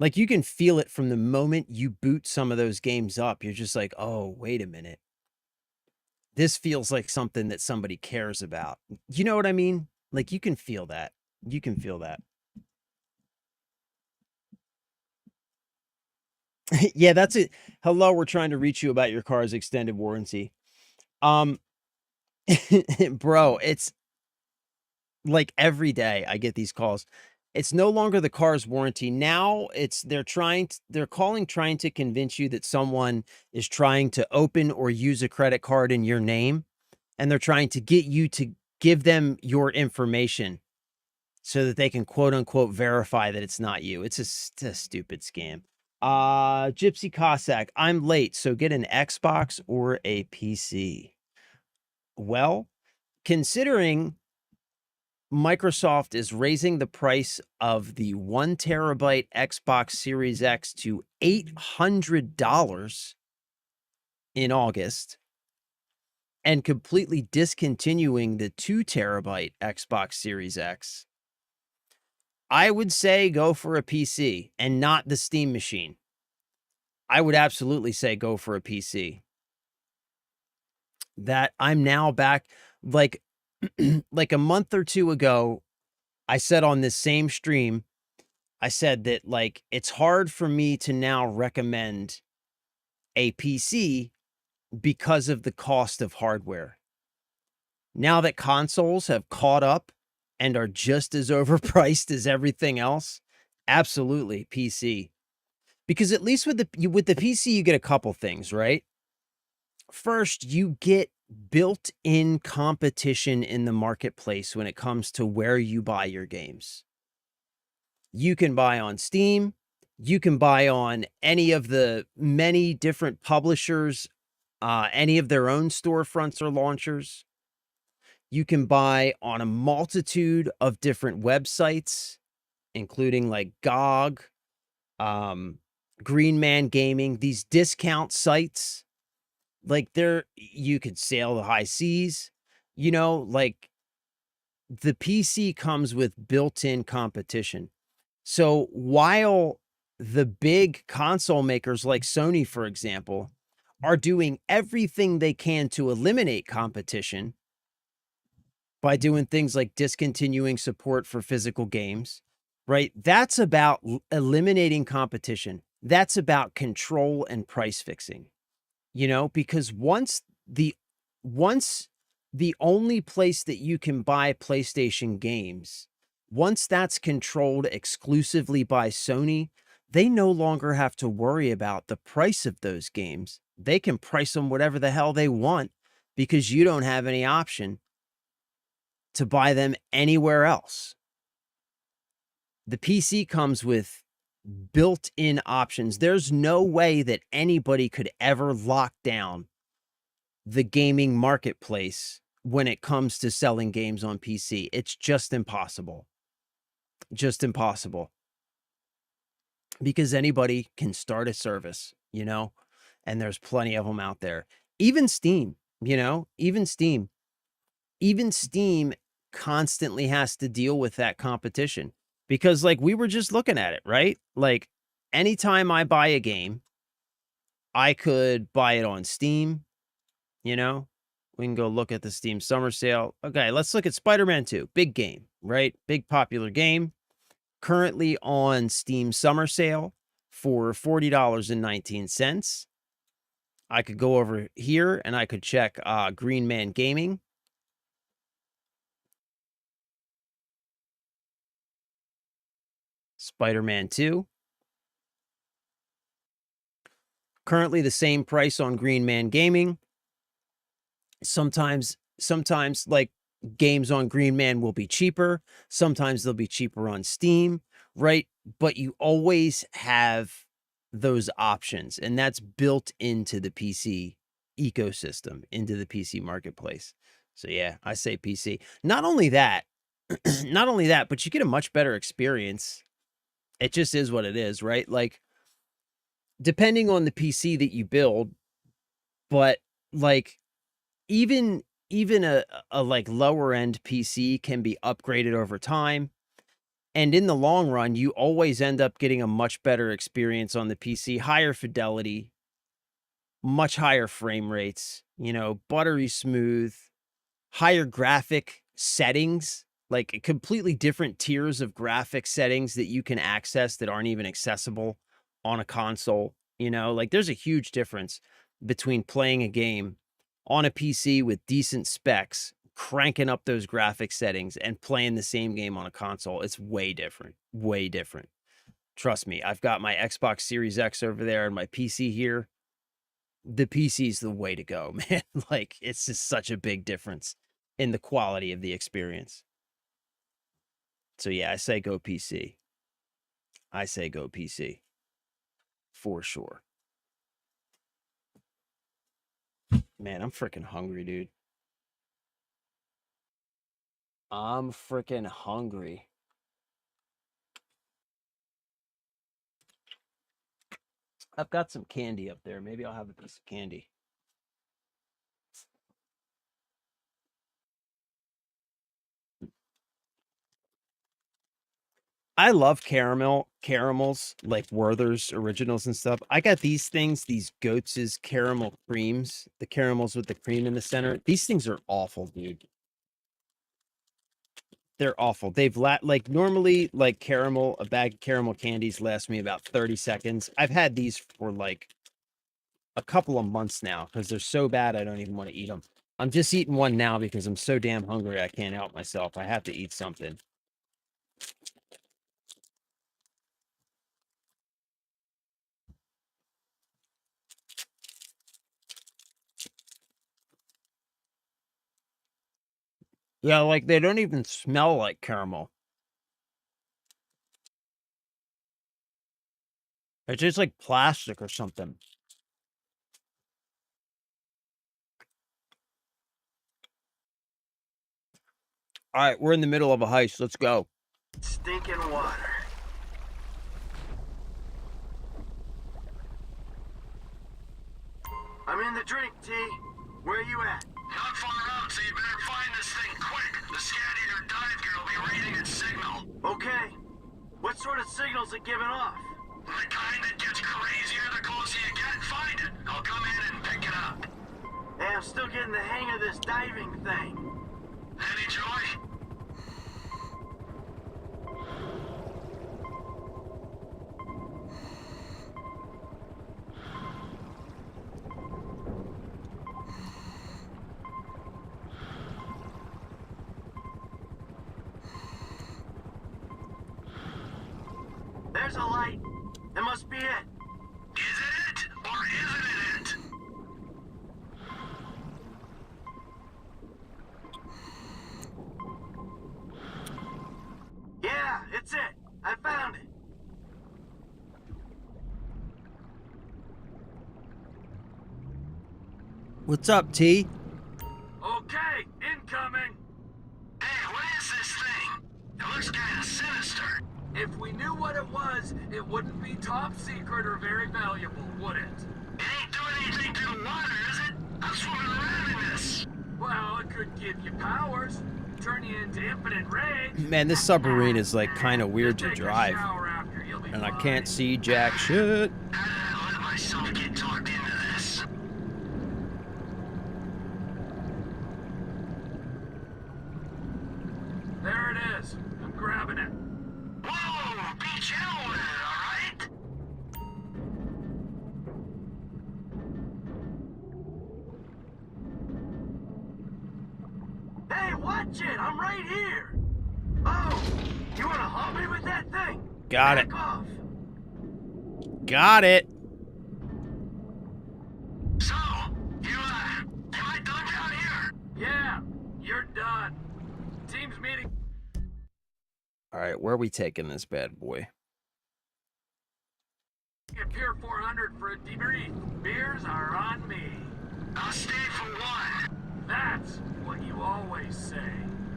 Like, you can feel it from the moment you boot some of those games up. You're just like, oh, wait a minute. This feels like something that somebody cares about. You know what I mean? Like, you can feel that. You can feel that. Yeah, that's it. Hello, we're trying to reach you about your car's extended warranty. Bro, it's like every day I get these calls. It's no longer the car's warranty. Now they're calling trying to convince you that someone is trying to open or use a credit card in your name, and they're trying to get you to give them your information so that they can quote unquote verify that it's not you. It's a stupid scam. Gypsy Cossack, I'm late, so get an Xbox or a PC. Well, considering Microsoft is raising the price of the 1 terabyte Xbox Series X to $800 in August and completely discontinuing the 2 terabyte Xbox Series X, I would say go for a PC and not the Steam machine. I would absolutely say go for a PC. That I'm now back, like a month or two ago, I said on this same stream, I said that like it's hard for me to now recommend a PC because of the cost of hardware. Now that consoles have caught up and are just as overpriced as everything else, absolutely PC. Because at least with the PC, you get a couple things, right? First, you get built-in competition in the marketplace when it comes to where you buy your games. You can buy on Steam. You can buy on any of the many different publishers, any of their own storefronts or launchers. You can buy on a multitude of different websites, including like GOG, Green Man Gaming, these discount sites. Like you could sail the high seas, you know, like the PC comes with built-in competition. So while the big console makers like Sony, for example, are doing everything they can to eliminate competition by doing things like discontinuing support for physical games, right? That's about eliminating competition. That's about control and price fixing. You know, because once the only place that you can buy PlayStation games, once that's controlled exclusively by Sony, they no longer have to worry about the price of those games. They can price them whatever the hell they want because you don't have any option to buy them anywhere else. The PC comes with built-in options. There's no way that anybody could ever lock down the gaming marketplace when it comes to selling games on PC. It's just impossible. Just impossible. Because anybody can start a service, you know, and there's plenty of them out there. Even Steam, you know, even Steam constantly has to deal with that competition. Because like we were just looking at it, right? Like anytime I buy a game, I could buy it on Steam, you know? We can go look at the Steam summer sale. Okay, let's look at Spider-Man 2. Big game, right? Big popular game. Currently on Steam summer sale for $40.19. I could go over here and I could check Green Man Gaming. Spider-Man 2. Currently the same price on Green Man Gaming. Sometimes like games on Green Man will be cheaper. Sometimes they'll be cheaper on Steam, right? But you always have those options, and that's built into the PC ecosystem, into the PC marketplace. So yeah, I say PC. Not only that, but you get a much better experience. It just is what it is, right? Like, depending on the PC that you build, but like even even a like lower end PC can be upgraded over time. And in the long run, you always end up getting a much better experience on the PC, higher fidelity, much higher frame rates, you know, buttery smooth, higher graphic settings, like completely different tiers of graphic settings that you can access that aren't even accessible on a console. You know, like there's a huge difference between playing a game on a PC with decent specs, cranking up those graphic settings, and playing the same game on a console. It's way different, way different. Trust me, I've got my Xbox Series X over there and my PC here. The PC's the way to go, man. Like, it's just such a big difference in the quality of the experience. So yeah, I say go PC. I say go PC. For sure. Man, I'm freaking hungry, dude. I'm freaking hungry. I've got some candy up there. Maybe I'll have a piece of candy. I love caramels, like Werther's Originals and stuff. I got these things, these Goats' caramel creams, the caramels with the cream in the center. These things are awful, dude. They're awful. They've like normally like caramel, a bag of caramel candies lasts me about 30 seconds. I've had these for like a couple of months now because they're so bad I don't even want to eat them. I'm just eating one now because I'm so damn hungry I can't help myself. I have to eat something. Yeah, like they don't even smell like caramel. It tastes like plastic or something. All right, we're in the middle of a heist. Let's go. Stinking water. I'm in the drink, T. Where you at? Not far out, so you better find this thing quick. The scat-eater dive gear will be reading its signal. Okay. What sort of signal's it giving off? The kind that gets crazier the closer you get. Find it. I'll come in and pick it up. Hey, I'm still getting the hang of this diving thing. Any joy? There's a light. That must be it. Is it it, or isn't it it? Yeah, it's it. I found it. What's up, T? Okay, incoming. Hey, what is this thing? It looks kinda sinister. If we knew what it was, it wouldn't be top secret or very valuable, would it? It ain't doing anything to the water, is it? I'm swimming around in this. Well, it could give you powers, turn you into infinite rage. Man, this submarine is like kind of weird to Take a drive. shower after, you'll be And I fine. can't see jack shit. How did I let myself get talked into this? There it is. I'm grabbing it. Whoa! Be gentle with it, alright? Hey, watch it! I'm right here! Oh! You wanna hump me with that thing? Got it. Back off! Got it. So, am I done down here? Yeah, you're done. Team's meeting. All right, where are we taking this bad boy? At Pier 400 for a debrief. Beers are on me. I'll stay for one. That's what you always say.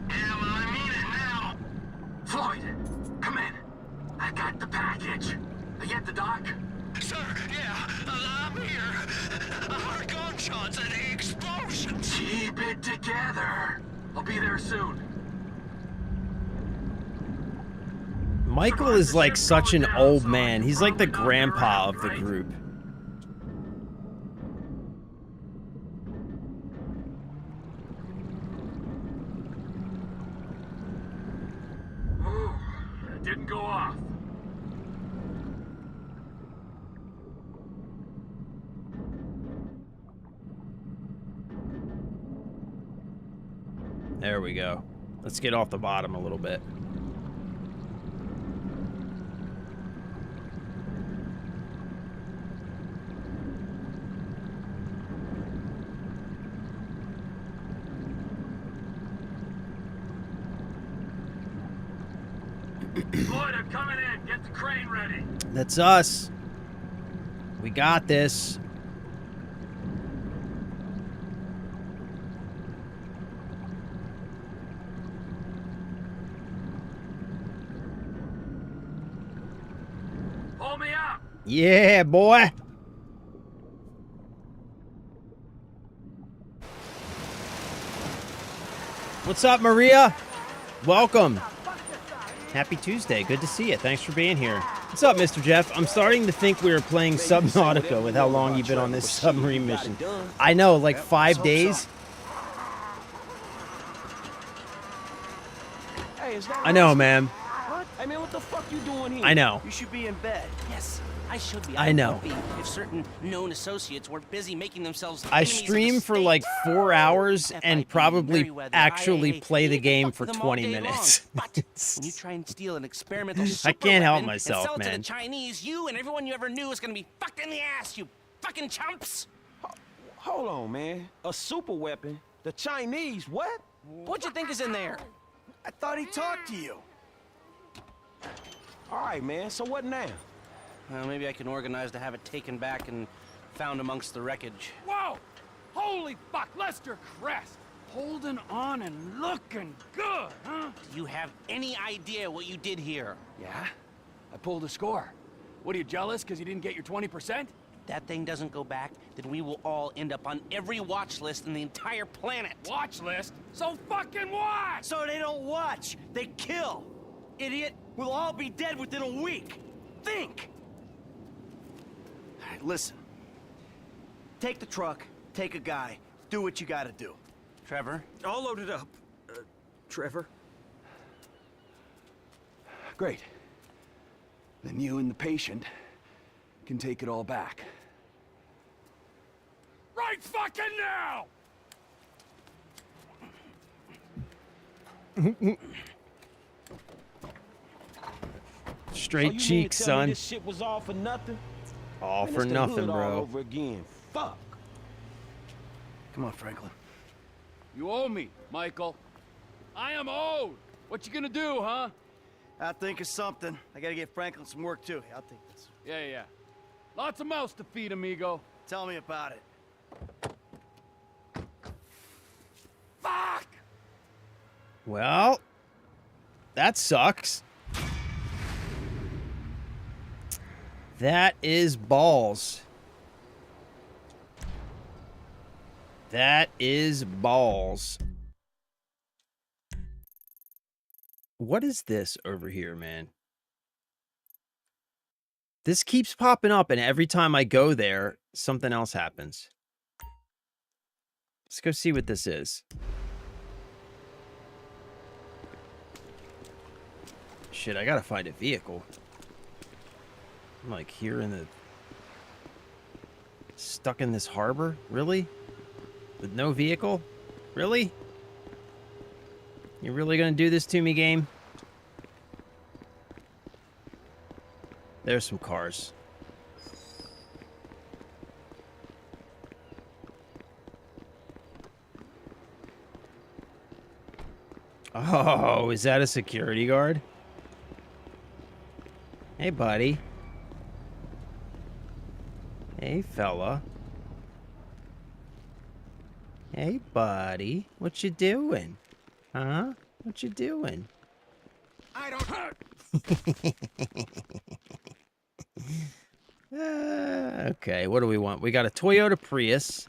Yeah, well, I mean it now. Floyd, come in. I got the package. Are you at the dock? Sir, yeah, I'm here. I heard gunshots and explosions. T-Big it together. I'll be there soon. Michael is like such an old man. He's like the grandpa of the group. Ooh, it didn't go off. There we go. Let's get off the bottom a little bit. Floyd, I'm coming in. Get the crane ready. That's us. We got this. Pull me up. Yeah, boy. What's up, Maria? Welcome. Happy Tuesday. Good to see you. Thanks for being here. What's up, Mr. Jeff? I'm starting to think we were playing Subnautica with how long you've been on this submarine mission. I know, like 5 days. Hey, is that I know, Rusty? man. What? I mean, what the fuck you doing here? I know. You should be in bed. Yes, I should be. I know. would be if certain known associates were busy making themselves. I enemies of the stream for state. like 4 hours and FIB, probably Merryweather, actually IA, play the you can game fuck for with them all 20 day minutes. long. But when you try and steal an experimental I super can't help weapon myself, and sell it man. to the Chinese, you and everyone you ever knew is gonna be fucked in the ass, you fucking chumps. Hold on, man. A super weapon? The Chinese? What? What you think is in there? I thought he talked to you. All right, man. So what now? Well, maybe I can organize to have it taken back and found amongst the wreckage. Whoa! Holy fuck, Lester Crest! Holding on and looking good, huh? Do you have any idea what you did here? Yeah? I pulled a score. What, are you jealous because you didn't get your 20%? That thing doesn't go back, then we will all end up on every watch list in the entire planet. Watch list? So fucking what? So they don't watch, they kill. Idiot, we'll all be dead within a week. Think! All right, listen. Take the truck, take a guy, do what you gotta do. Trevor? All loaded up. Trevor? Great. Then you and the patient can take it all back. Right fucking now! Straight So you mean cheeks, to tell me son. This shit was all for nothing? All Man, for it's the nothing, hood all bro. over again. Fuck. Come on, Franklin. You owe me, Michael. I am owed. What you gonna do, huh? I'll think of something. I gotta get Franklin some work, too. I'll think this. Yeah. Lots of mouths to feed, amigo. Tell me about it. Fuck! Well, that sucks. That is balls. That is balls. What is this over here, man? This keeps popping up, and every time I go there, something else happens. Let's go see what this is. Shit, I gotta find a vehicle. I'm like here in the... Stuck in this harbor? Really? With no vehicle? Really? You really gonna do this to me, game? There's some cars. Oh, is that a security guard? Hey, buddy. Hey, fella. Hey, buddy. What you doing? Huh? What you doing? I don't hurt. Okay, what do we want? We got a Toyota Prius.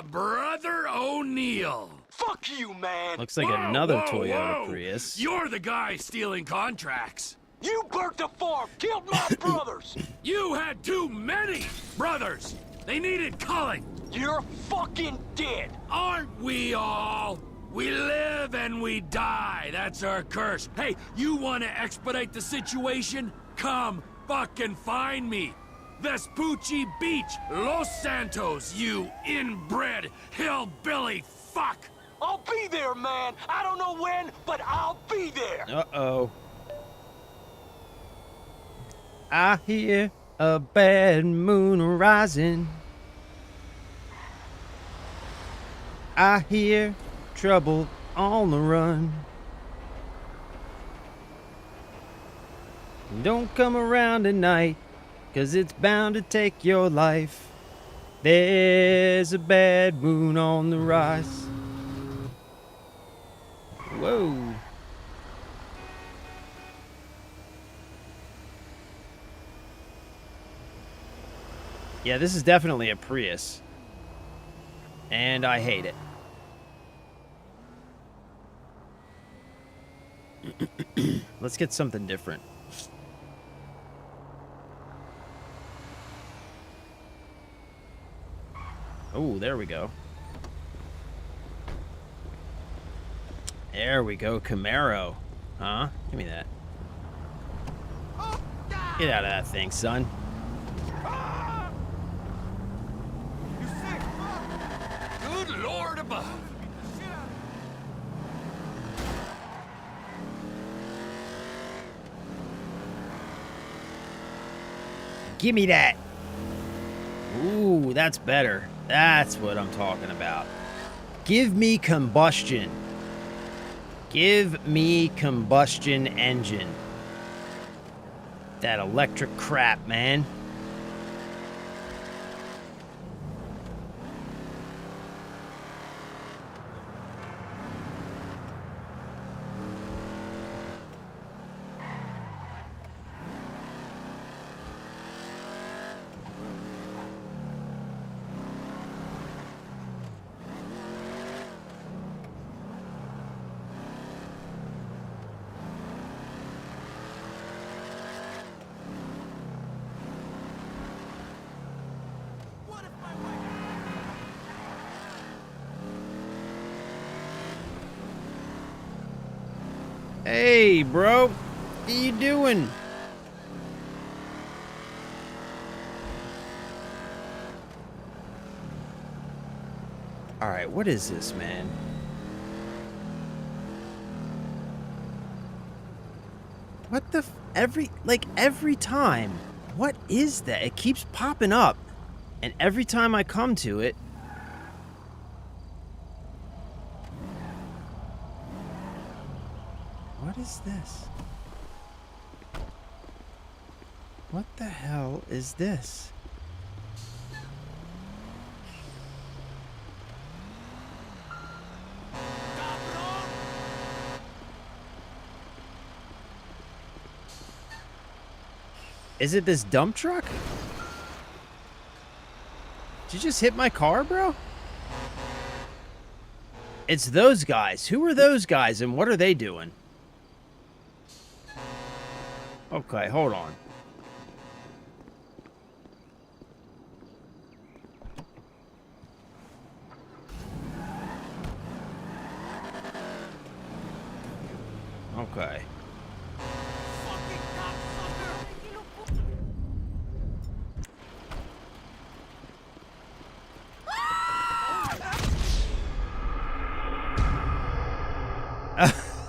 Brother O'Neill. Fuck you, man. Looks like Whoa, another whoa, Toyota whoa. Prius. You're the guy stealing contracts. You burnt the farm, killed my brothers. You had too many brothers. They needed culling. You're fucking dead. Aren't we all? We live and we die. That's our curse. Hey, you want to expedite the situation? Come fucking find me. Vespucci Beach, Los Santos, you inbred hillbilly fuck. I'll be there, man. I don't know when, but I'll be there. Uh-oh. I hear a bad moon rising. I hear trouble on the run. Don't come around tonight, 'cause it's bound to take your life. There's a bad moon on the rise. Whoa. Yeah, this is definitely a Prius. And I hate it. Let's get something different. Oh, there we go. There we go, Camaro. Huh? Give me that. Get out of that thing, son. Good Lord above. Give me that. Ooh, that's better. That's what I'm talking about. Give me combustion. Give me combustion engine. That electric crap, man. Hey, bro. What are you doing? All right, what is this, man? What the every time. What is that? It keeps popping up. And every time I come to it, what is this? What the hell is this? Is it this dump truck? Did you just hit my car, bro? It's those guys. Who are those guys and what are they doing? Okay, hold on. Okay.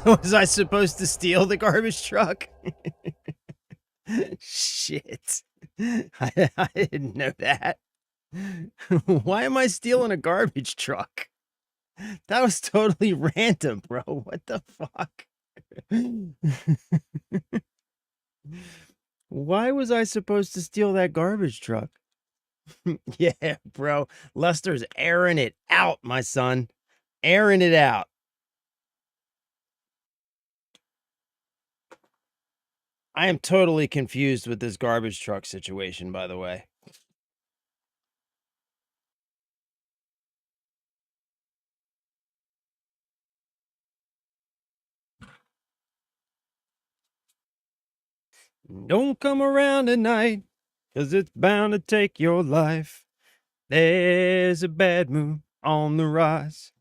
Was I supposed to steal the garbage truck? Shit. I didn't know that. Why am I stealing a garbage truck? That was totally random, bro. What the fuck? Why was I supposed to steal that garbage truck? Yeah, bro. Lester's airing it out, my son. Airing it out. I am totally confused with this garbage truck situation, by the way. Don't come around tonight, 'cause it's bound to take your life. There's a bad moon on the rise.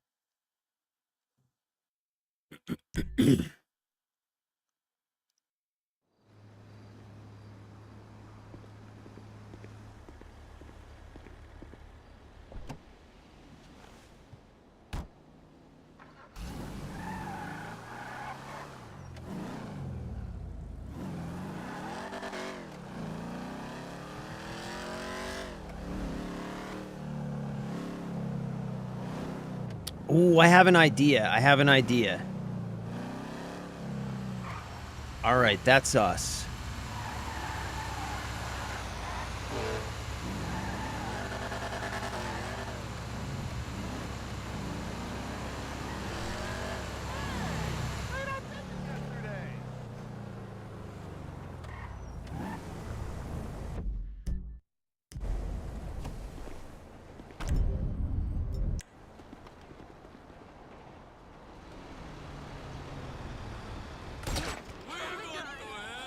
Oh, I have an idea. I have an idea. All right, that's us.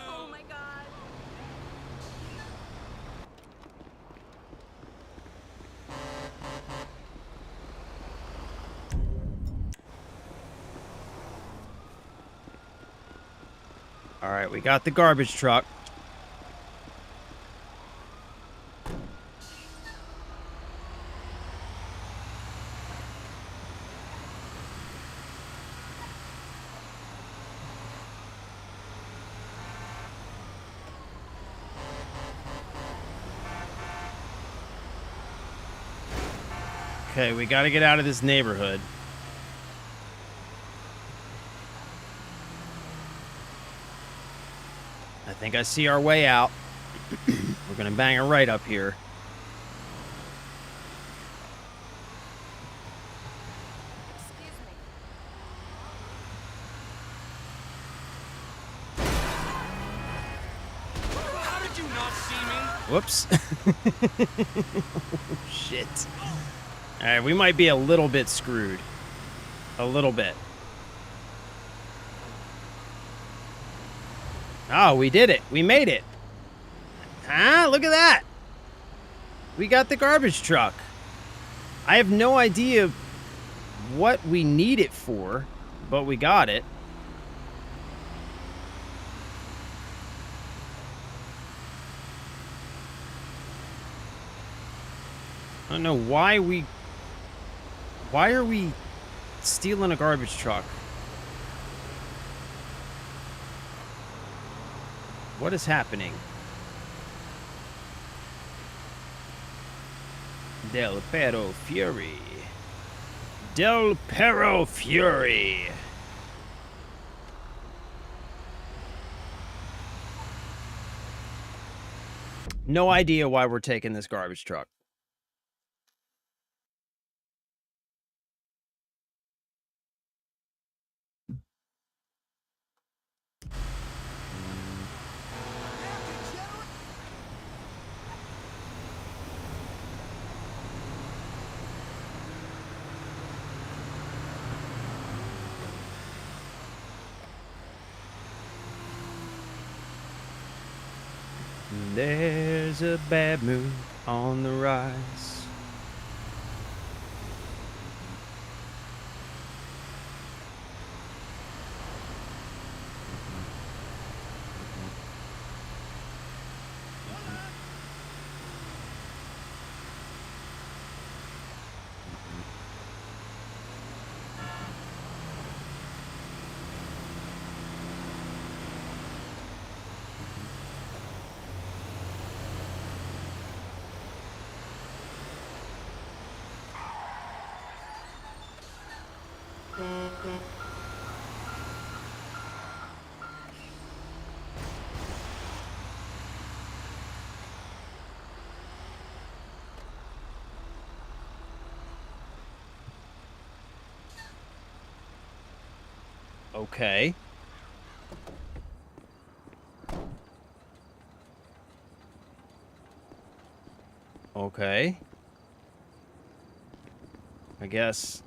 Oh my god. All right, we got the garbage truck. Okay, we got to get out of this neighborhood. I think I see our way out. We're going to bang it right up here. How did you not see me? Whoops. Shit. All right, we might be a little bit screwed. A little bit. Oh, we did it. We made it. Huh? Look at that. We got the garbage truck. I have no idea what we need it for, but we got it. I don't know why we... Why are we stealing a garbage truck? What is happening? Del Perro Fury. Del Perro Fury. No idea why we're taking this garbage truck. There's a bad moon on the rise. Okay. Okay. I guess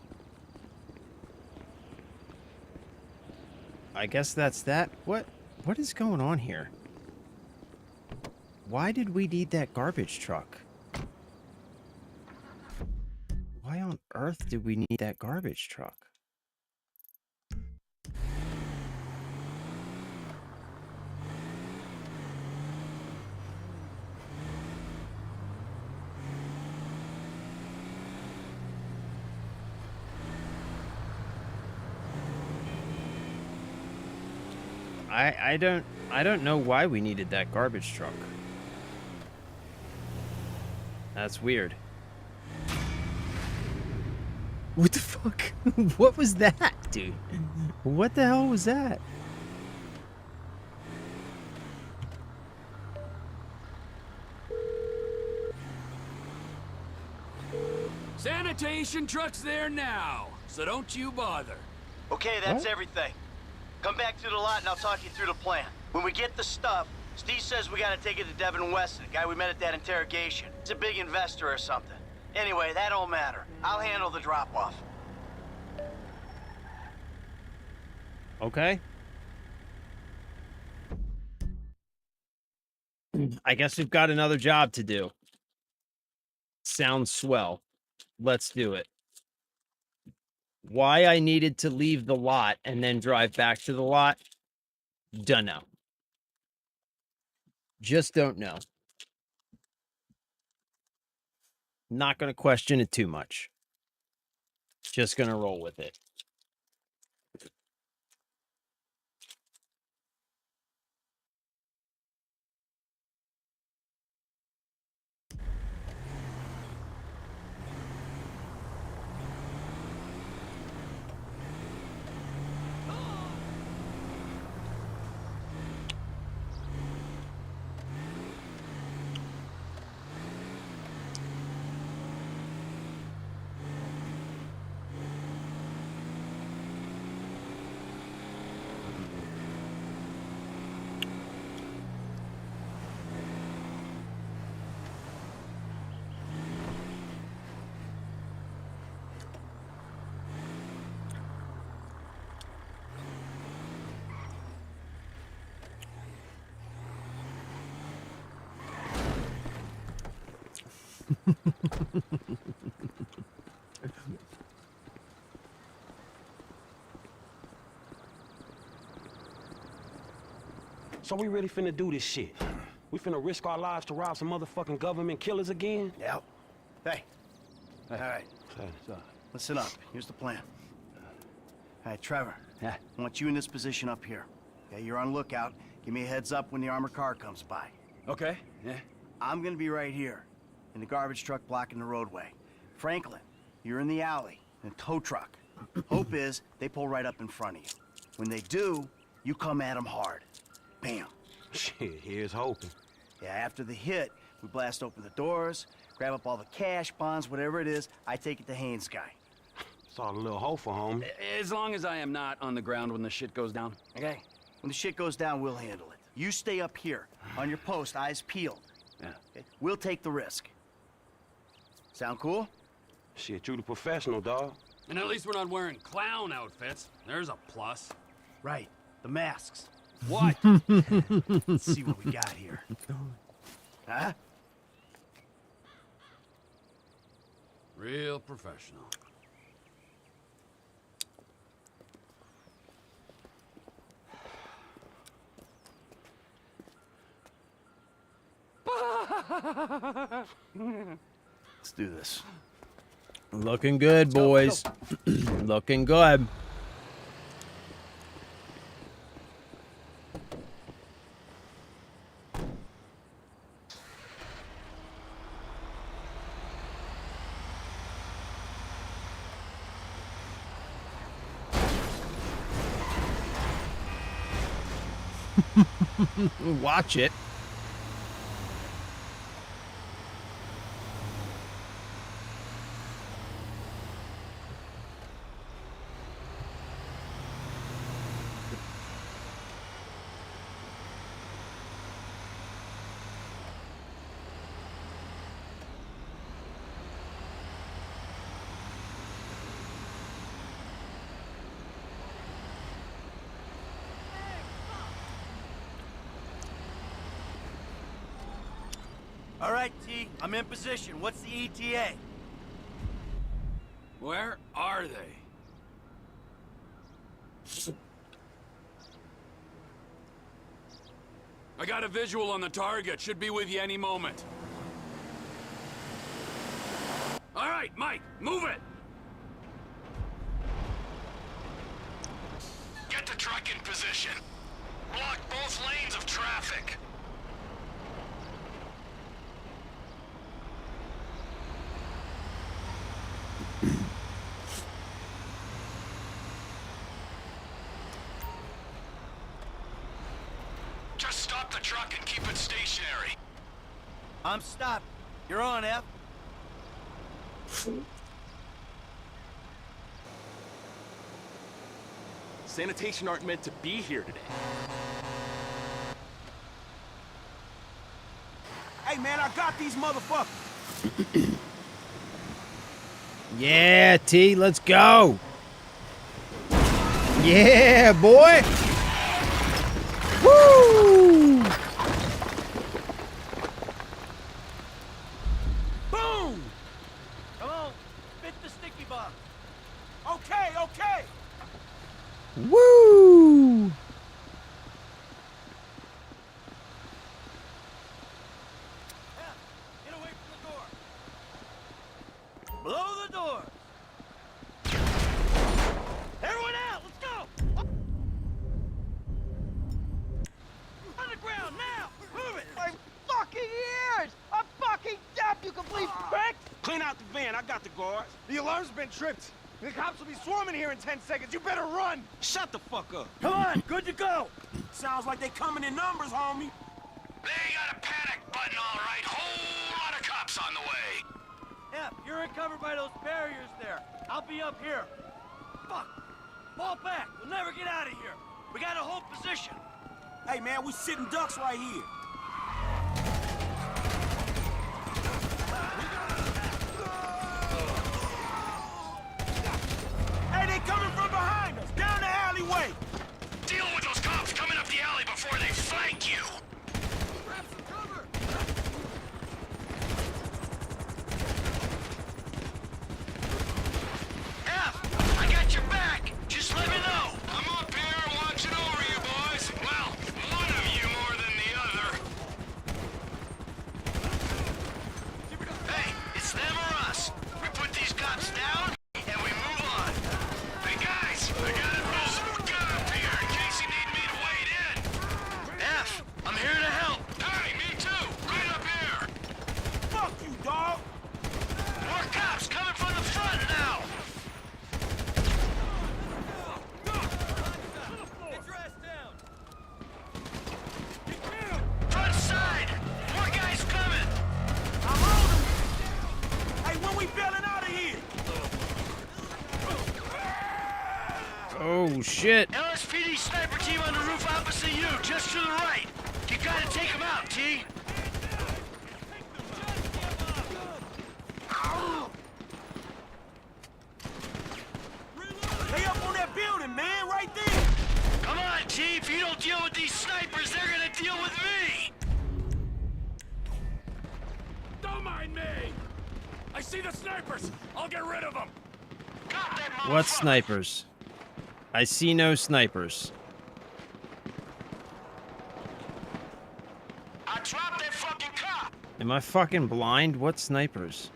that's that. What is going on here? Why did we need that garbage truck? Why on earth did we need that garbage truck? I don't know why we needed that garbage truck. That's weird. What the fuck? What was that, dude? What the hell was that? Sanitation truck's there now, so don't you bother. Okay, that's What? everything. Come back to the lot and I'll talk you through the plan. When we get the stuff, Steve says we gotta take it to Devin Weston, the guy we met at that interrogation. He's a big investor or something. Anyway, that don't matter. I'll handle the drop-off. Okay. I guess we've got another job to do. Sounds swell. Let's do it. Why I needed to leave the lot and then drive back to the lot, dunno. Just don't know. Not going to question it too much. Just going to roll with it. So we really finna do this shit? We finna risk our lives to rob some motherfucking government killers again? Yep. Hey. All right. So, listen up. Here's the plan. All right, Trevor. Yeah. I want you in this position up here. Okay, you're on lookout. Give me a heads up when the armored car comes by. Okay, yeah. I'm gonna be right here, in the garbage truck blocking the roadway. Franklin, you're in the alley, in a tow truck. Hope is they pull right up in front of you. When they do, you come at them hard. Bam. Shit, here's hoping. Yeah, after the hit, we blast open the doors, grab up all the cash, bonds, whatever it is. I take it to Haynes' guy. It's all a little hopeful, homie. As long as I am not on the ground when the shit goes down. Okay? When the shit goes down, we'll handle it. You stay up here, on your post, eyes peeled. Yeah. Okay? We'll take the risk. Sound cool? Shit, truly professional, dawg. And at least we're not wearing clown outfits. There's a plus. Right. The masks. What? Let's see what we got here. Huh? Real professional. Let's do this. Looking good, boys. Looking good. Watch it. All right, T, I'm in position. What's the ETA? Where are they? I got a visual on the target. Should be with you any moment. All right, Mike, move it! Get the truck in position. Block both lanes of traffic. Just stop the truck and keep it stationary. I'm stopped. You're on, F. Sanitation aren't meant to be here today. Hey, man, I got these motherfuckers. Yeah, T, let's go. Yeah, boy. Woo! Boom! Come on, spit the sticky bomb. Okay, okay. Woo! Get away from the door. Blow the door. Everyone out, let's go. On the ground now. Move it. My fucking ears! I'm fucking deaf, you complete prick! Clean out the van. I got the guards. The alarm's been tripped. The cops will be swarming here in 10 seconds. You better run! Shut the fuck up. Come on, good to go. Sounds like they coming in numbers, homie. They got a panic button, all right. Whole lot of cops on the way. F, you're uncovered by those barriers there. I'll be up here. Fuck. Fall back. We'll never get out of here. We gotta hold position. Hey, man, we sitting ducks right here. Hey, they coming from behind us, down the alleyway. Deal with those cops coming up the alley before they flank you. Grab some cover! F, I got your back. Just let me know. I'm up here watching over you boys. Well, one of you more than the other. Hey, it's them or us. We put these cops down, and we move on. Hey guys, I got a little gun up here in case you need me to wade in. F, I'm here to help. Hey, me too. Right up here. Fuck you, dog. More cops coming from the front now. Get your ass down. Front side. More guys coming. I'm on them. Hey, when we bailing out of here? Oh, shit. LSPD sniper team on the roof opposite you, just to the right. You gotta take them out, T. They up on that building, man, right there. Come on, T. If you don't deal with these snipers, they're gonna deal with me. Don't mind me! I see the snipers! I'll get rid of them! Got that What motherfucker. snipers? I see no snipers. I dropped that fucking cop. Am I fucking blind? What snipers?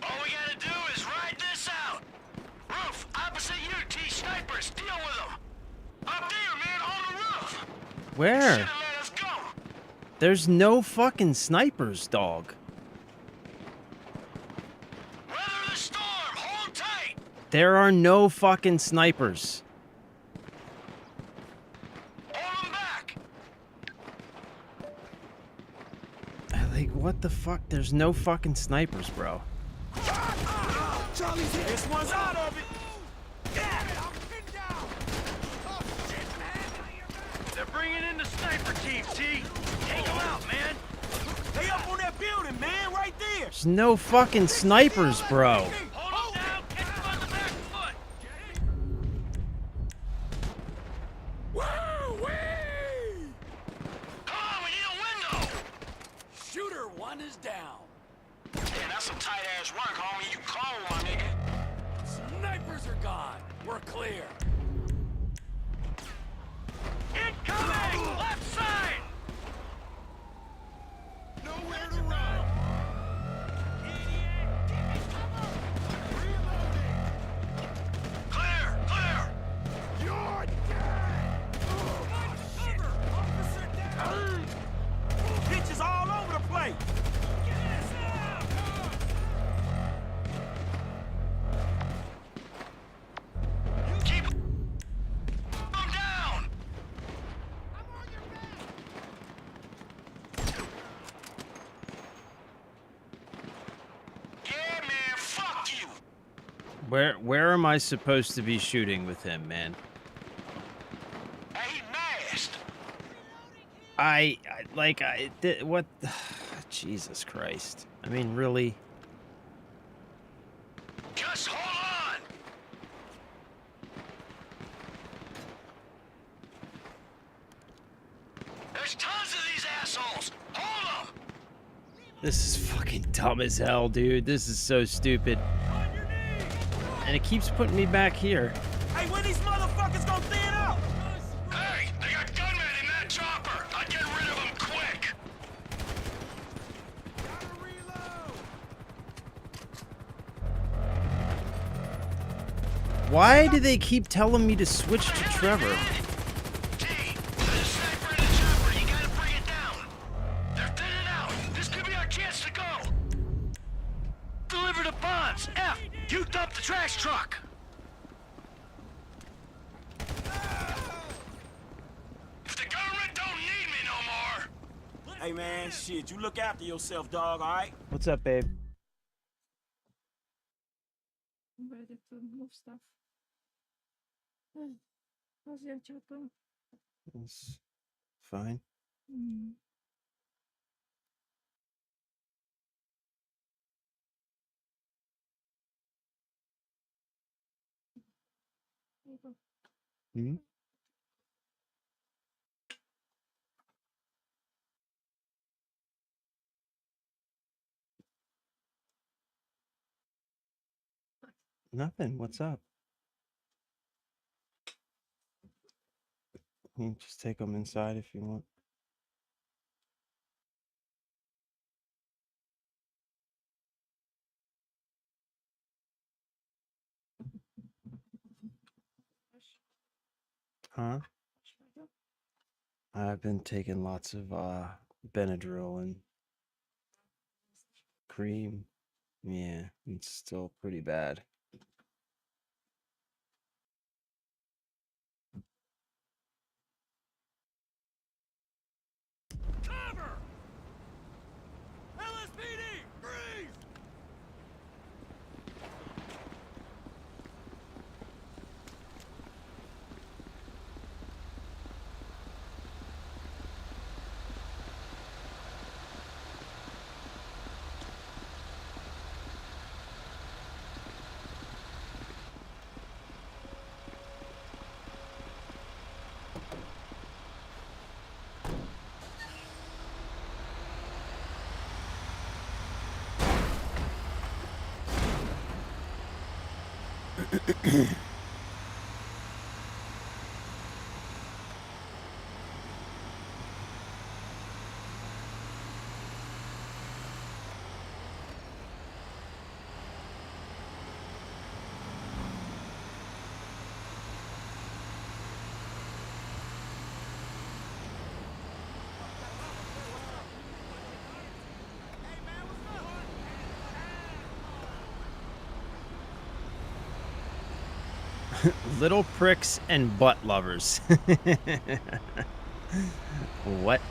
All we gotta do is ride this out. Roof, opposite you, T. Snipers, deal with them. Up there, man, on the roof. Where? Should've let us go. There's no fucking snipers, dog. Weather the storm, hold tight. There are no fucking snipers. Hold them back. Like, what the fuck? There's no fucking snipers, bro. Charlie's here. This one's out of it. They're bringing in the sniper team, T. Take them out, man. They up on that building, man, right there. There's no fucking snipers, bro. Hold them down, catch them on the back foot. One is down. Yeah, that's some tight ass work, homie. You cold, my nigga. Snipers are gone. We're clear. Incoming! Left side! Nowhere to run. Clear! Clear! You're dead. Cover! Officer down! Bitches all over the place! Keep them down! Yeah, man, fuck you! Where am I supposed to be shooting with him, man? Hey, he masked! What? Jesus Christ. I mean, really? Just hold on! There's tons of these assholes! Hold them! This is fucking dumb as hell, dude. This is so stupid. And it keeps putting me back here. Hey, when these motherfuckers gonna thin out? Hey, they got gunmen in that chopper! I'd get rid of them quick! Why do they keep telling me to switch to Trevor? T, there's a sniper in the chopper. You gotta bring it down. They're thinning out. This could be our chance to go. Deliver the bonds. F, you dump the trash truck. If the government don't need me no more. Hey, man, shit, you look after yourself, dog, all right? What's up, babe? I'm ready to move stuff. How's your chat going? It's fine. Mm. Hmm? Nothing. What's up? You can just take them inside if you want. Huh? I've been taking lots of Benadryl and cream. Yeah, it's still pretty bad. Cover! LSPD! Freeze! Little pricks and butt lovers. What?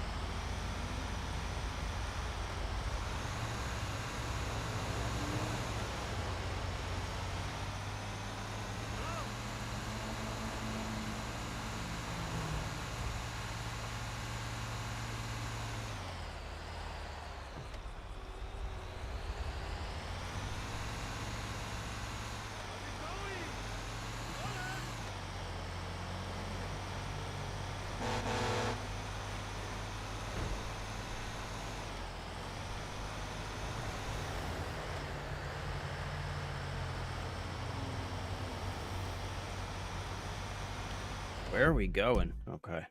Where are we going? Okay.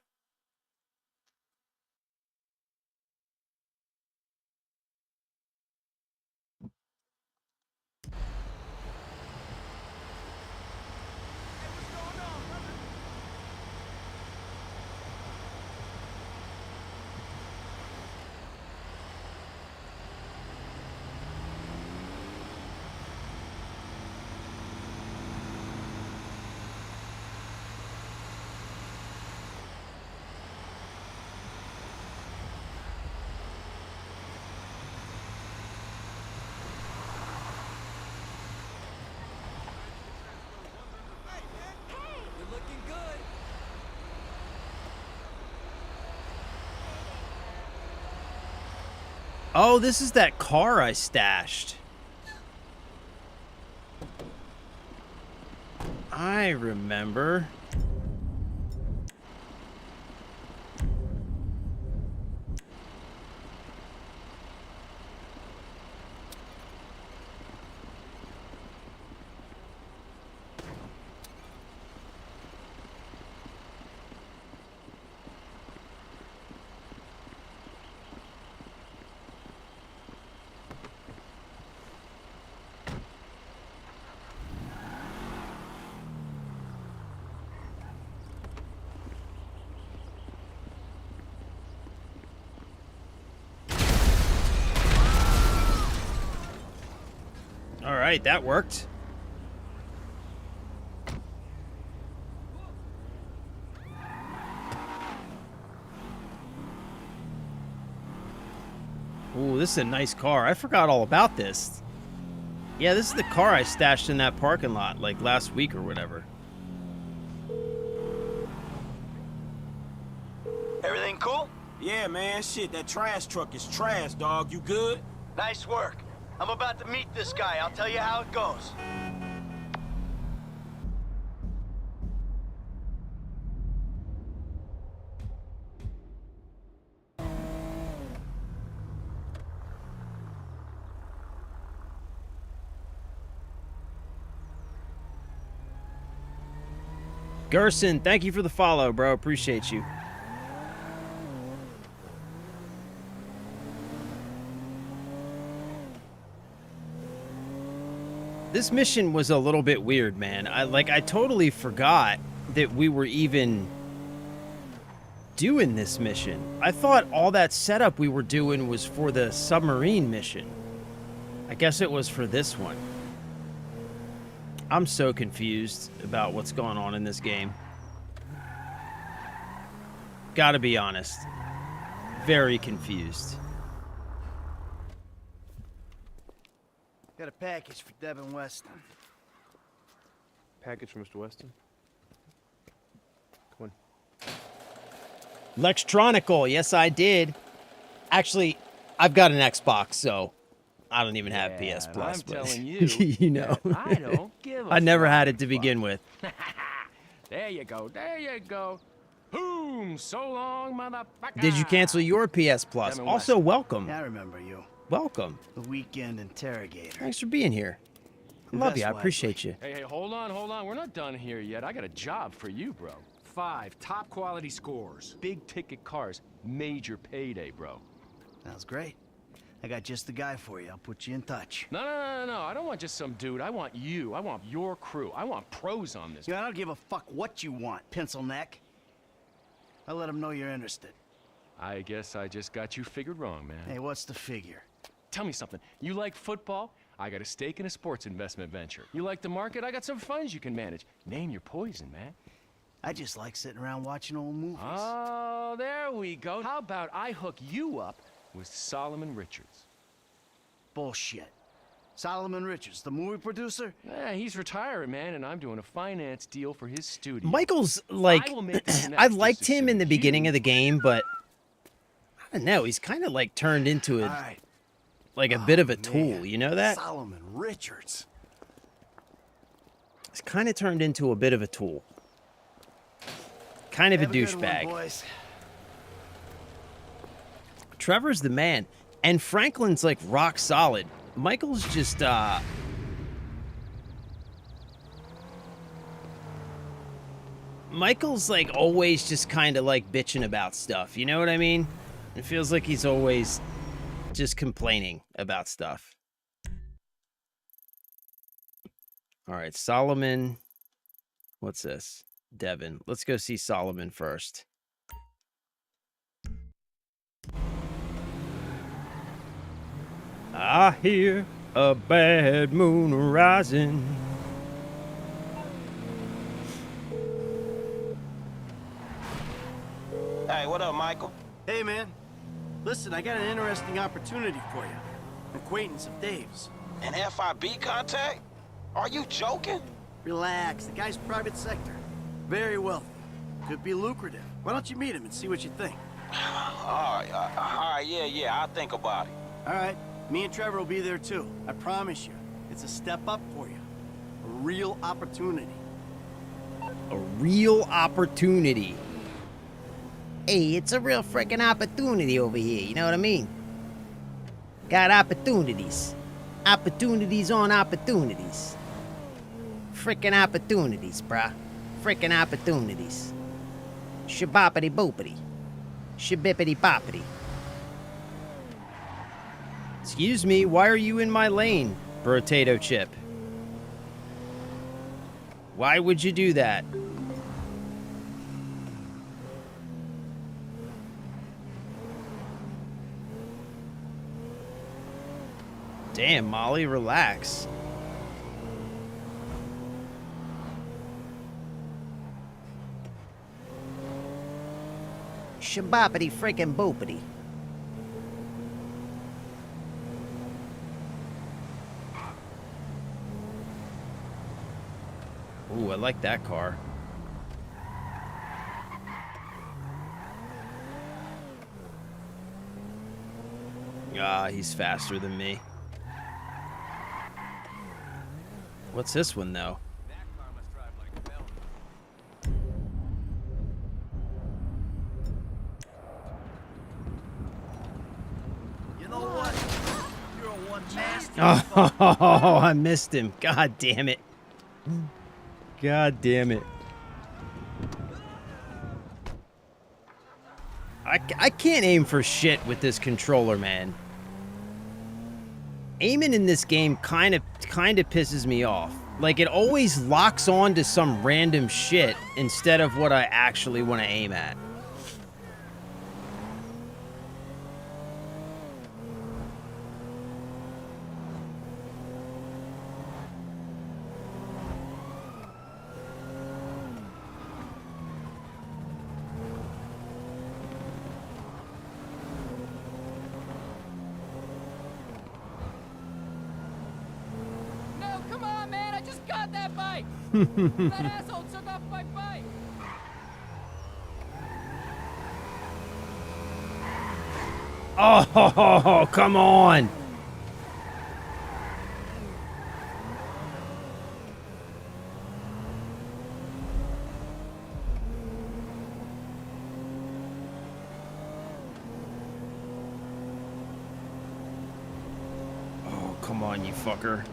Oh, this is that car I stashed. I remember. All right, that worked. Ooh, this is a nice car. I forgot all about this. Yeah, this is the car I stashed in that parking lot like last week or whatever. Everything cool? Yeah, man, shit, that trash truck is trash, dog. You good? Nice work. I'm about to meet this guy. I'll tell you how it goes. Gerson, thank you for the follow, bro. Appreciate you. This mission was a little bit weird, man. I totally forgot that we were even doing this mission. I thought all that setup we were doing was for the submarine mission. I guess it was for this one. I'm so confused about what's going on in this game. Gotta be honest. Very confused. Got a package for Devin Weston. Package for Mr. Weston. Come on. Lextronical, yes I did. Actually, I've got an Xbox, so I don't even have PS Plus. I'm telling you, you know. I don't give a I never had it to begin with. There you go, there you go. Boom! So long, motherfucker. Did you cancel your PS Plus? Devin Also, Weston. welcome. I remember you. Welcome. The weekend interrogator. Thanks for being here. I love you. I appreciate you. Hey, hold on. We're not done here yet. I got a job for you, bro. 5 top quality scores. Big ticket cars. Major payday, bro. Sounds great. I got just the guy for you. I'll put you in touch. No. I don't want just some dude. I want you. I want your crew. I want pros on this. Yeah, I don't give a fuck what you want, pencil neck. I'll let them know you're interested. I guess I just got you figured wrong, man. Hey, what's the figure? Tell me something. You like football? I got a stake in a sports investment venture. You like the market? I got some funds you can manage. Name your poison, man. I just like sitting around watching old movies. Oh, there we go. How about I hook you up with Solomon Richards? Bullshit. Solomon Richards, the movie producer? Yeah, he's retiring, man, and I'm doing a finance deal for his studio. Michael's like, I will make this I next liked just as him soon in the as beginning you. of the game, but I don't know. He's kind of like turned into All right. like a bit of a Man, tool. You know that? Solomon Richards. He's kind of turned into a bit of a tool. Kind of Have a a good one, douchebag. boys. Trevor's the man, and Franklin's like rock solid. Michael's just Michael's like always just kind of like bitching about stuff. You know what I mean? It feels like he's always just complaining about stuff. All right, Solomon. What's this? Devin. Let's go see Solomon first. I hear a bad moon rising. Hey, what up, Michael? Hey, man. Listen, I got an interesting opportunity for you. An acquaintance of Dave's. An FIB contact? Are you joking? Relax. The guy's private sector. Very wealthy. Could be lucrative. Why don't you meet him and see what you think? All right, yeah, I'll think about it. All right. Me and Trevor will be there, too. I promise you. It's a step up for you. A real opportunity. A real opportunity. Hey, it's a real freaking opportunity over here, you know what I mean? Got opportunities. Opportunities on opportunities. Freaking opportunities, bruh. Freaking opportunities. Shaboppity boopity. Shabippity boppity. Excuse me, why are you in my lane, potato chip? Why would you do that? Damn, Molly, relax. Shaboppity freaking boopity. Ooh, I like that car. Ah, he's faster than me. What's this one, though? You know what? You're one nasty. Oh, I missed him. God damn it. God damn it. I can't aim for shit with this controller, man. Aiming in this game kind of pisses me off. Like, it always locks on to some random shit instead of what I actually want to aim at. That asshole took off my bike! Oh, come on! Oh, come on, you fucker.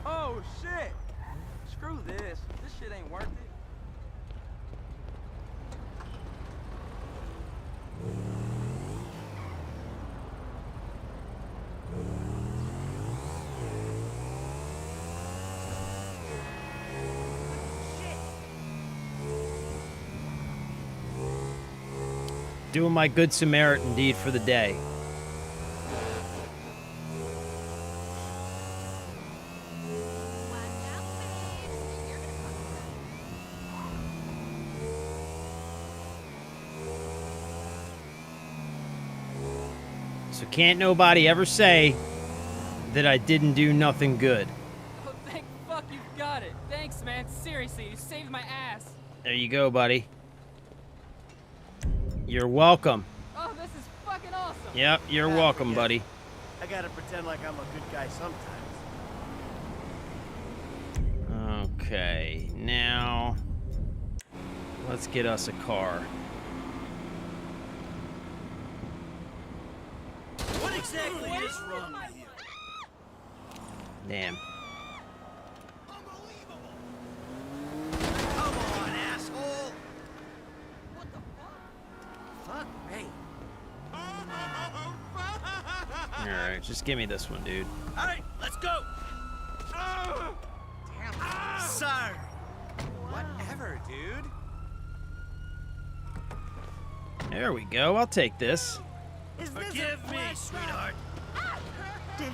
Oh shit! Screw this. This shit ain't worth it. Doing my good Samaritan deed for the day. So can't nobody ever say that I didn't do nothing good. Oh, thank fuck you got it. Thanks, man. Seriously, you saved my ass. There you go, buddy. You're welcome. Oh, this is fucking awesome. Yep, you're welcome, buddy. I gotta pretend like I'm a good guy sometimes. Oh, Okay, now let's get us a car. What exactly is wrong with you? Damn. Come on, asshole! What the fuck? Fuck me. Alright, just give me this one, dude. Alright, let's go! Damn, sorry. Whatever, dude. There we go. I'll take this. Forgive me, sweetheart. Damn it.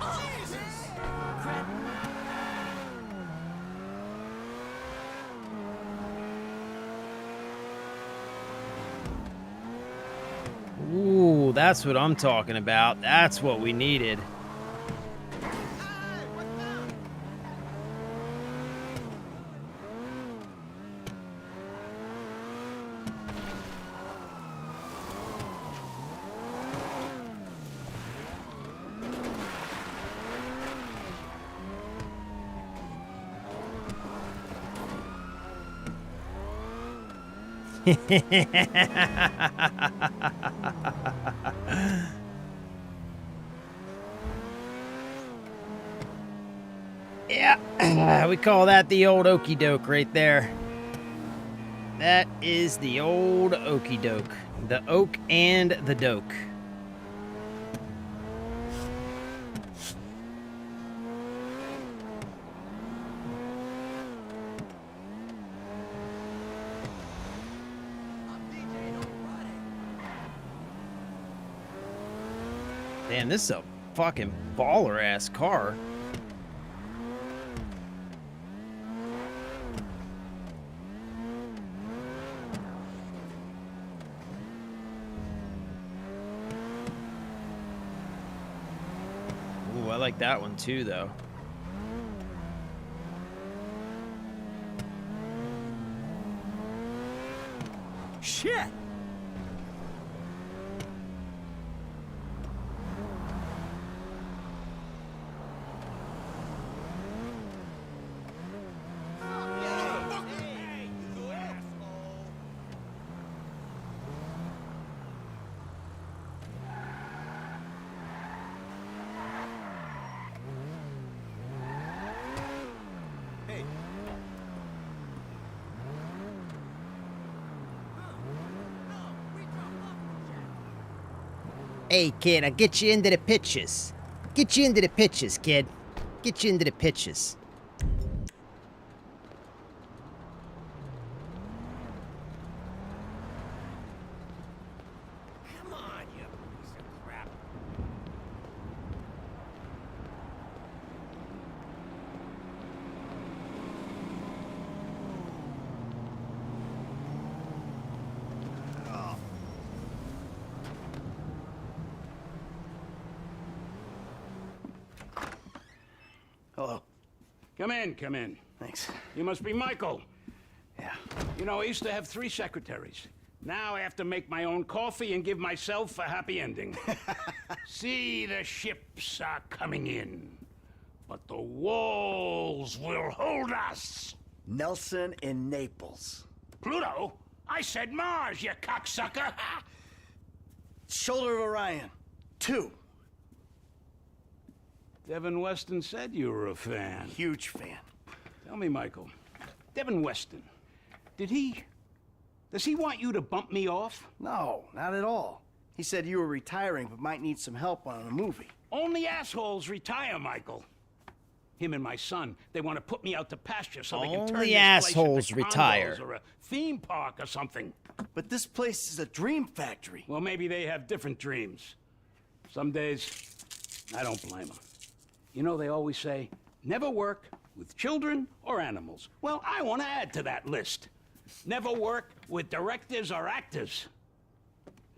Jesus! Crap. Ooh, that's what I'm talking about. That's what we needed. Yeah, we call that the old okey doke right there. That is the old okey doke. The oak and the doke. Damn, this is a fucking baller ass car. Ooh, I like that one too, though. Shit! Hey, kid, I'll get you into the pictures. Get you into the pictures, kid. Get you into the pictures. Come on, you piece of crap. Hello. Come in, come in. Thanks. You must be Michael. Yeah. You know, I used to have 3 secretaries. Now I have to make my own coffee and give myself a happy ending. See, the ships are coming in, but the walls will hold us. Nelson in Naples. Pluto? I said Mars, you cocksucker! Shoulder of Orion. 2. Devin Weston said you were a fan. Huge fan. Tell me, Michael, Devin Weston, does he want you to bump me off? No, not at all. He said you were retiring but might need some help on a movie. Only assholes retire, Michael. Him and my son, they want to put me out to pasture so they can turn Only this assholes place into retire. condos or a theme park or something. But this place is a dream factory. Well, maybe they have different dreams. Some days, I don't blame them. You know, they always say, never work with children or animals. Well, I want to add to that list. Never work with directors or actors.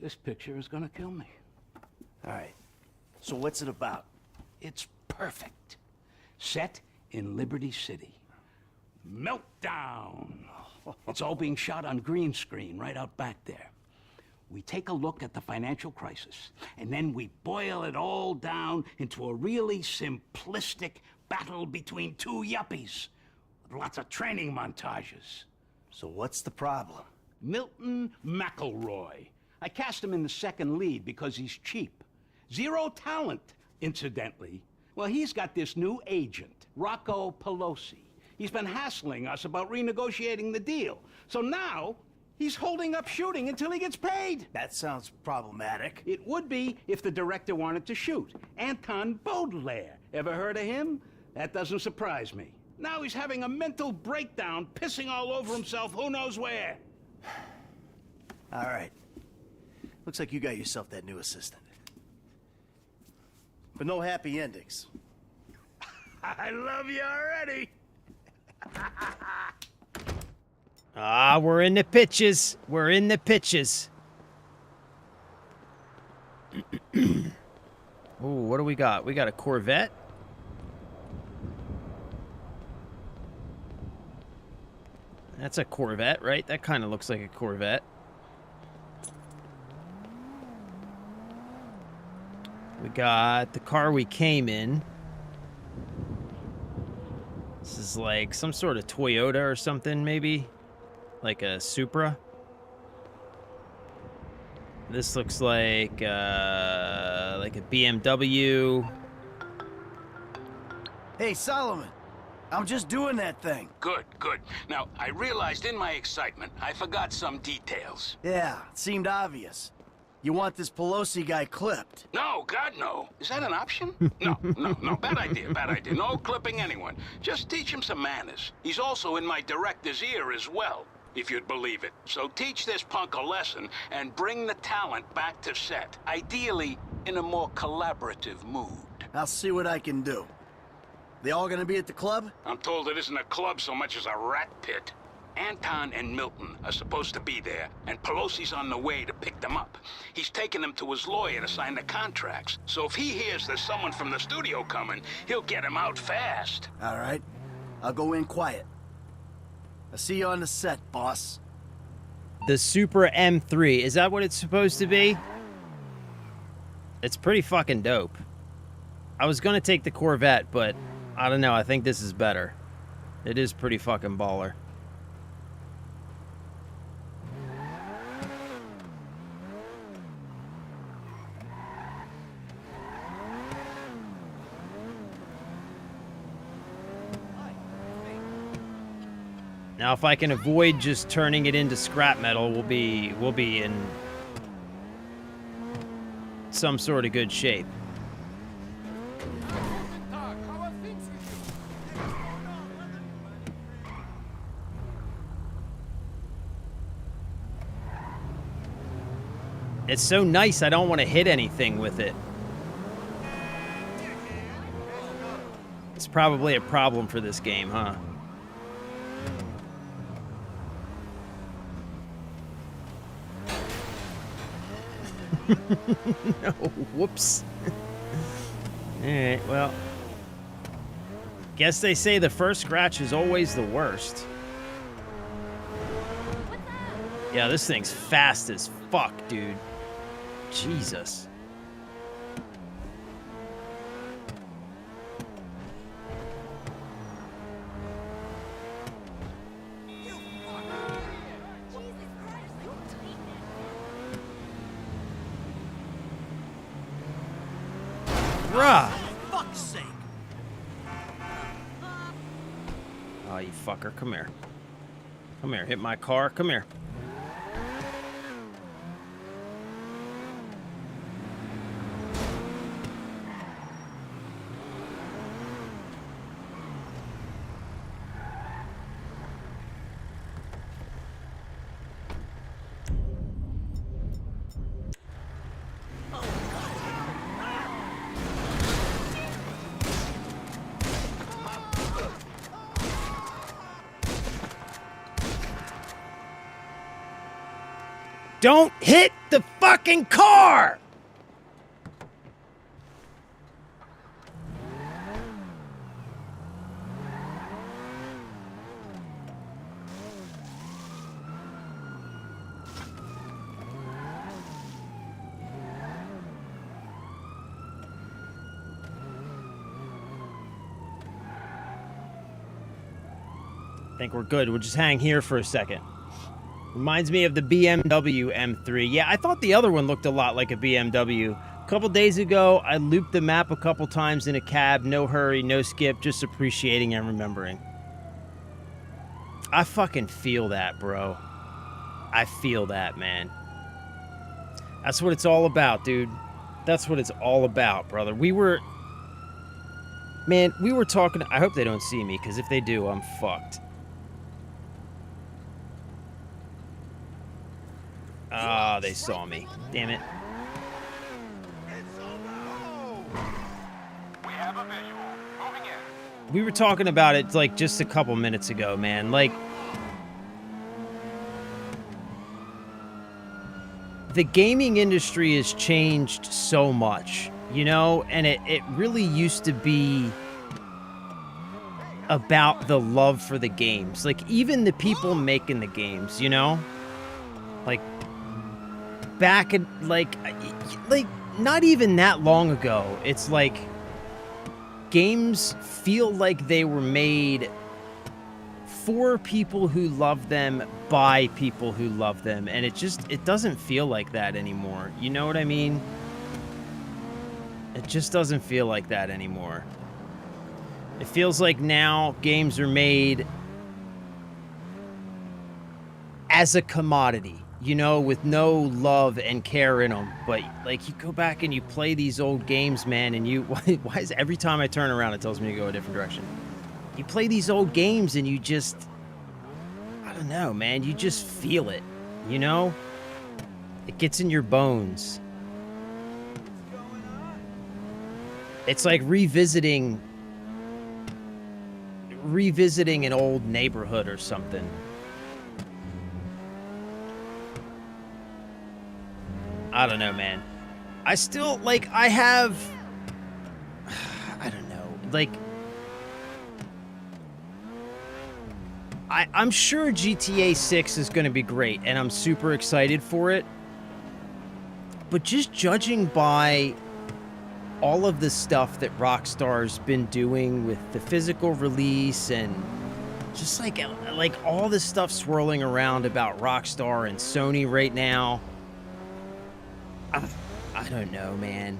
This picture is gonna kill me. All right. So what's it about? It's perfect. Set in Liberty City. Meltdown. It's all being shot on green screen right out back there. We take a look at the financial crisis, and then we boil it all down into a really simplistic battle between two yuppies with lots of training montages. So what's the problem? Milton McElroy. I cast him in the second lead because he's cheap. Zero talent, incidentally. Well, he's got this new agent, Rocco Pelosi. He's been hassling us about renegotiating the deal. So now, he's holding up shooting until he gets paid. That sounds problematic. It would be if the director wanted to shoot. Anton Baudelaire. Ever heard of him? That doesn't surprise me. Now he's having a mental breakdown, pissing all over himself who knows where. All right. Looks like you got yourself that new assistant. But no happy endings. I love you already. Ah, we're in the pitches. We're in the pitches. Ooh, what do we got? We got a Corvette. That's a Corvette, right? That kind of looks like a Corvette. We got the car we came in. This is like some sort of Toyota or something, maybe. Like a Supra. This looks like a BMW. Hey, Solomon. I'm just doing that thing. Good, good. Now, I realized in my excitement, I forgot some details. Yeah, it seemed obvious. You want this Pelosi guy clipped. No, God, no. Is that an option? No. Bad idea, bad idea. No clipping anyone. Just teach him some manners. He's also in my director's ear as well, if you'd believe it. So teach this punk a lesson and bring the talent back to set. Ideally, in a more collaborative mood. I'll see what I can do. They all gonna be at the club? I'm told it isn't a club so much as a rat pit. Anton and Milton are supposed to be there, and Pelosi's on the way to pick them up. He's taking them to his lawyer to sign the contracts. So if he hears there's someone from the studio coming, he'll get him out fast. All right. I'll go in quiet. I'll see you on the set, boss. The Supra M3. Is that what it's supposed to be? It's pretty fucking dope. I was gonna take the Corvette, but I don't know. I think this is better. It is pretty fucking baller. Now, if I can avoid just turning it into scrap metal, we'll be in some sort of good shape. It's so nice, I don't want to hit anything with it. It's probably a problem for this game, huh? No, whoops. Alright, well. Guess they say the first scratch is always the worst. Yeah, this thing's fast as fuck, dude. Jesus. Bruh. Fuck's sake. Oh, you fucker. Come here. Come here. Hit my car. Come here. Don't hit the fucking car! think we're good. We'll just hang here for a second. Reminds me of the BMW M3. Yeah, I thought the other one looked a lot like a BMW. A couple days ago, I looped the map a couple times in a cab. No hurry, no skip, just appreciating and remembering. I fucking feel that, bro. I feel that, man. That's what it's all about, dude. That's what it's all about, brother. We were talking... I hope they don't see me, because if they do, I'm fucked. Ah, they saw me. Damn it. We were talking about it, like, just a couple minutes ago, man. Like, the gaming industry has changed so much, you know? And it really used to be about the love for the games. Like, even the people making the games, you know? Like, back in, like, not even that long ago, it's like, games feel like they were made for people who love them, by people who love them, and it doesn't feel like that anymore. You know what I mean? It just doesn't feel like that anymore. It feels like now games are made as a commodity, you know, with no love and care in them. But, like, you go back and you play these old games, man, and why is every time I turn around it tells me to go a different direction? You play these old games and you just, I don't know, man, you just feel it, you know? It gets in your bones. It's like revisiting an old neighborhood or something. I don't know, man. I still, like, I have, I don't know, like, I'm sure GTA 6 is going to be great, and I'm super excited for it. But just judging by all of the stuff that Rockstar's been doing with the physical release and just like all the stuff swirling around about Rockstar and Sony right now, I don't know, man.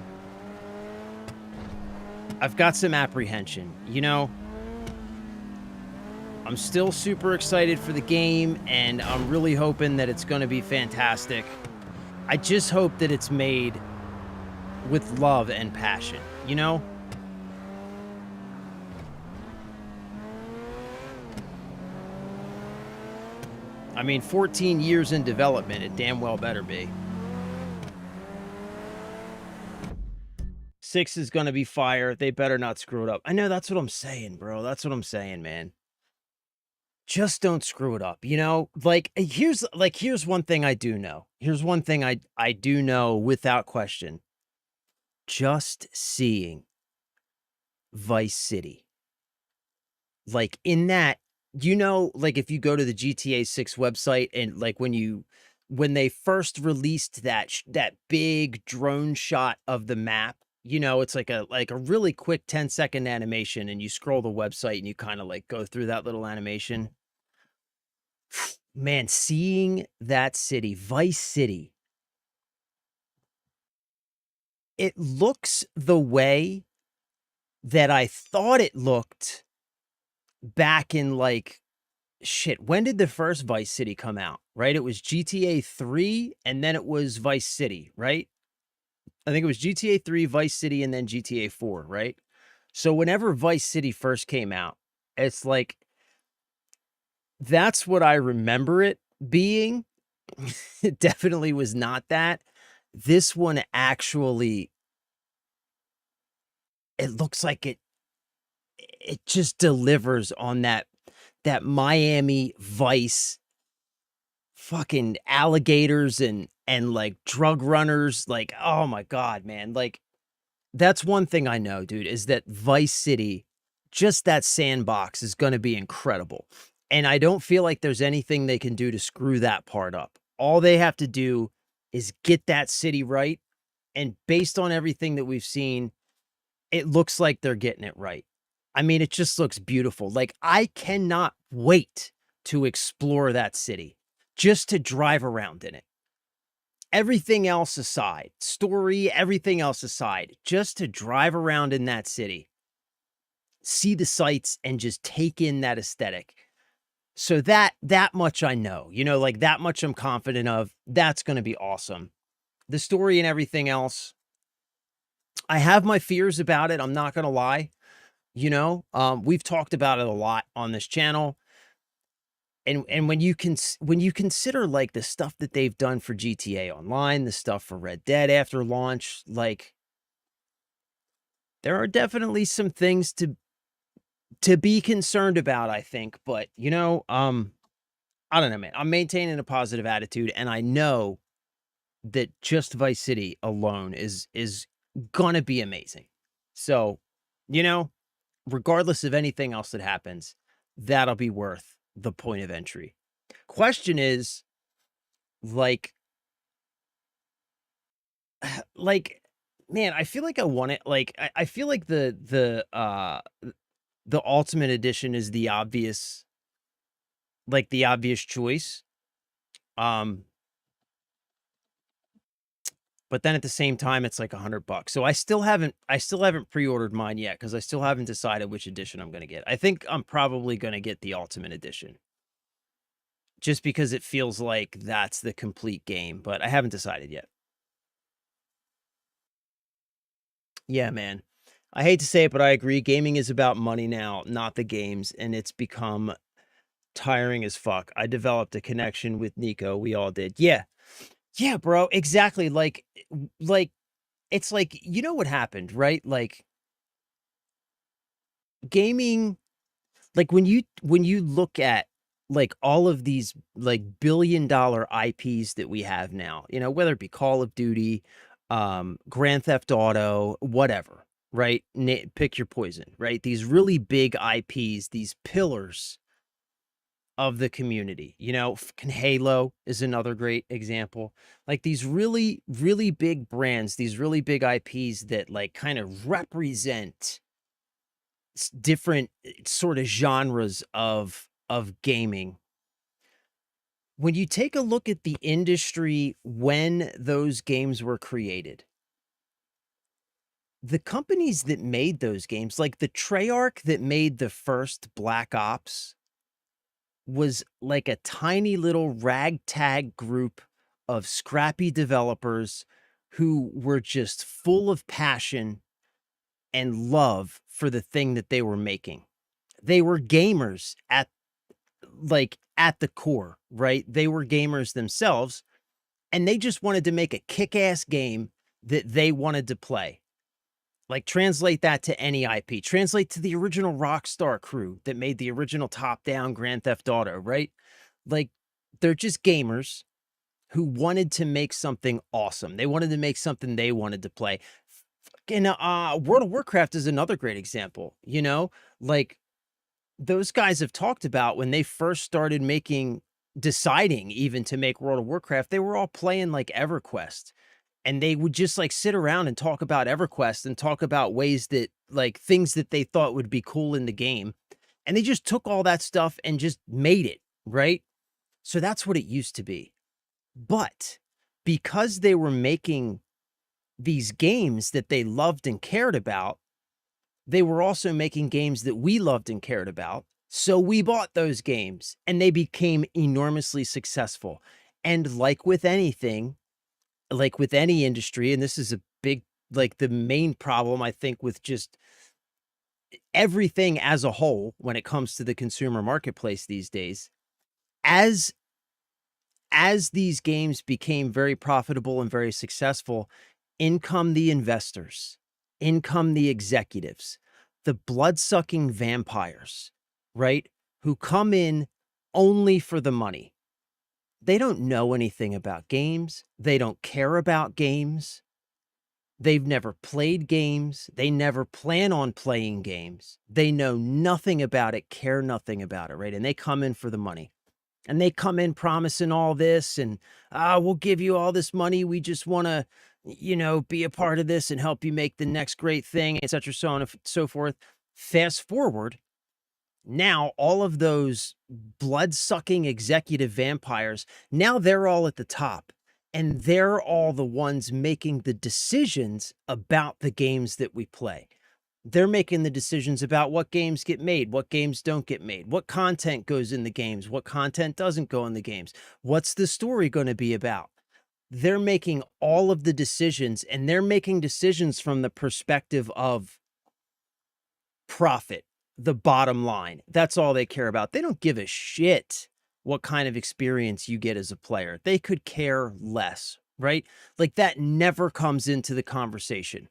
I've got some apprehension, you know? I'm still super excited for the game, and I'm really hoping that it's going to be fantastic. I just hope that it's made with love and passion, you know? I mean, 14 years in development, it damn well better be. 6 is going to be fire. They better not screw it up. I know, that's what I'm saying, bro. That's what I'm saying, man. Just don't screw it up, you know? Like, here's one thing I do know. Here's one thing I do know without question. Just seeing Vice City. Like, in that, you know, like, if you go to the GTA 6 website and, like, when they first released that big drone shot of the map, you know, it's like a really quick 10-second animation, and you scroll the website and you kind of, like, go through that little animation. Man, seeing that city, Vice City, it looks the way that I thought it looked back in, like, shit, when did the first Vice City come out, right? It was GTA 3, and then it was Vice City, right? I think it was GTA 3, Vice City, and then GTA 4, right? So whenever Vice City first came out, it's like, that's what I remember it being. It definitely was not that. This one actually, it looks like it just delivers on that Miami Vice, fucking alligators and like drug runners. Like, oh my God, man. Like, that's one thing I know, dude, is that Vice City, just that sandbox is going to be incredible. And I don't feel like there's anything they can do to screw that part up. All they have to do is get that city right. And based on everything that we've seen, it looks like they're getting it right. I mean, it just looks beautiful. Like, I cannot wait to explore that city, just to drive around in it. Everything else aside, story, everything else aside, just to drive around in that city, see the sights and just take in that aesthetic. So that much I know, you know, like that much I'm confident of. That's going to be awesome. The story and everything else, I have my fears about it. I'm not going to lie. You know, we've talked about it a lot on this channel. And when you consider like the stuff that they've done for GTA Online, the stuff for Red Dead after launch, like there are definitely some things to be concerned about, I think. But, you know, I don't know, man. I'm maintaining a positive attitude, and I know that just Vice City alone is gonna be amazing. So, you know, regardless of anything else that happens, that'll be worth the point of entry. Question is, like, man, I feel like I want it. Like, I feel like the Ultimate Edition is the obvious, like the obvious choice. But then at the same time, it's like $100. So I still haven't pre-ordered mine yet because I still haven't decided which edition I'm going to get. I think I'm probably going to get the Ultimate Edition just because it feels like that's the complete game, but I haven't decided yet. Yeah, man. I hate to say it, but I agree. Gaming is about money now, not the games, and it's become tiring as fuck. I developed a connection with Nico. We all did. Yeah. Yeah, bro, exactly. Like it's like, you know what happened, right? Like gaming, like when you look at like all of these like billion-dollar IPs that we have now, you know, whether it be Call of Duty, Grand Theft Auto, whatever, right? Pick your poison, right? These really big IPs, these pillars of the community, you know, Halo is another great example. Like these really, really big brands, these really big IPs that like kind of represent different sort of genres of gaming. When you take a look at the industry when those games were created, the companies that made those games, like the Treyarch that made the first Black Ops, was like a tiny little ragtag group of scrappy developers who were just full of passion and love for the thing that they were making. They were gamers at the core, right? They were gamers themselves, and they just wanted to make a kick-ass game that they wanted to play. Like, translate that to any IP. Translate to the original Rockstar crew that made the original top-down Grand Theft Auto, right? Like, they're just gamers who wanted to make something awesome. They wanted to make something they wanted to play. And World of Warcraft is another great example, you know? Like, those guys have talked about when they first started deciding even to make World of Warcraft, they were all playing, like, EverQuest. And they would just like sit around and talk about EverQuest and talk about ways that like things that they thought would be cool in the game. And they just took all that stuff and just made it, right? So that's what it used to be. But because they were making these games that they loved and cared about, they were also making games that we loved and cared about. So we bought those games and they became enormously successful. And like with anything, like with any industry, and this is a big, like the main problem, I think, with just everything as a whole when it comes to the consumer marketplace these days, as these games became very profitable and very successful, in come the investors, in come the executives, the blood-sucking vampires, right? Who come in only for the money. They don't know anything about games. They don't care about games. They've never played games. They never plan on playing games. They know nothing about it, care nothing about it, right? And they come in for the money. And they come in promising all this and, we'll give you all this money. We just want to, you know, be a part of this and help you make the next great thing, et cetera, so on and so forth. Fast forward, Now all of those blood-sucking executive vampires, now they're all at the top, and they're all the ones making the decisions about the games that we play. They're making the decisions about what games get made, what games don't get made, what content goes in the games, what content doesn't go in the games, what's the story going to be about. They're making all of the decisions, and they're making decisions from the perspective of profit, the bottom line. That's all they care about. They don't give a shit what kind of experience you get as a player. They could care less, right? Like that never comes into the conversation.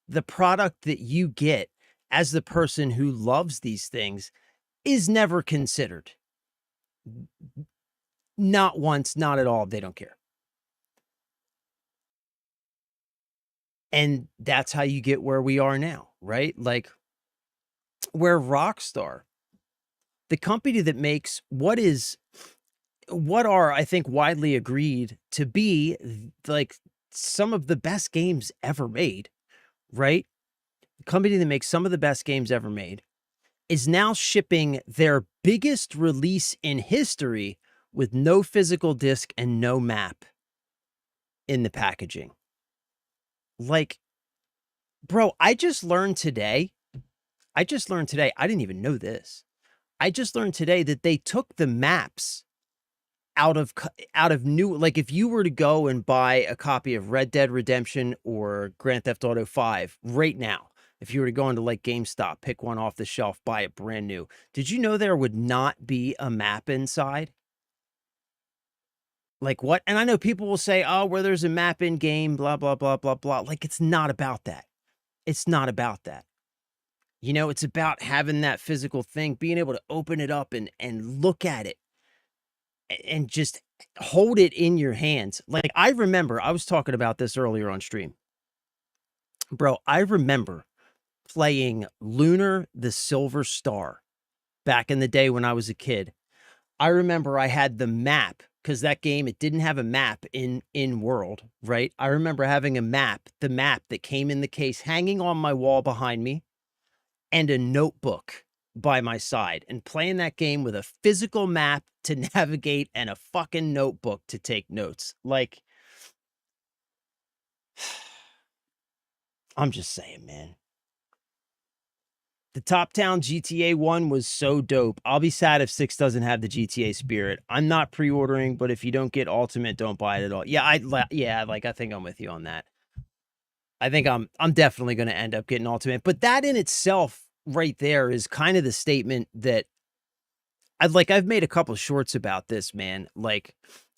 The product that you get as the person who loves these things is never considered. Not once, not at all. They don't care. And that's how you get where we are now, right? Like where Rockstar, the company that makes what are, I think, widely agreed to be like some of the best games ever made, right? The company that makes some of the best games ever made is now shipping their biggest release in history with no physical disc and no map in the packaging. Like, bro, I just learned today, I didn't even know this. I just learned today that they took the maps out of new, like if you were to go and buy a copy of Red Dead Redemption or Grand Theft Auto 5 right now, if you were to go into like GameStop, pick one off the shelf, buy it brand new, did you know there would not be a map inside? Like what? And I know people will say, oh, where there's a map in game, blah, blah, blah, blah, blah. Like it's not about that. It's not about that. You know, it's about having that physical thing, being able to open it up and look at it and just hold it in your hands. Like I remember, I was talking about this earlier on stream. Bro, I remember playing Lunar the Silver Star back in the day when I was a kid. I remember I had the map because that game, it didn't have a map in world, right? I remember having a map, the map that came in the case hanging on my wall behind me and a notebook by my side and playing that game with a physical map to navigate and a fucking notebook to take notes. Like, I'm just saying, man. The Top Town GTA 1 was so dope. I'll be sad if 6 doesn't have the GTA spirit. I'm not pre-ordering, but if you don't get Ultimate, don't buy it at all. Yeah, I think I'm with you on that. I think I'm definitely going to end up getting Ultimate. But that in itself right there is kind of the statement that I've made a couple shorts about this, man. Like,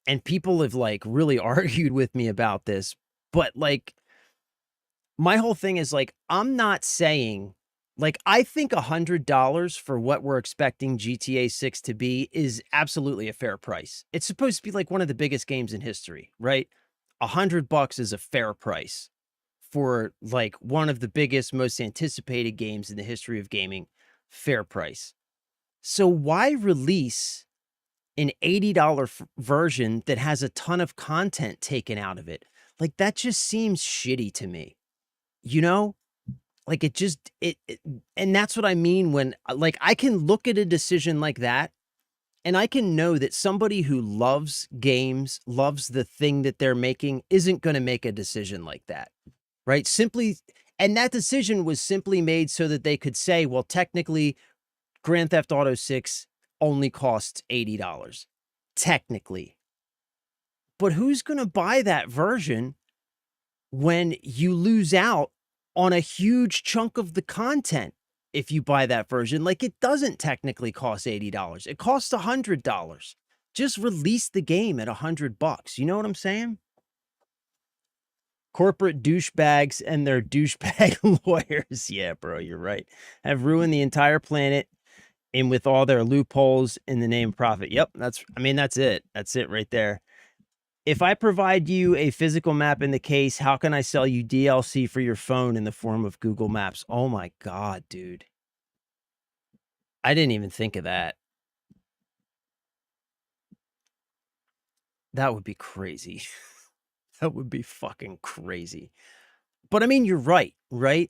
and people have like really argued with me about this. But like, my whole thing is like, I'm not saying... Like, I think $100 for what we're expecting GTA 6 to be is absolutely a fair price. It's supposed to be like one of the biggest games in history, right? $100 is a fair price for like one of the biggest, most anticipated games in the history of gaming. Fair price. So why release an $80 version that has a ton of content taken out of it? Like, that just seems shitty to me, you know? Like and that's what I mean when like I can look at a decision like that and I can know that somebody who loves games, loves the thing that they're making isn't going to make a decision like that, right? Simply, and that decision was simply made so that they could say, well, technically Grand Theft Auto 6 only costs $80, technically. But who's going to buy that version when you lose out on a huge chunk of the content if you buy that version? Like, it doesn't technically cost $80. It costs $100. Just release the game at $100. You know what I'm saying? Corporate douchebags and their douchebag lawyers. Yeah, bro, you're right. Have ruined the entire planet and with all their loopholes in the name of profit. Yep, that's it. That's it right there. If I provide you a physical map in the case, how can I sell you DLC for your phone in the form of Google Maps? Oh my God, dude. I didn't even think of that. That would be crazy. That would be fucking crazy. But I mean, you're right, right?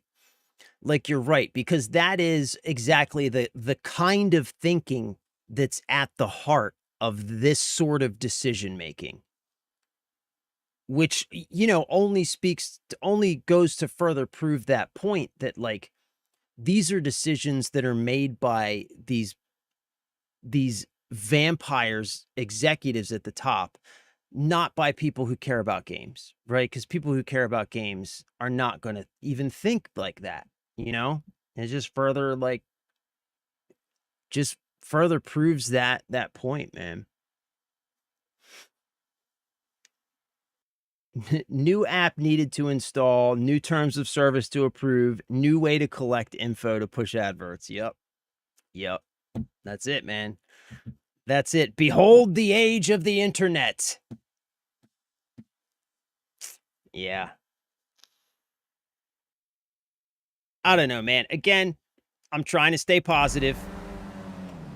like you're right, because that is exactly the kind of thinking that's at the heart of this sort of decision making, which only goes to further prove that point that like these are decisions that are made by these vampires executives at the top, not by people who care about games, right? Because people who care about games are not going to even think like that, it just further proves that point, man. New app needed to install, new terms of service to approve, new way to collect info to push adverts. Yep. That's it, man. That's it. Behold the age of the internet. Yeah. I don't know, man. Again, I'm trying to stay positive,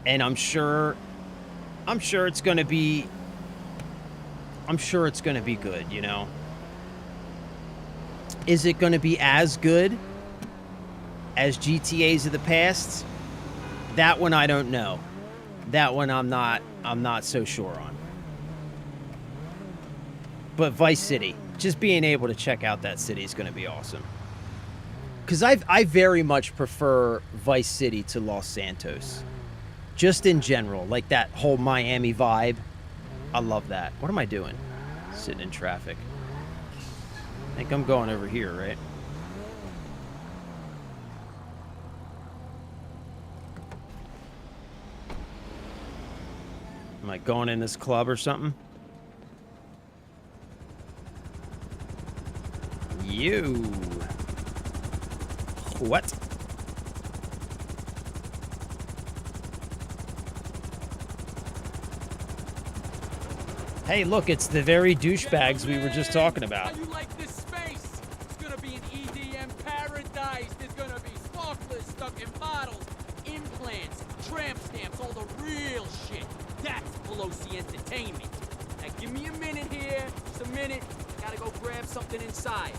and I'm sure it's going to be good, Is it going to be as good as GTAs of the past? That one I don't know. That one I'm not so sure on. But Vice City, just being able to check out that city is going to be awesome. Because I very much prefer Vice City to Los Santos. Just in general, like that whole Miami vibe. I love that. What am I doing? Sitting in traffic. I think I'm going over here, right? Am I going in this club or something? You. What? Hey, look, it's the very douchebags we were just talking about. How you like this space? It's gonna be an EDM paradise. There's gonna be sparklers stuck in bottles, implants, tramp stamps, all the real shit. That's Pelosi Entertainment. Now give me a minute here, just a minute. Gotta go grab something inside.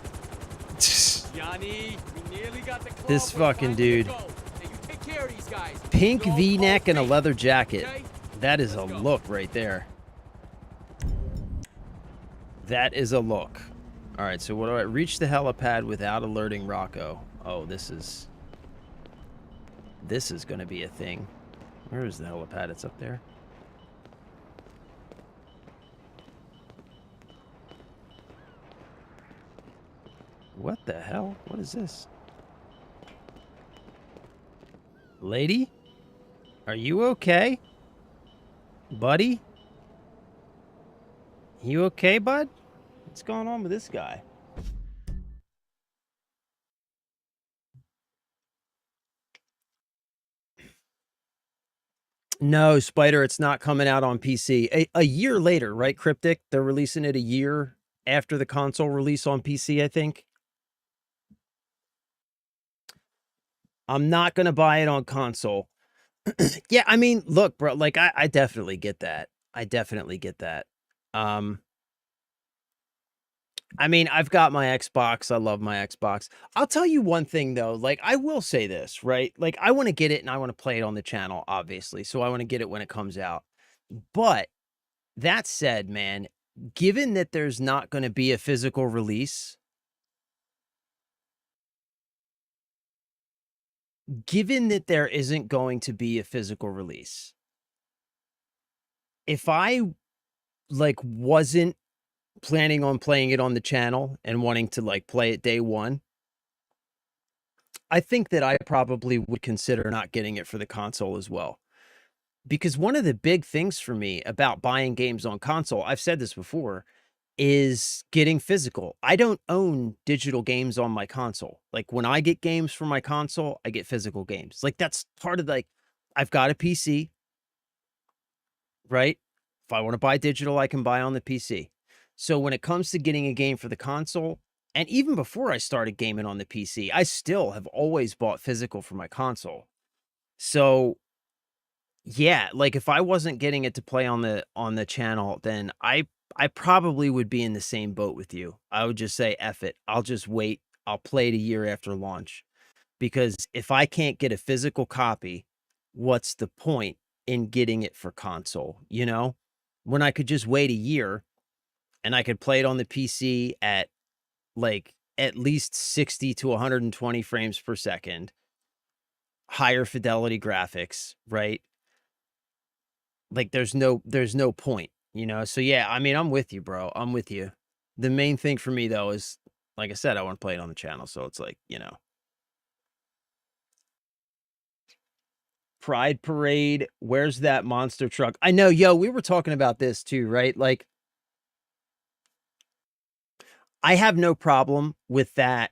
Johnny, we nearly got the club. This fucking dude. Now you take care of these guys. Pink V-neck and a leather jacket. That is a look right there. That is a look. All right, so what do I reach the helipad without alerting Rocco? Oh, this is going to be a thing. Where is the helipad? It's up there. What the hell? What is this? Lady? Are you okay? Buddy? You okay, bud? What's going on with this guy? No, Spider, it's not coming out on PC. A year later, right, Cryptic? They're releasing it a year after the console release on PC, I think. I'm not going to buy it on console. Yeah, I mean, look, bro, like, I definitely get that. I definitely get that. I mean, I've got my Xbox. I love my Xbox. I'll tell you one thing, though. Like, I will say this, right? Like, I want to get it and I want to play it on the channel, obviously. So I want to get it when it comes out. But that said, man, given that there's not going to be a physical release, given that there isn't going to be a physical release, if I, like, wasn't planning on playing it on the channel and wanting to, like, play it day one, I think that I probably would consider not getting it for the console as well. Because one of the big things for me about buying games on console, I've said this before, is getting physical. I don't own digital games on my console. Like, when I get games for my console, I get physical games. Like, that's part of, like, I've got a PC, right? If I want to buy digital, I can buy on the PC. So when it comes to getting a game for the console, and even before I started gaming on the PC, I still have always bought physical for my console. So yeah, like, if I wasn't getting it to play on the channel, then I probably would be in the same boat with you. I would just say, F it. I'll just wait. I'll play it a year after launch. because if I can't get a physical copy, what's the point in getting it for console, you know? When I could just wait a year and I could play it on the PC at like at least 60 to 120 frames per second, higher fidelity graphics, right? Like there's no point, you know? So yeah, I mean, I'm with you, bro. I'm with you. The main thing for me though is, like I said, I want to play it on the channel. So it's like, you know. Pride Parade, where's that monster truck? I know, yo, we were talking about this too, right? Like, I have no problem with that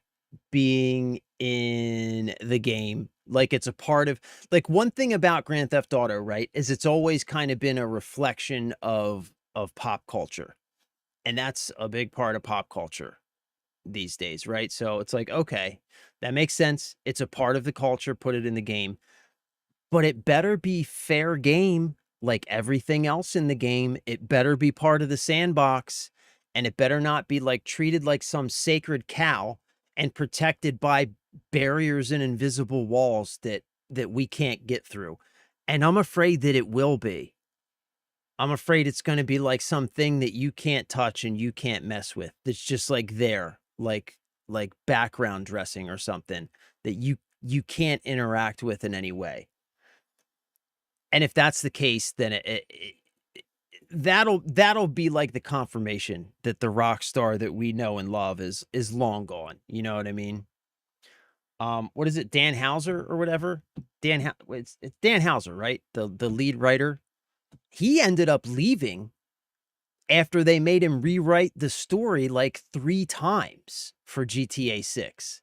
being in the game. Like, it's a part of, like, one thing about Grand Theft Auto, right, is it's always kind of been a reflection of pop culture. And that's a big part of pop culture these days, right? So it's like, okay, that makes sense. It's a part of the culture, put it in the game. But it better be fair game like everything else in the game. It better be part of the sandbox, and it better not be like treated like some sacred cow and protected by barriers and invisible walls that we can't get through. And I'm afraid that it will be. I'm afraid it's going to be like something that you can't touch and you can't mess with. That's just like there, like background dressing or something that you can't interact with in any way. And if that's the case, then that'll be like the confirmation that the Rockstar that we know and love is long gone. You know what I mean? What is it? Dan Houser or whatever? It's Dan Houser, right? The lead writer. He ended up leaving after they made him rewrite the story like 3 times for GTA 6.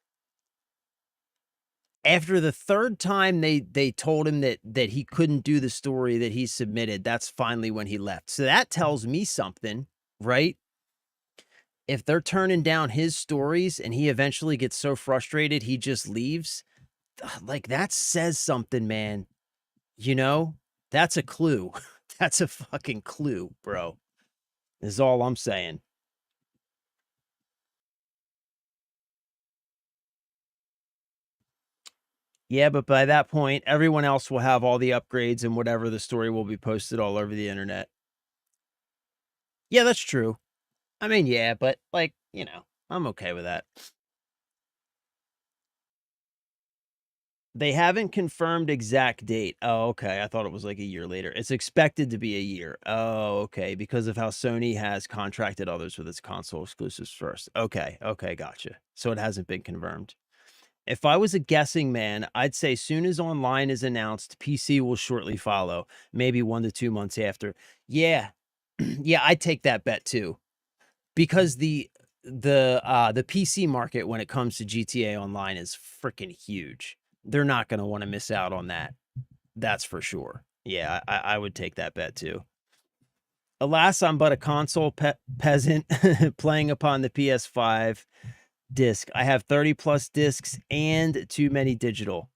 After the 3rd time they told him that he couldn't do the story that he submitted, that's finally when he left. So that tells me something, right? If they're turning down his stories and he eventually gets so frustrated he just leaves, like that says something, man. You know? That's a clue. That's a fucking clue, bro. Is all I'm saying. Yeah, but by that point, everyone else will have all the upgrades and whatever, the story will be posted all over the internet. Yeah, that's true. I mean, yeah, but like, you know, I'm okay with that. They haven't confirmed exact date. Oh, okay. I thought it was like a year later. It's expected to be a year. Oh, okay. Because of how Sony has contracted others with its console exclusives first. Okay. Okay. Gotcha. So it hasn't been confirmed. If I was a guessing man, I'd say soon as online is announced, PC will shortly follow, maybe 1 to 2 months after. Yeah. Yeah, I'd take that bet too. Because the PC market when it comes to GTA Online is freaking huge. They're not going to want to miss out on that. That's for sure. Yeah, I would take that bet too. Alas, I'm but a console peasant playing upon the PS5 disc. I have 30 plus discs and too many digital.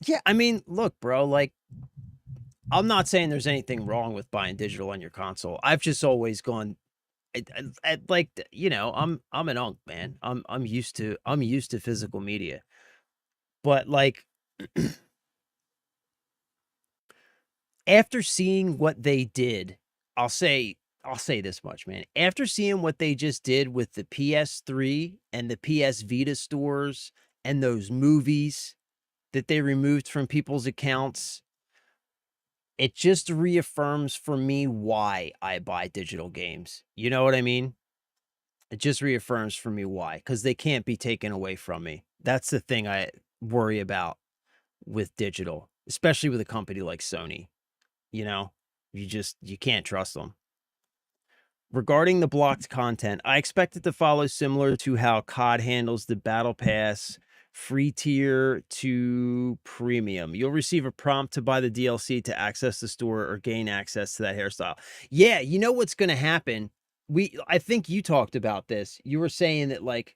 Yeah, I mean, look, bro, like, I'm not saying there's anything wrong with buying digital on your console. I've just always gone, like, you know, I'm an unk, man. I'm used to physical media. But like, after seeing what they did, I'll say this much, man. After seeing what they just did with the PS3 and the PS Vita stores and those movies that they removed from people's accounts, it just reaffirms for me why I buy digital games. You know what I mean? It just reaffirms for me why, because they can't be taken away from me. That's the thing I worry about with digital, especially with a company like Sony. You know, you can't trust them. Regarding the blocked content, I expect it to follow similar to how COD handles the Battle Pass free tier to premium. You'll receive a prompt to buy the DLC to access the store or gain access to that hairstyle. Yeah, you know what's going to happen? I think you talked about this. You were saying that like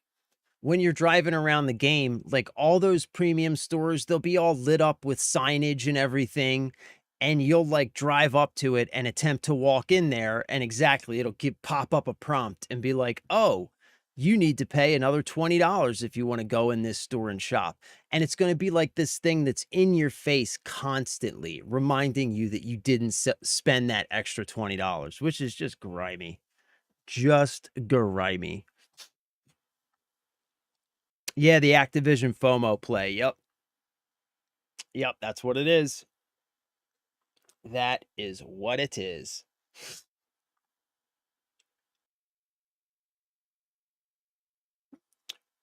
when you're driving around the game, like all those premium stores, they'll be all lit up with signage and everything. And you'll like drive up to it and attempt to walk in there. And exactly, it'll pop up a prompt and be like, oh, You need to pay another $20 if you want to go in this store and shop. And it's going to be like this thing that's in your face constantly, reminding you that you didn't spend that extra $20, which is just grimy. Just grimy. Yeah, the Activision FOMO play. Yep. Yep, that's what it is. That is what it is.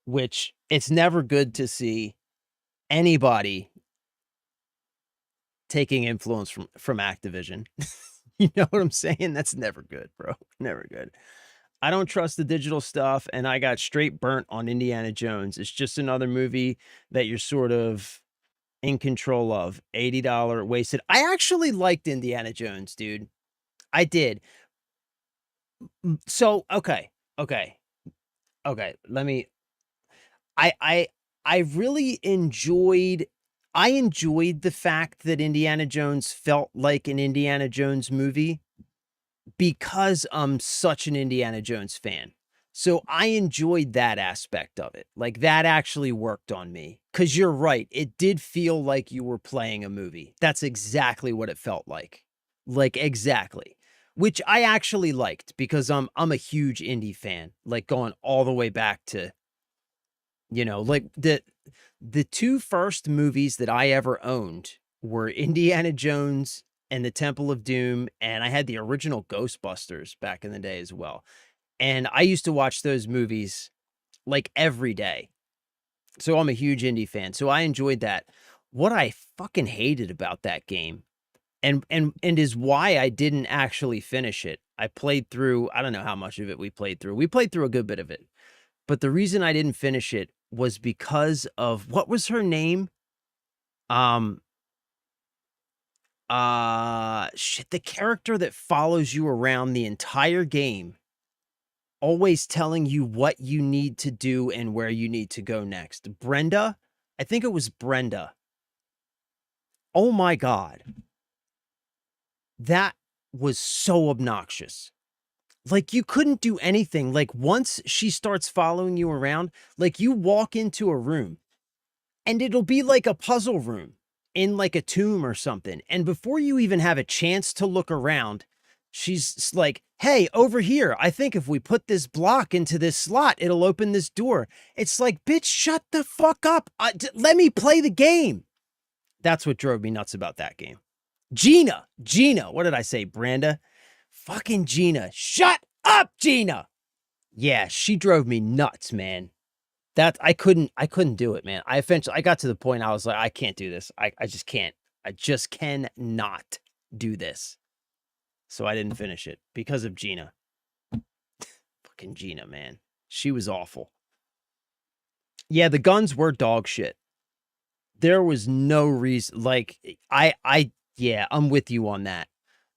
Which it's never good to see anybody taking influence from Activision. You know what I'm saying? That's never good, bro. Never good. I don't trust the digital stuff, and I got straight burnt on Indiana Jones. It's just another movie that you're sort of in control of. $80 wasted. I actually liked Indiana Jones, dude. I did. So, okay. Let me. I really enjoyed. I enjoyed the fact that Indiana Jones felt like an Indiana Jones movie because I'm such an Indiana Jones fan. So I enjoyed that aspect of it. Like, that actually worked on me. Because you're right. It did feel like you were playing a movie. That's exactly what it felt like. Like, exactly. Which I actually liked because I'm a huge indie fan. Like, going all the way back to, you know, like the two first movies that I ever owned were Indiana Jones and the Temple of Doom, and I had the original Ghostbusters back in the day as well. And I used to watch those movies like every day. So I'm a huge indie fan. So I enjoyed that. What I fucking hated about that game and is why I didn't actually finish it. I played through, I don't know how much of it we played through. We played through a good bit of it. But the reason I didn't finish it was because of, what was her name? Shit, the character that follows you around the entire game, always telling you what you need to do and where you need to go next. Brenda? I think it was Brenda. Oh my God. That was so obnoxious. Like, you couldn't do anything. Like, once she starts following you around, like, you walk into a room and it'll be like a puzzle room in like a tomb or something. And before you even have a chance to look around, she's like, hey, over here, I think if we put this block into this slot, it'll open this door. It's like, bitch, shut the fuck up. Let me play the game. That's what drove me nuts about that game. Gina, what did I say? Brenda? Fucking Gina. Shut up, Gina. Yeah, she drove me nuts, man. That I couldn't do it, man. I got to the point I was like, I can't do this. I just can't. I just cannot do this. So I didn't finish it because of Gina. Fucking Gina, man. She was awful. Yeah, the guns were dog shit. There was no reason. Like, yeah, I'm with you on that.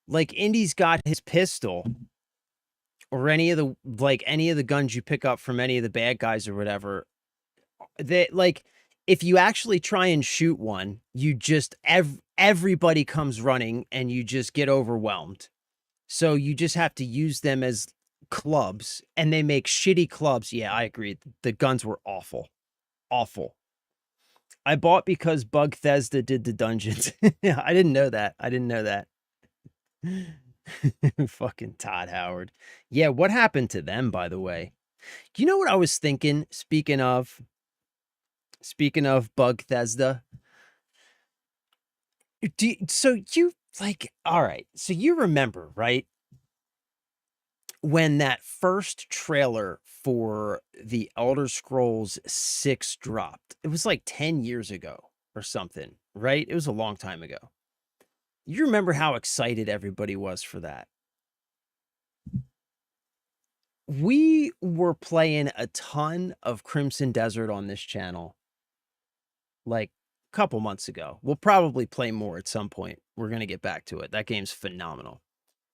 Like, Indy's got his pistol or any of the guns you pick up from any of the bad guys or whatever. They, like, if you actually try and shoot one, you just, everybody comes running and you just get overwhelmed. So you just have to use them as clubs, and they make shitty clubs. Yeah, I agree. The guns were awful. Awful. I bought because Bethesda did the dungeons. Yeah, I didn't know that. Fucking Todd Howard. Yeah, what happened to them, by the way? You know what I was thinking? Speaking of Bethesda. So you, like, all right. So you remember, right? When that first trailer for the Elder Scrolls 6 dropped, it was like 10 years ago or something, right? It was a long time ago. You remember how excited everybody was for that? We were playing a ton of Crimson Desert on this channel like a couple months ago. We'll probably play more at some point. We're going to get back to it. That game's phenomenal.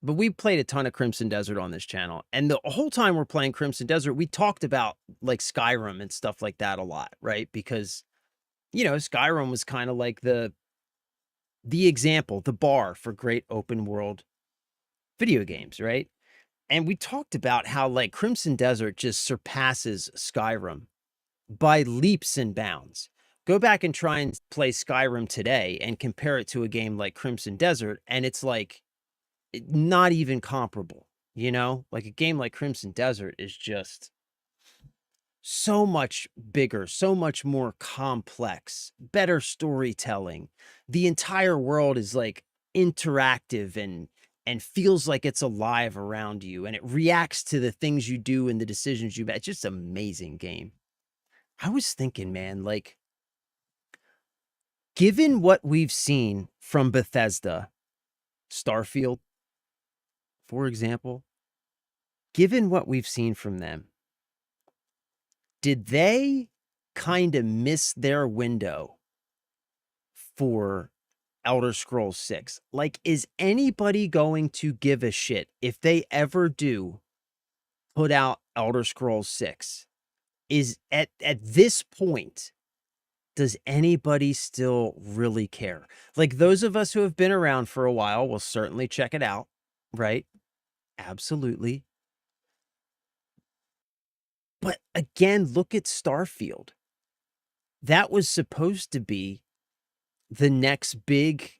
But we played a ton of Crimson Desert on this channel. And the whole time we're playing Crimson Desert, we talked about like Skyrim and stuff like that a lot, right? Because, you know, Skyrim was kind of like the example, the bar for great open world video games, right? And we talked about how like Crimson Desert just surpasses Skyrim by leaps and bounds. Go back and try and play Skyrim today and compare it to a game like Crimson Desert, and it's like not even comparable, you know? Like a game like Crimson Desert is just so much bigger, so much more complex, better storytelling. The entire world is like interactive and feels like it's alive around you, and it reacts to the things you do and the decisions you make. It's just an amazing game. I was thinking, man, like, given what we've seen from Bethesda, Starfield, for example, given what we've seen from them, did they kind of miss their window for Elder Scrolls 6? Like, is anybody going to give a shit if they ever do put out Elder Scrolls 6? Is at this point, does anybody still really care? Like, those of us who have been around for a while will certainly check it out, right? Absolutely. But again, look at Starfield. That was supposed to be the next big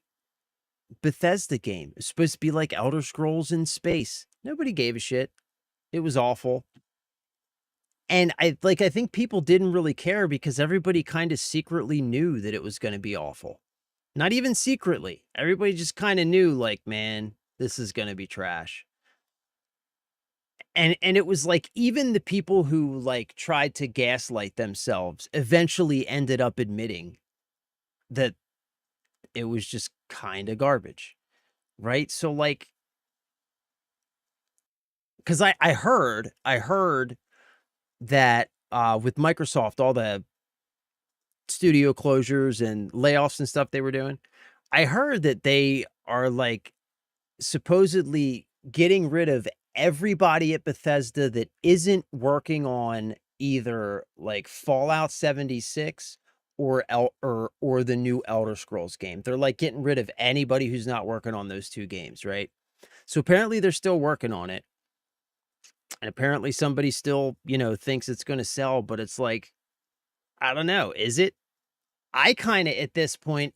Bethesda game. It's supposed to be like Elder Scrolls in space. Nobody gave a shit. It was awful. And I think people didn't really care because everybody kind of secretly knew that it was going to be awful. Not even secretly. Everybody just kind of knew, like, man, this is going to be trash. And it was like even the people who like tried to gaslight themselves eventually ended up admitting that it was just kind of garbage, right? So like, because I heard that with Microsoft, all the studio closures and layoffs and stuff they were doing, I heard that they are like supposedly getting rid of everybody at Bethesda that isn't working on either like Fallout 76 or the new Elder Scrolls game. They're like getting rid of anybody who's not working on those two games, right? So apparently they're still working on it. And apparently somebody still, you know, thinks it's going to sell, but it's like, I don't know. Is it? I kind of, at this point,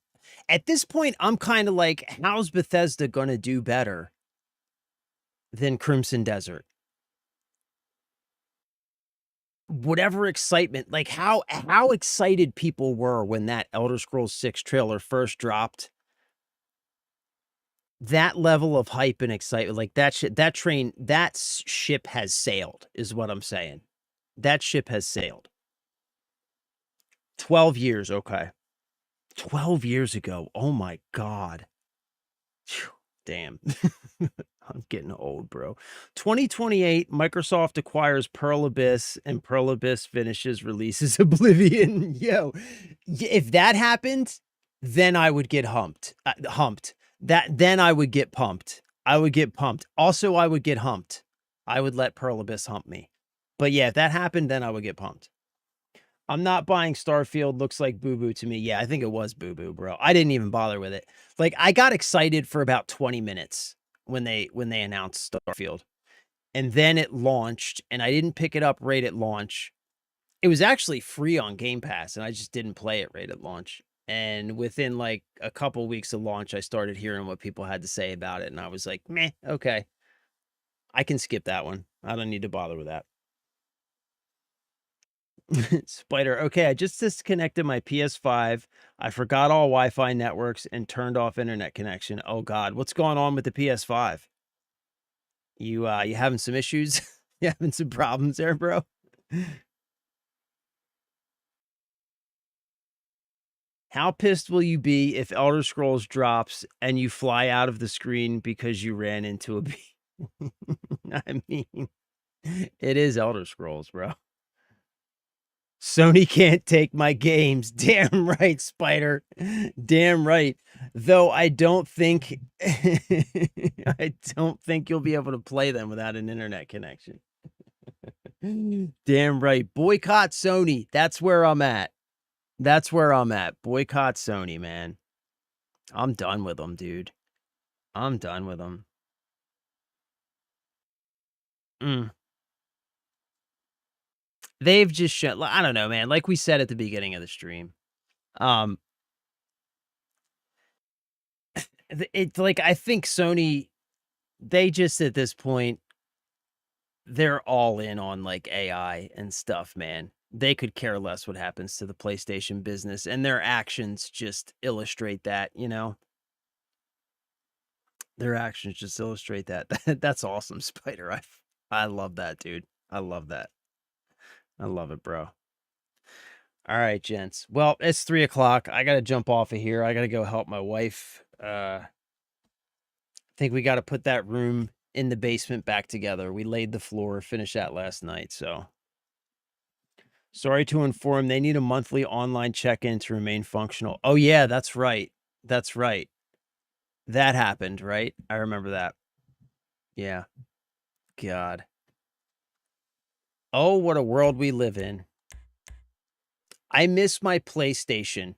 I'm kind of like, how's Bethesda going to do better than Crimson Desert? Whatever excitement, like how excited people were when that Elder Scrolls 6 trailer first dropped. That level of hype and excitement, like that ship has sailed, is what I'm saying. That ship has sailed. 12 years, okay. 12 years ago. Oh my God. Whew, damn. I'm getting old, bro. 2028, Microsoft acquires Pearl Abyss, and Pearl Abyss finishes releases Oblivion. Yo, if that happened, then I would get humped. Then I would get pumped. I would get pumped. Also, I would get humped. I would let Pearl Abyss hump me. But yeah, if that happened, then I would get pumped. I'm not buying Starfield. Looks like boo-boo to me. Yeah, I think it was boo-boo, bro. I didn't even bother with it. Like, I got excited for about 20 minutes when they announced Starfield. And then it launched, and I didn't pick it up right at launch. It was actually free on Game Pass, and I just didn't play it right at launch. And within like a couple weeks of launch, I started hearing what people had to say about it. And I was like, meh, okay. I can skip that one. I don't need to bother with that. Spider, okay, I just disconnected my PS5. I forgot all Wi-Fi networks and turned off internet connection. Oh God, what's going on with the PS5? You having some issues? You having some problems there, bro? How pissed will you be if Elder Scrolls drops and you fly out of the screen because you ran into a bee? I mean, it is Elder Scrolls, bro. Sony can't take my games. Damn right, Spider. Damn right. Though I don't think you'll be able to play them without an internet connection. Damn right. Boycott Sony. That's where I'm at. That's where I'm at. Boycott Sony, man. I'm done with them, dude. I'm done with them. They've just shown, I don't know, man. Like we said at the beginning of the stream, it's like I think Sony, they just at this point, they're all in on like AI and stuff, man. They could care less what happens to the PlayStation business, and their actions just illustrate that, you know? Their actions just illustrate that. That's awesome, Spider. I love that, dude. I love that. I love it, bro. All right, gents. Well, it's 3 o'clock. I got to jump off of here. I got to go help my wife. I think we got to put that room in the basement back together. We laid the floor, finished that last night. So sorry to inform, they need a monthly online check-in to remain functional. Oh, yeah, that's right. That's right. That happened, right? I remember that. Yeah. God. Oh, what a world we live in. I miss my PlayStation.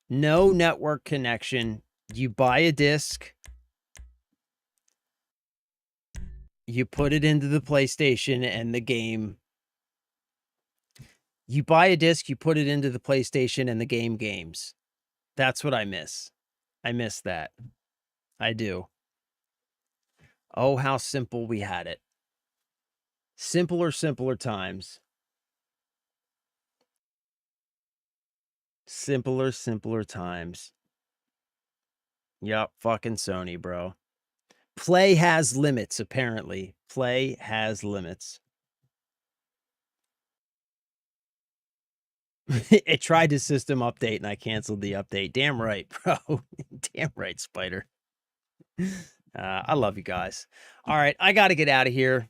No network connection. You buy a disc. You put it into the PlayStation and the game. You buy a disc, you put it into the PlayStation and the game games. That's what I miss. I miss that. I do. Oh, how simple we had it. Simpler times. Simpler times. Yup, fucking Sony, bro. Play has limits, apparently. Play has limits. It tried to system update and I canceled the update. Damn right, bro. Damn right, Spider. I love you guys. All right, I got to get out of here.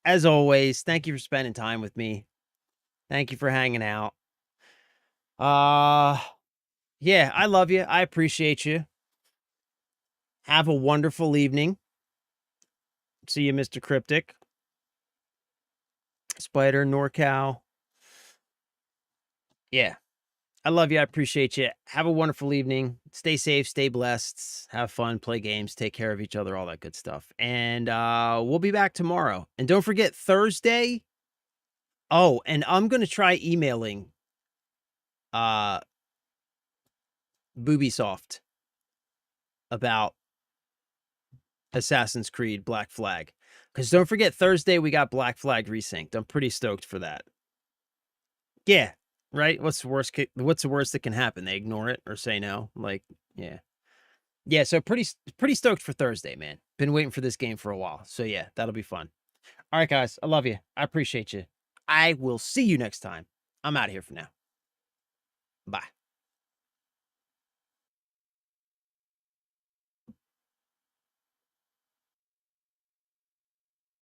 As always, thank you for spending time with me. Thank you for hanging out. Yeah, I love you. I appreciate you. Have a wonderful evening. See you, Mr. Cryptic. Spider, NorCal. Yeah. I love you. I appreciate you. Have a wonderful evening. Stay safe, stay blessed, have fun, play games, take care of each other, all that good stuff. And we'll be back tomorrow. And don't forget Thursday. Oh, and I'm going to try emailing Bubisoft about Assassin's Creed Black Flag. Because don't forget Thursday we got Black Flag resynced. I'm pretty stoked for that. Yeah. Right? What's the worst that can happen? They ignore it or say no? Like, yeah. Yeah, so pretty stoked for Thursday, man. Been waiting for this game for a while. So yeah, that'll be fun. All right, guys. I love you. I appreciate you. I will see you next time. I'm out of here for now. Bye.